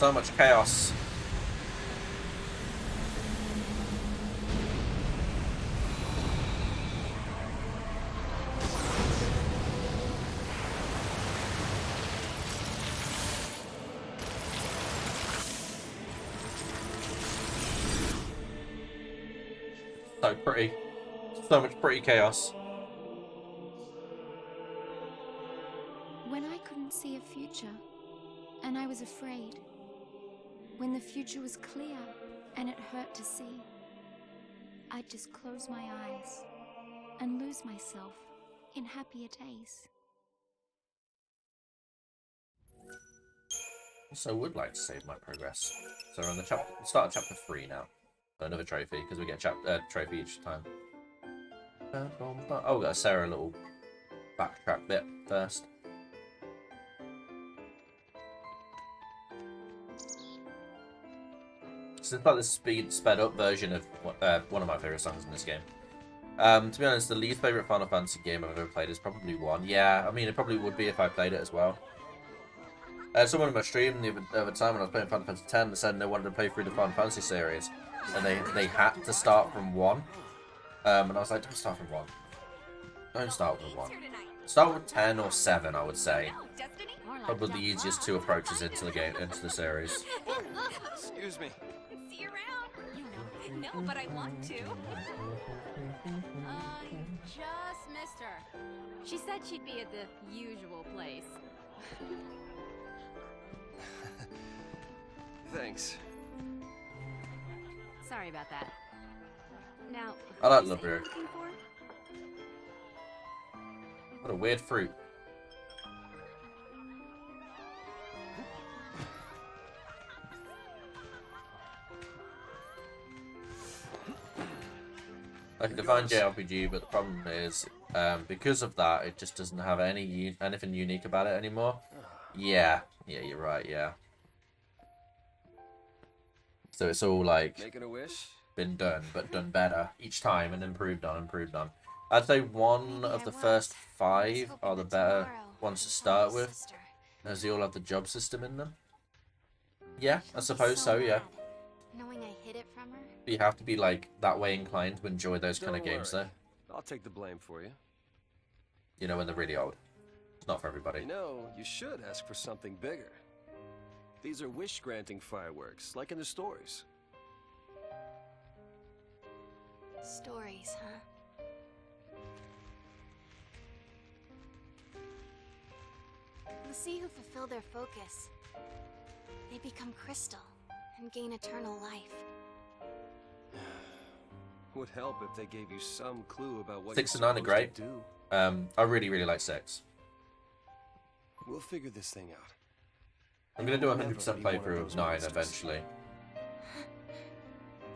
So much chaos. So pretty. So much pretty chaos. When I couldn't see a future, and I was afraid. When the future was clear, and it hurt to see, I'd just close my eyes and lose myself in happier days. Also, I would like to save my progress. So we're on the start of chapter 3 now. So another trophy, because we get trophy each time. Oh, we got a Sarah little backtrack bit first. So it's like the sped up version of one of my favourite songs in this game. To be honest, the least favourite Final Fantasy game I've ever played is probably 1. Yeah, I mean, it probably would be if I played it as well. Someone in my stream the other time when I was playing Final Fantasy X, they said they wanted to play through the Final Fantasy series. And they had to start from 1. And I was like, don't start from 1. Don't start with 1. Start with 10 or 7, I would say. Probably the easiest 2 approaches into the game, into the series. Excuse me. See you around. No, but I want to. just missed her. She said she'd be at the usual place. Thanks. Sorry about that. Now, I like who's love it beer. looking for? What a weird fruit. Like a Divine JRPG, but the problem is, because of that, it just doesn't have anything unique about it anymore. Yeah, you're right. Yeah. So it's all like Making a wish? been done, but done better each time and improved on. I'd say one of the first 5 are the better ones to start with, as they all have the job system in them. Yeah, I suppose so. Yeah. Knowing I hid it from her? But you have to be like that way inclined to enjoy those kind of Don't games, worry. though. I'll take the blame for you. You know, when they're really old. It's not for everybody. You know, you should ask for something bigger. These are wish-granting fireworks, like in the stories. Stories, huh? The sea who fulfill their focus. They become crystal and gain eternal life. Would help if they gave you some clue about what 6 you're and 9 are supposed great. to do. I really like 6. We'll figure this thing out. I'm gonna do a Never 100% be one of playthrough of those 9 monsters. eventually. I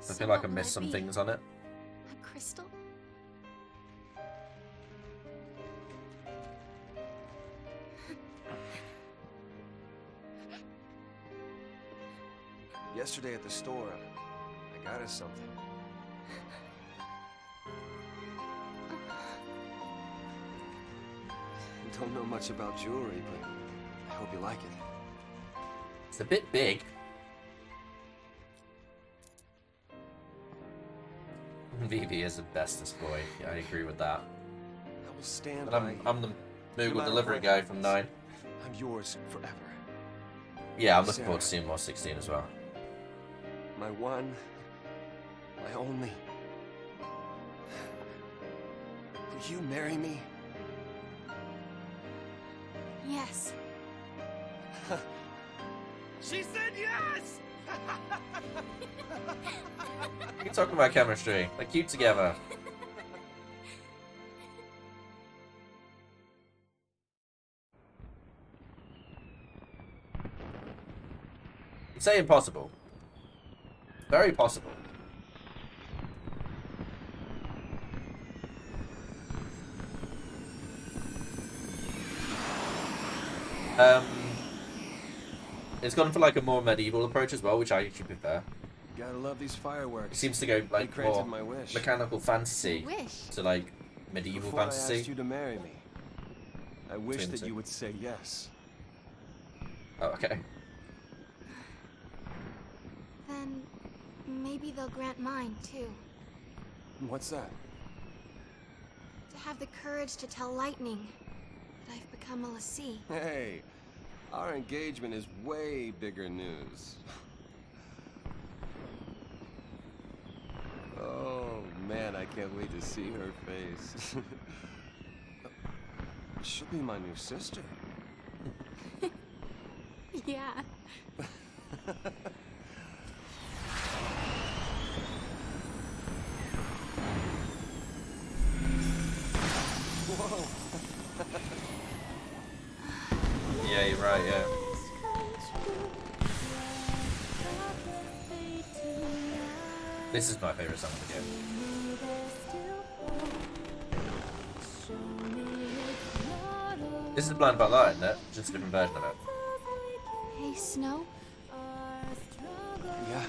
So feel like I what will missed I some be? things on it. A crystal? Yesterday at the store, I got us something. I don't know much about jewelry, but I hope you like it. It's a bit big. Vivi is the bestest boy. Yeah, I agree with that. I will stand And by I'm the No Moogle matter delivery what guy from happens. 9. I'm yours forever. Yeah, I'm looking Sarah. forward to seeing more 16 as well. My one, my only. Will you marry me? Yes. She said yes! You're talking about chemistry. They're cute together. You'd say impossible. Very possible. It's gone for like a more medieval approach as well, which I actually prefer. Gotta love these fireworks. It seems to go like They granted more my wish. mechanical fantasy Wish? to like medieval Before I fantasy. asked you to marry me, I wish Between the that two. you would say yes. Oh, okay. Then maybe they'll grant mine too. What's that? To have the courage to tell Lightning that I've become a Lassie. Hey, our engagement is way bigger news. Oh man, I can't wait to see her face. She'll be my new sister. Yeah. Whoa. Yeah, you're right, yeah. This is my favorite song of the game. This is Blind About Light, isn't it? Just a different version of it. Hey, Snow. Yeah.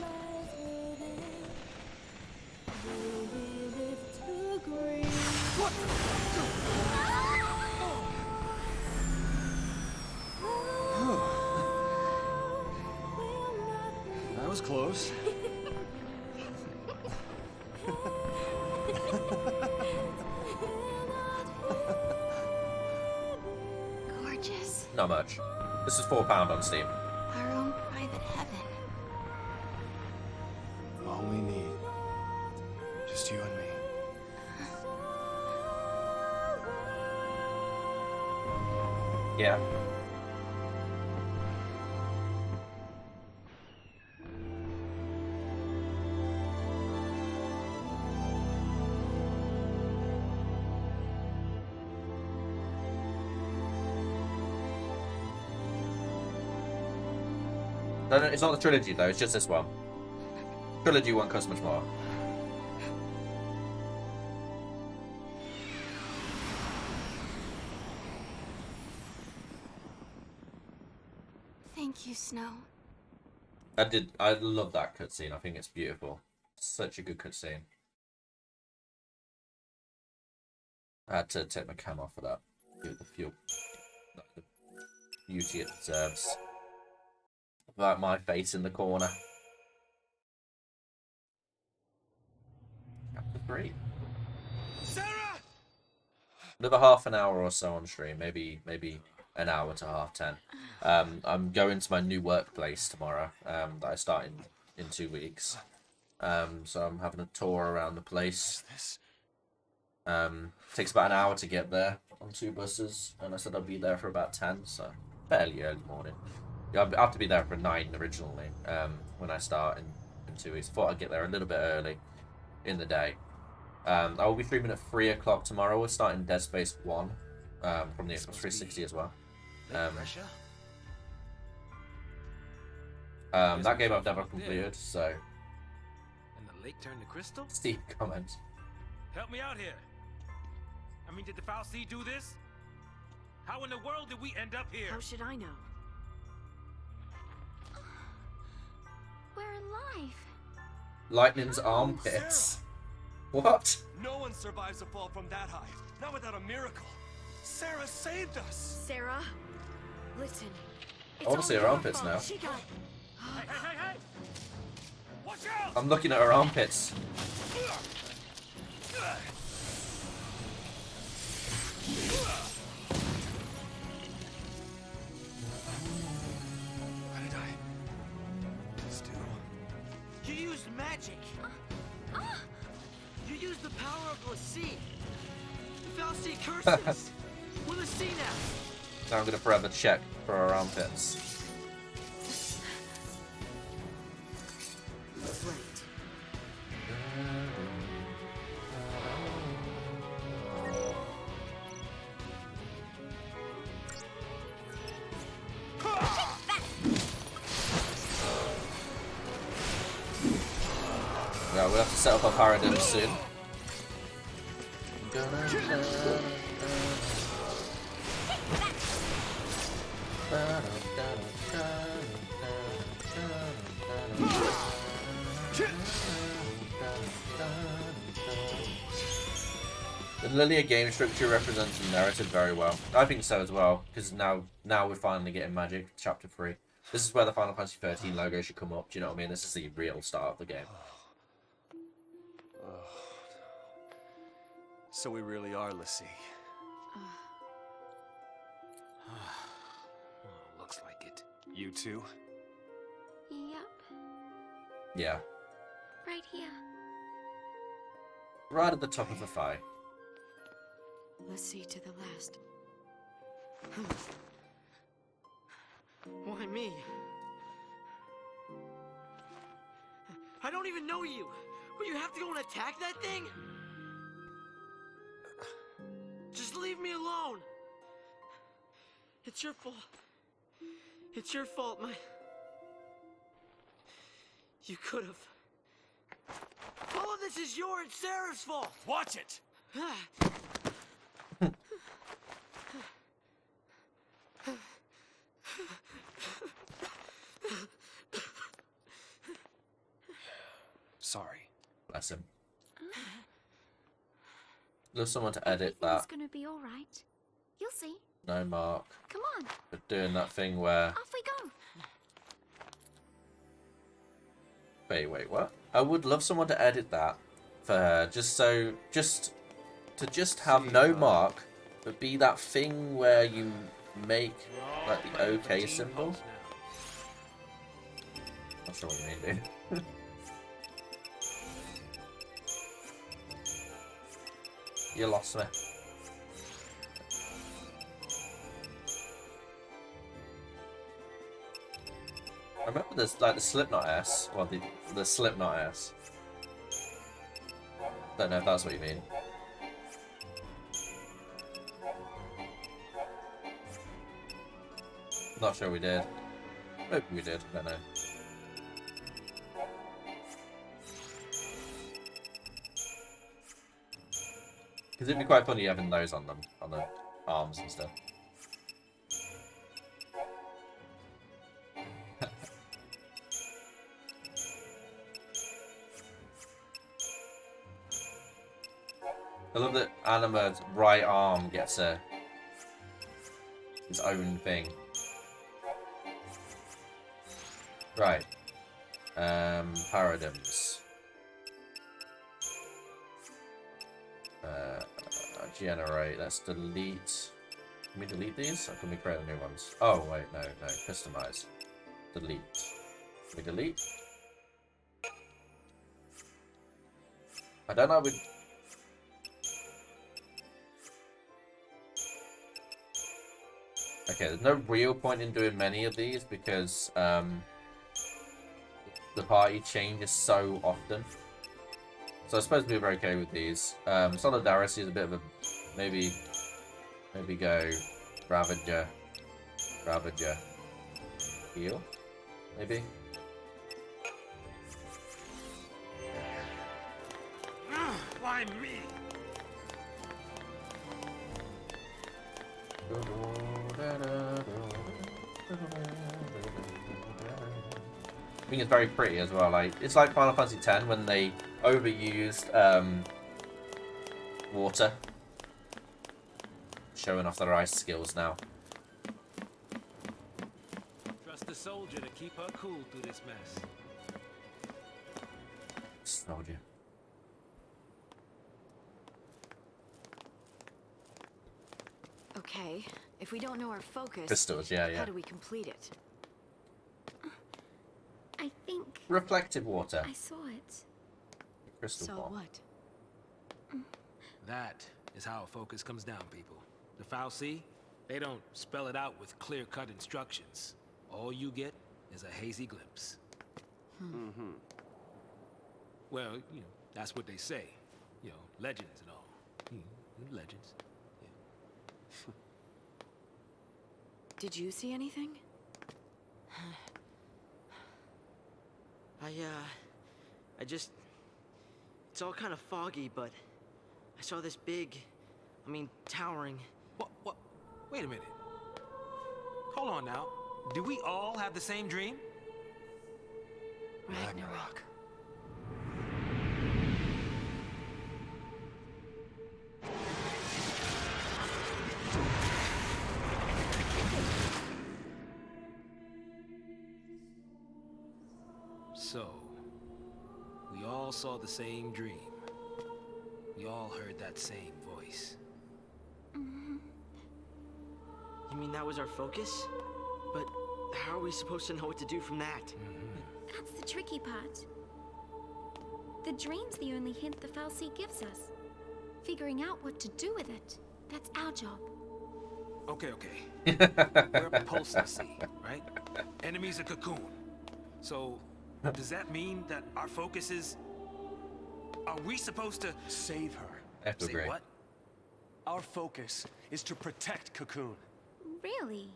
That was close. Gorgeous. Not much. This is £4 on Steam. Our own private heaven. All we need. Just you and me. Yeah. No, it's not the trilogy though, it's just this one. Trilogy won't cost much more. Thank you, Snow. I love that cutscene. I think it's beautiful. Such a good cutscene. I had to take my cam off for that. Give it the fuel. The beauty it deserves. Like my face in the corner. Chapter 3. Sarah! Another half an hour or so on stream. Maybe an hour to 10:30. I'm going to my new workplace tomorrow. That I start in 2 weeks. So I'm having a tour around the place. Takes about an hour to get there on 2 buses, and I said I'll be there for about 10, so fairly early morning. Yeah, I have to be there for 9 originally. When I start in 2 weeks, I thought I'd get there a little bit early in the day. I will be streaming at 3 o'clock tomorrow. We're starting Dead Space 1 from the Xbox 360 as well. That game I've never completed, so. And the lake turned to crystal? Steve comments. Help me out here. I mean, did the Foul Sea do this? How in the world did we end up here? How should I know? We're alive. Lightning's armpits. What? No one survives a fall from that height. Not without a miracle. Sarah saved us. Sarah, listen. I want to see her armpits now. She got... Hey! Watch out! I'm looking at her armpits. What did I just do? You used magic. You used the power of Lassie. The Fal'Cie curses. We're Lassie now. Now I'm gonna forever check for her armpits. Yeah, we'll have to set up our paradigm soon. The Lilia game structure represents the narrative very well. I think so as well, because now we're finally getting magic. Chapter 3. This is where the Final Fantasy 13 logo should come up. Do you know what I mean? This is the real start of the game. So we really are Lassie. Looks like it. You too? Yep. Yeah. Right here. Right at the top of the fight. Lassie to the last. Why me? I don't even know you. Will you have to go and attack that thing? Just leave me alone. It's your fault. It's your fault, You could have. All of this is your and Sarah's fault. Watch it. Sorry. Bless him. There's someone to edit Everything's that. gonna be all right. You'll see. No, Mark. Come on. But doing that thing where... Off we go. Wait, what? I would love someone to edit that for her, just to have no Mark, but be that thing where you make like the OK symbol. Not sure what you mean, dude. You lost me. remember this, like the Slipknot S, or the Slipknot S. Don't know if that's what you mean. Not sure we did. Maybe we did. Don't know. Because it'd be quite funny having those on them, on the arms and stuff. I love that Anima's right arm gets his own thing. Right. Paradigms. Generate. Let's delete. Can we delete these? Or can we create new ones? Oh, wait. No. Customize. Delete. Can we delete? I don't know. Okay, there's no real point in doing many of these because the party changes so often. So I suppose we're okay with these. Solidarity is a bit of a maybe go Ravager, heal, maybe. Why me? I think it's very pretty as well. Like it's like Final Fantasy X when they overused water, showing off their ice skills now. Trust the soldier to keep her cool through this mess. Soldier. Okay, if we don't know our focus, Crystals, yeah. how do we complete it? I think Reflective water. I saw it. Crystal So ball. what? That is how a focus comes down, people. The Fal'Cie, they don't spell it out with clear-cut instructions. All you get is a hazy glimpse. Well, you know, that's what they say. You know, legends and all. Legends. Yeah. Did you see anything? I just... It's all kind of foggy, but I saw this big, towering... What? Wait a minute. Hold on now. Do we all have the same dream? Ragnarok. So, we all saw the same dream. We all heard that same voice. You mean that was our focus? But how are we supposed to know what to do from that? That's the tricky part. The dream's the only hint the Fal'Cie gives us. Figuring out what to do with it, that's our job. Okay. We're a pulse Lassie, right? Enemy's a cocoon. So, does that mean that our focus is... Are we supposed to... Save her. Say Say what? Our focus is to protect Cocoon. Really?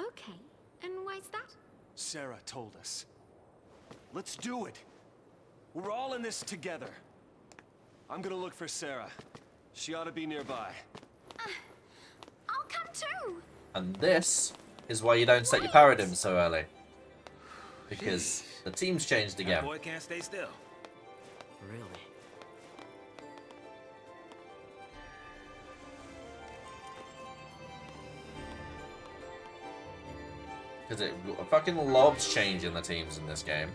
Okay. And why's that? Sarah told us. Let's do it. We're all in this together. I'm gonna look for Sarah. She ought to be nearby. I'll come too! And this is why you don't set your paradigms so early. Because the team's changed That again. boy can't stay still. Really? Because it fucking loves changing the teams in this game.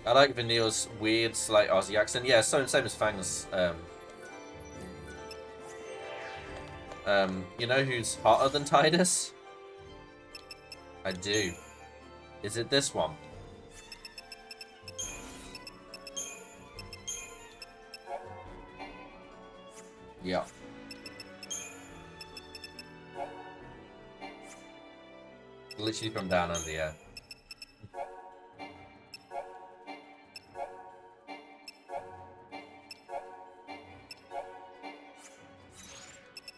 I like Vanille's weird, slight Aussie accent. Yeah, same as Fang's. You know who's hotter than Tidus? I do. Is it this one? Yeah. Literally from down under, yeah.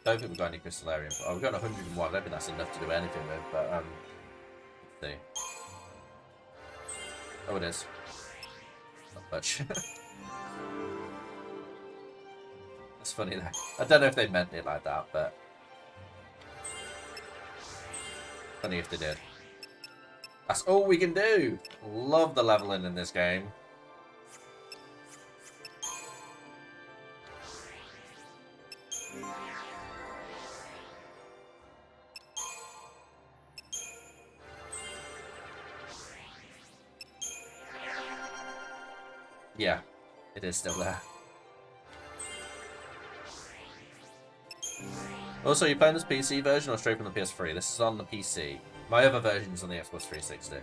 Don't think we've got any Crystallarium. Oh, we've got 101. I don't think that's enough to do anything with, but, let's see. Oh, it is. Not much. That's funny, though. I don't know if they meant it like that, but... funny if they did. That's all we can do! Love the leveling in this game. Yeah, it is still there. Also, you're playing this PC version or straight from the PS3? This is on the PC. My other version's on the Xbox 360.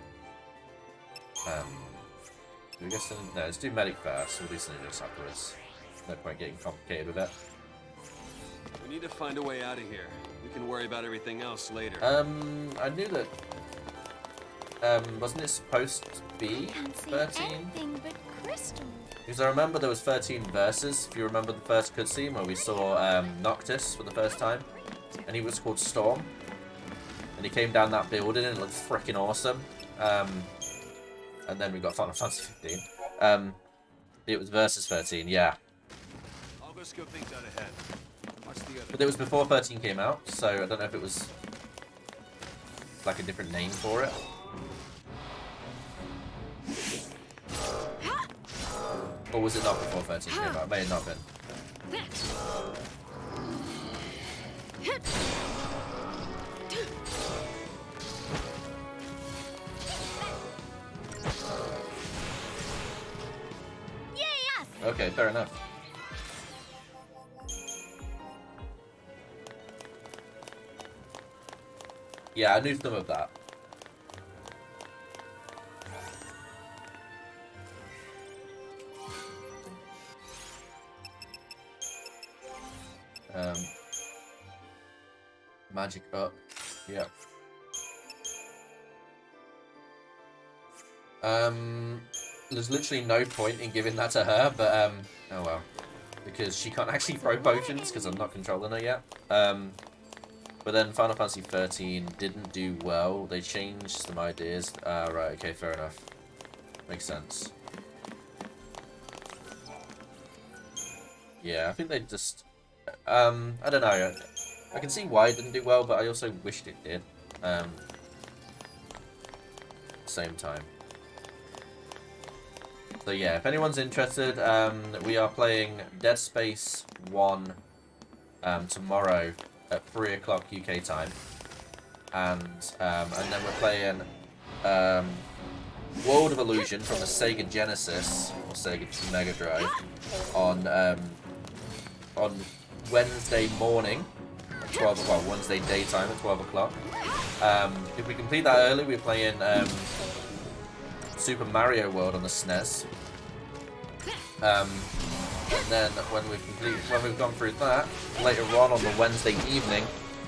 Do we get some? No, let's do Medic first. We'll do Synergist afterwards. No point getting complicated with it. We need to find a way out of here. We can worry about everything else later. I knew that. Wasn't it supposed to be 13? But crystal. Because I remember there was 13 verses. If you remember the first cutscene where we saw Noctis for the first time, and he was called Storm, and he came down that building and it looked freaking awesome. And then we got Final Fantasy 15. It was versus 13, yeah. I'll go scope things out ahead. Watch the other. But it was before 13 came out, so I don't know if it was like a different name for it. Or was it not before 13 came out? It may have not been. Yes! Okay, fair enough. Yeah, I knew some of that. Magic up. Yeah. There's literally no point in giving that to her, but oh well. Because she can't actually throw potions because I'm not controlling her yet. But then Final Fantasy 13 didn't do well. They changed some ideas. Right, okay, fair enough. Makes sense. Yeah, I think they just I don't know. I can see why it didn't do well, but I also wished it did. Same time. So yeah, if anyone's interested, we are playing Dead Space 1 tomorrow at 3 o'clock UK time, and then we're playing World of Illusion from the Sega Genesis or Sega Mega Drive on Wednesday morning at 12 o'clock, Wednesday daytime at 12 o'clock. If we complete that early, we're playing Super Mario World on the SNES. And then when we've gone through that, later on the Wednesday evening,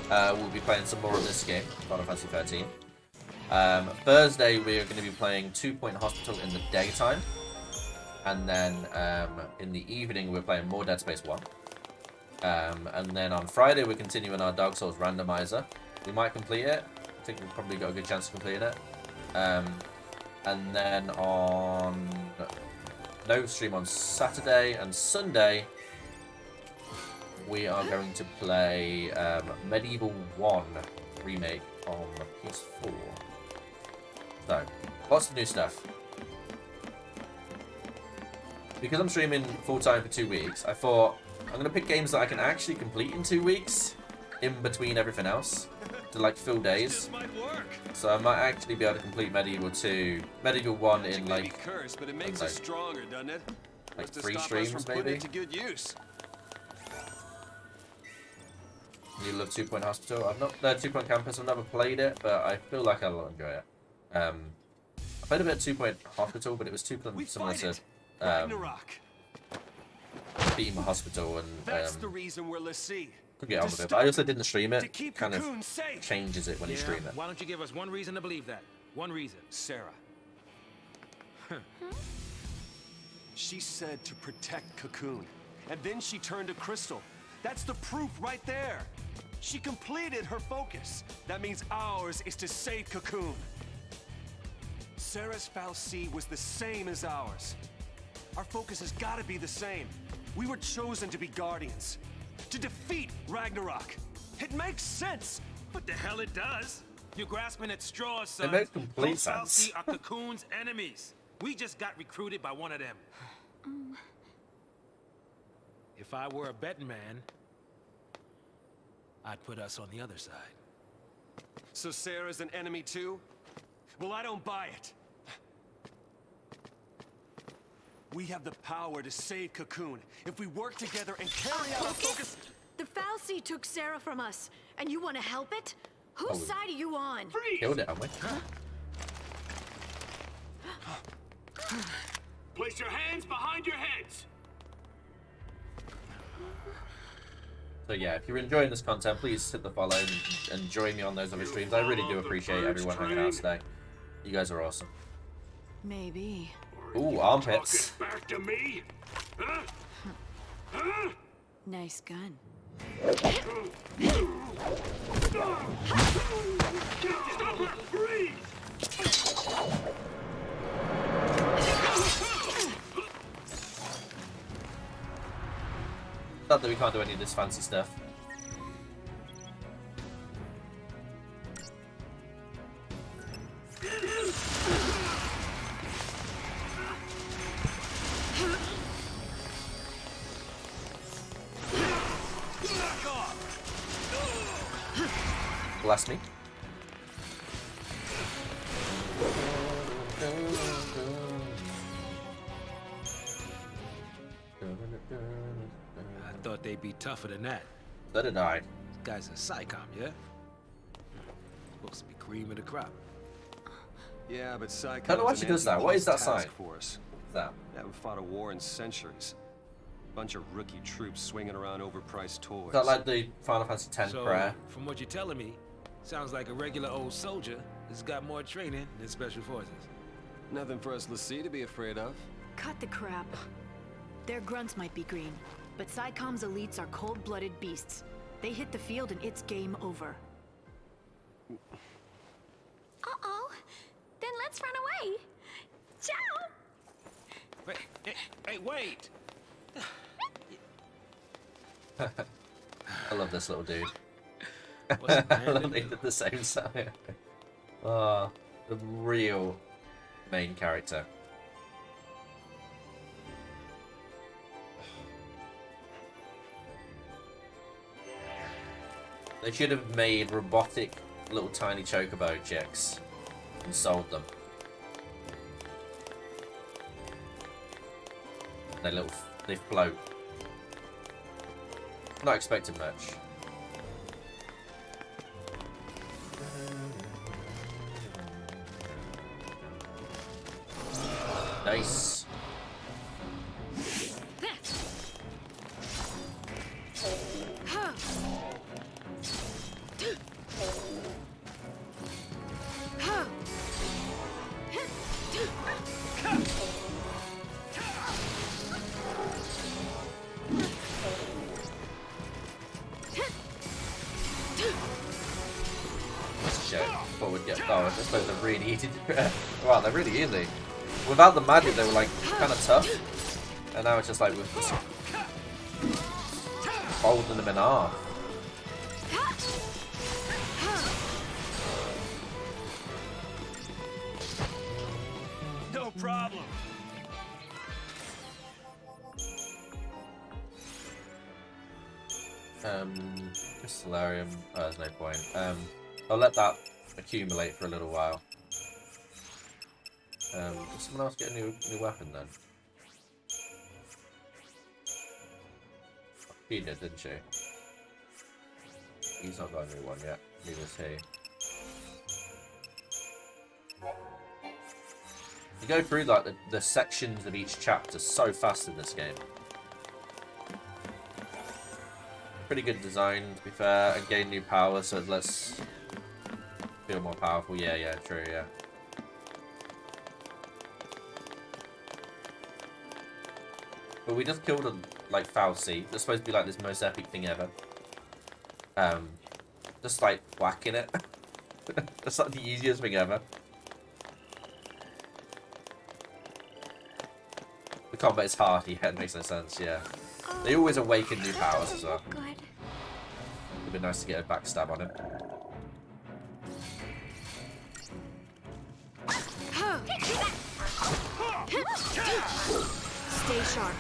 we'll be playing some more of this game, Final Fantasy 13. Thursday we're going to be playing 2 Point Hospital in the daytime, and then in the evening we're playing more Dead Space 1. And then on Friday we're continuing our Dark Souls randomizer. We might complete it. I think we've probably got a good chance of completing it. And then on no stream on Saturday and Sunday, we are going to play Medieval 1 remake on the PS4. So, lots of new stuff. Because I'm streaming full-time for 2 weeks, I thought I'm going to pick games that I can actually complete in 2 weeks, in between everything else, to like fill days. So I might actually be able to complete Medieval 1 in like, curse, but it makes us stronger, doesn't it? like 3 streams maybe. To good use. You love 2 Point Hospital. I've not 2 Point Campus. I've never played it, but I feel like I'll enjoy it. I played a bit of 2 Point Hospital, but it was too similar to Ragnarok. Beam Hospital and That's the reason we're Lassie. could get on with it. But I also didn't stream To it. keep Kind of Cocoon safe. changes it when you stream it. Why don't you give us one reason to believe that? One reason. Sarah. She said to protect Cocoon. And then she turned to Crystal. That's the proof right there. She completed her focus. That means ours is to save Cocoon. Sarah's fal'Cie was the same as ours. Our focus has got to be the same. We were chosen to be Guardians. To defeat Ragnarok. It makes sense. What the hell it does? You're grasping at straws, son. It makes complete Both sense. fal'Cie are Cocoon's enemies. We just got recruited by one of them. If I were a betting man, I'd put us on the other side. So Sarah's an enemy too? Well, I don't buy it. We have the power to save Cocoon if we work together and carry out our focus. The fal'Cie took Sarah from us, and you want to help it? Whose Oh. side are you on? Killed it, haven't we? Place your hands behind your heads. So yeah, if you're enjoying this content, please hit the follow and join me on those other streams. I really do appreciate everyone hanging out today. You guys are awesome. Maybe. Ooh, armpits. Back to me? Huh? Huh? Nice gun. Stop her! Freeze! Not that we can't do any of this fancy stuff. Bless me. I thought they'd be tougher than that. So did I. This guy's a Psycom, yeah? Supposed to be cream of the crop. Yeah, but Psychon's I don't know why she does that. What is that task sign? force. That. They haven't fought a war in centuries. Bunch of rookie troops swinging around overpriced toys. Is that like the Final Fantasy X So, prayer? from what you're telling me, sounds like a regular old soldier that's got more training than special forces. Nothing for us l'Cie to be afraid of. Cut the crap. Their grunts might be green, but Psycom's elites are cold-blooded beasts. They hit the field and it's game over. Uh-oh. Then let's run away. Ciao! Wait, hey, wait! I love this little dude. What's it, I love Brandon? they did the same side. The real main character. They should have made robotic little tiny chocobo chicks and sold them. They float. Not expecting much. Nice. What would get? Oh, I suppose they're really easy. Wow, they're really easy. Without the magic, they were like kind of tough, and now it's just like we're just folding them in half. No problem. Crystallarium. Oh, there's no point. I'll let that accumulate for a little while. Did someone else get a new weapon then? She did, didn't she? He's not got a new one yet. Neither is he. You go through like the sections of each chapter so fast in this game. pretty good design, to be fair, and gain new power, so let's feel more powerful. Yeah, true, yeah. But we just killed a, like, Fal'Cie. That's supposed to be, like, this most epic thing ever. Just, like, whacking it. That's, like, the easiest thing ever. The combat is hard, yeah, it makes no sense, yeah. They always awaken new powers as well. It'd be nice to get a backstab on it. Stay sharp.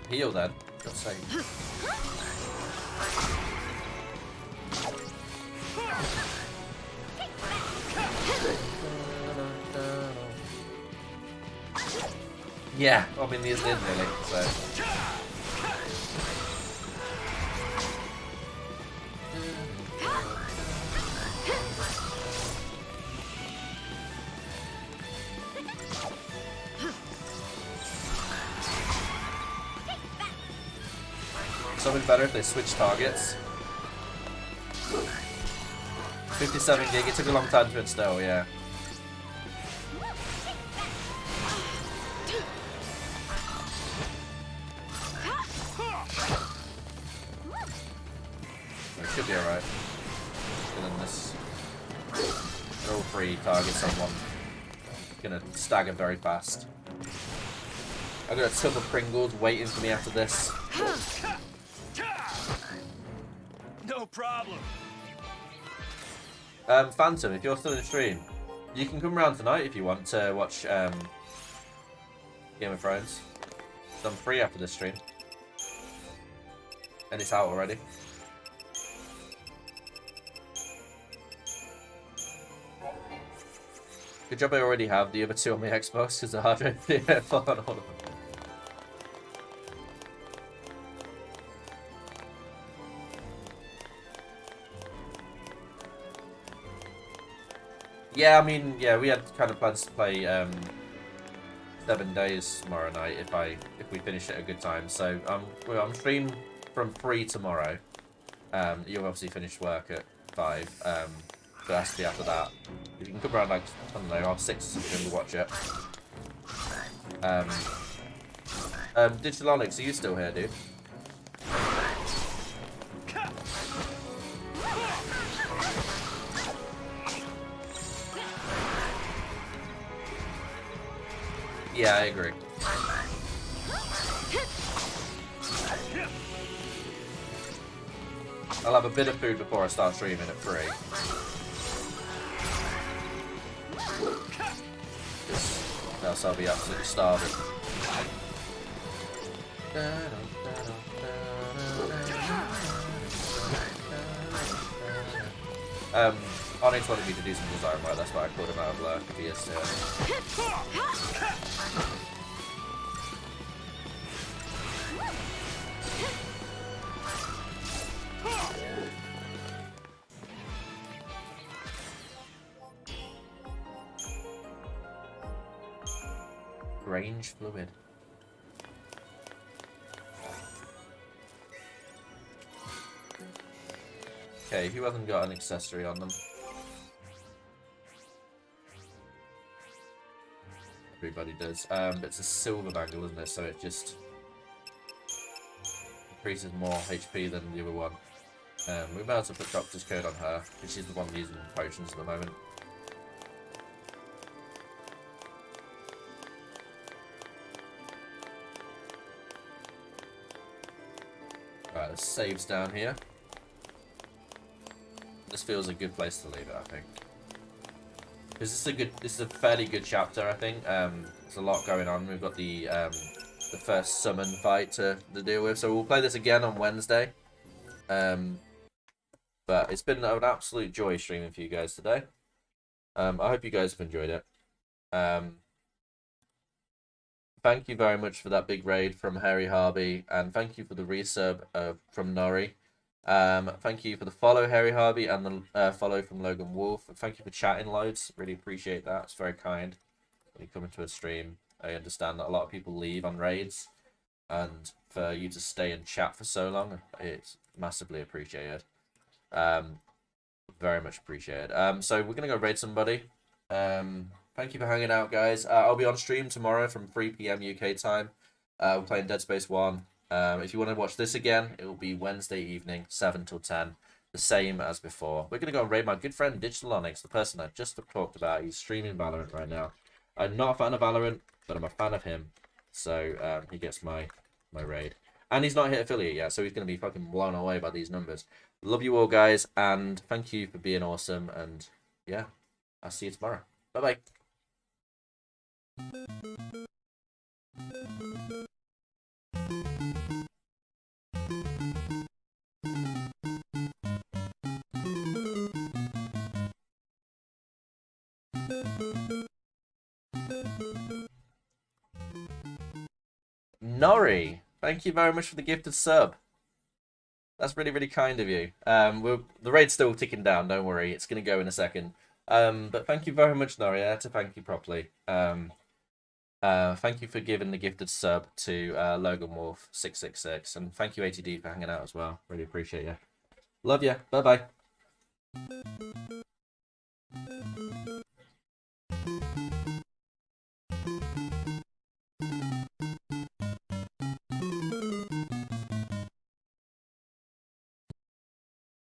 Heal then. God's sake. Yeah, I mean these did really, so. Something better if they switch targets. 57 gig, it took a long time to install, yeah. It should be alright. And then this. They're all three targets on one. Gonna stagger very fast. I've got a tub of Pringles waiting for me after this. No problem. Phantom, if you're still in the stream, you can come around tonight if you want to watch Game of Thrones. So I'm free after this stream. And it's out already. Good job I already have the other two on my Xbox because the hard drive fell on all of them. Yeah, I mean, yeah, we had kind of plans to play 7 days tomorrow night if we finish at a good time. So I'm streaming from 3 tomorrow. You'll obviously finish work at 5. So it has to be after that. If you can come around like, I don't know, half 6 or something to watch it. Digital Onyx, are you still here, dude? Yeah, I agree. I'll have a bit of food before I start streaming at 3. Else I'll be absolutely starving. Onyx wanted me to do some design work, that's why I called him out of lurk if he is range fluid. Okay, who hasn't got an accessory on them? Everybody does. But it's a silver bangle, isn't it? So it just increases more HP than the other one. We might as well put Doctor's Code on her, because she's the one using potions at the moment. Right, the save's down here. This feels a good place to leave it, I think. Because this is a fairly good chapter, I think. There's a lot going on. We've got the first summon fight to deal with, so we'll play this again on Wednesday. But it's been an absolute joy streaming for you guys today. I hope you guys have enjoyed it. Thank you very much for that big raid from Harry Harvey, and thank you for the resub from Nori. Thank you for the follow, Harry Harvey, and the follow from Logan Wolf. Thank you for chatting loads. Really appreciate that. It's very kind when you come into a stream. I understand that a lot of people leave on raids, and for you to stay and chat for so long, it's massively appreciated. Very much appreciated. So we're gonna go raid somebody. Thank you for hanging out, guys. I'll be on stream tomorrow from 3 p.m. UK time. We're playing Dead Space 1. If you want to watch this again, it will be Wednesday evening, 7 till 10. The same as before. We're going to go and raid my good friend Digital Onyx, the person I just talked about. He's streaming Valorant right now. I'm not a fan of Valorant, but I'm a fan of him. So he gets my raid. And he's not hit affiliate yet, so he's going to be fucking blown away by these numbers. Love you all, guys, and thank you for being awesome. And yeah, I'll see you tomorrow. Bye-bye. Nori, thank you very much for the gifted sub. That's really, really kind of you. The raid's still ticking down, don't worry. It's going to go in a second. But thank you very much, Nori. I had to thank you properly. Thank you for giving the gifted sub to Logan Wolf 666. And thank you, ATD, for hanging out as well. Really appreciate you. Love you. Bye-bye.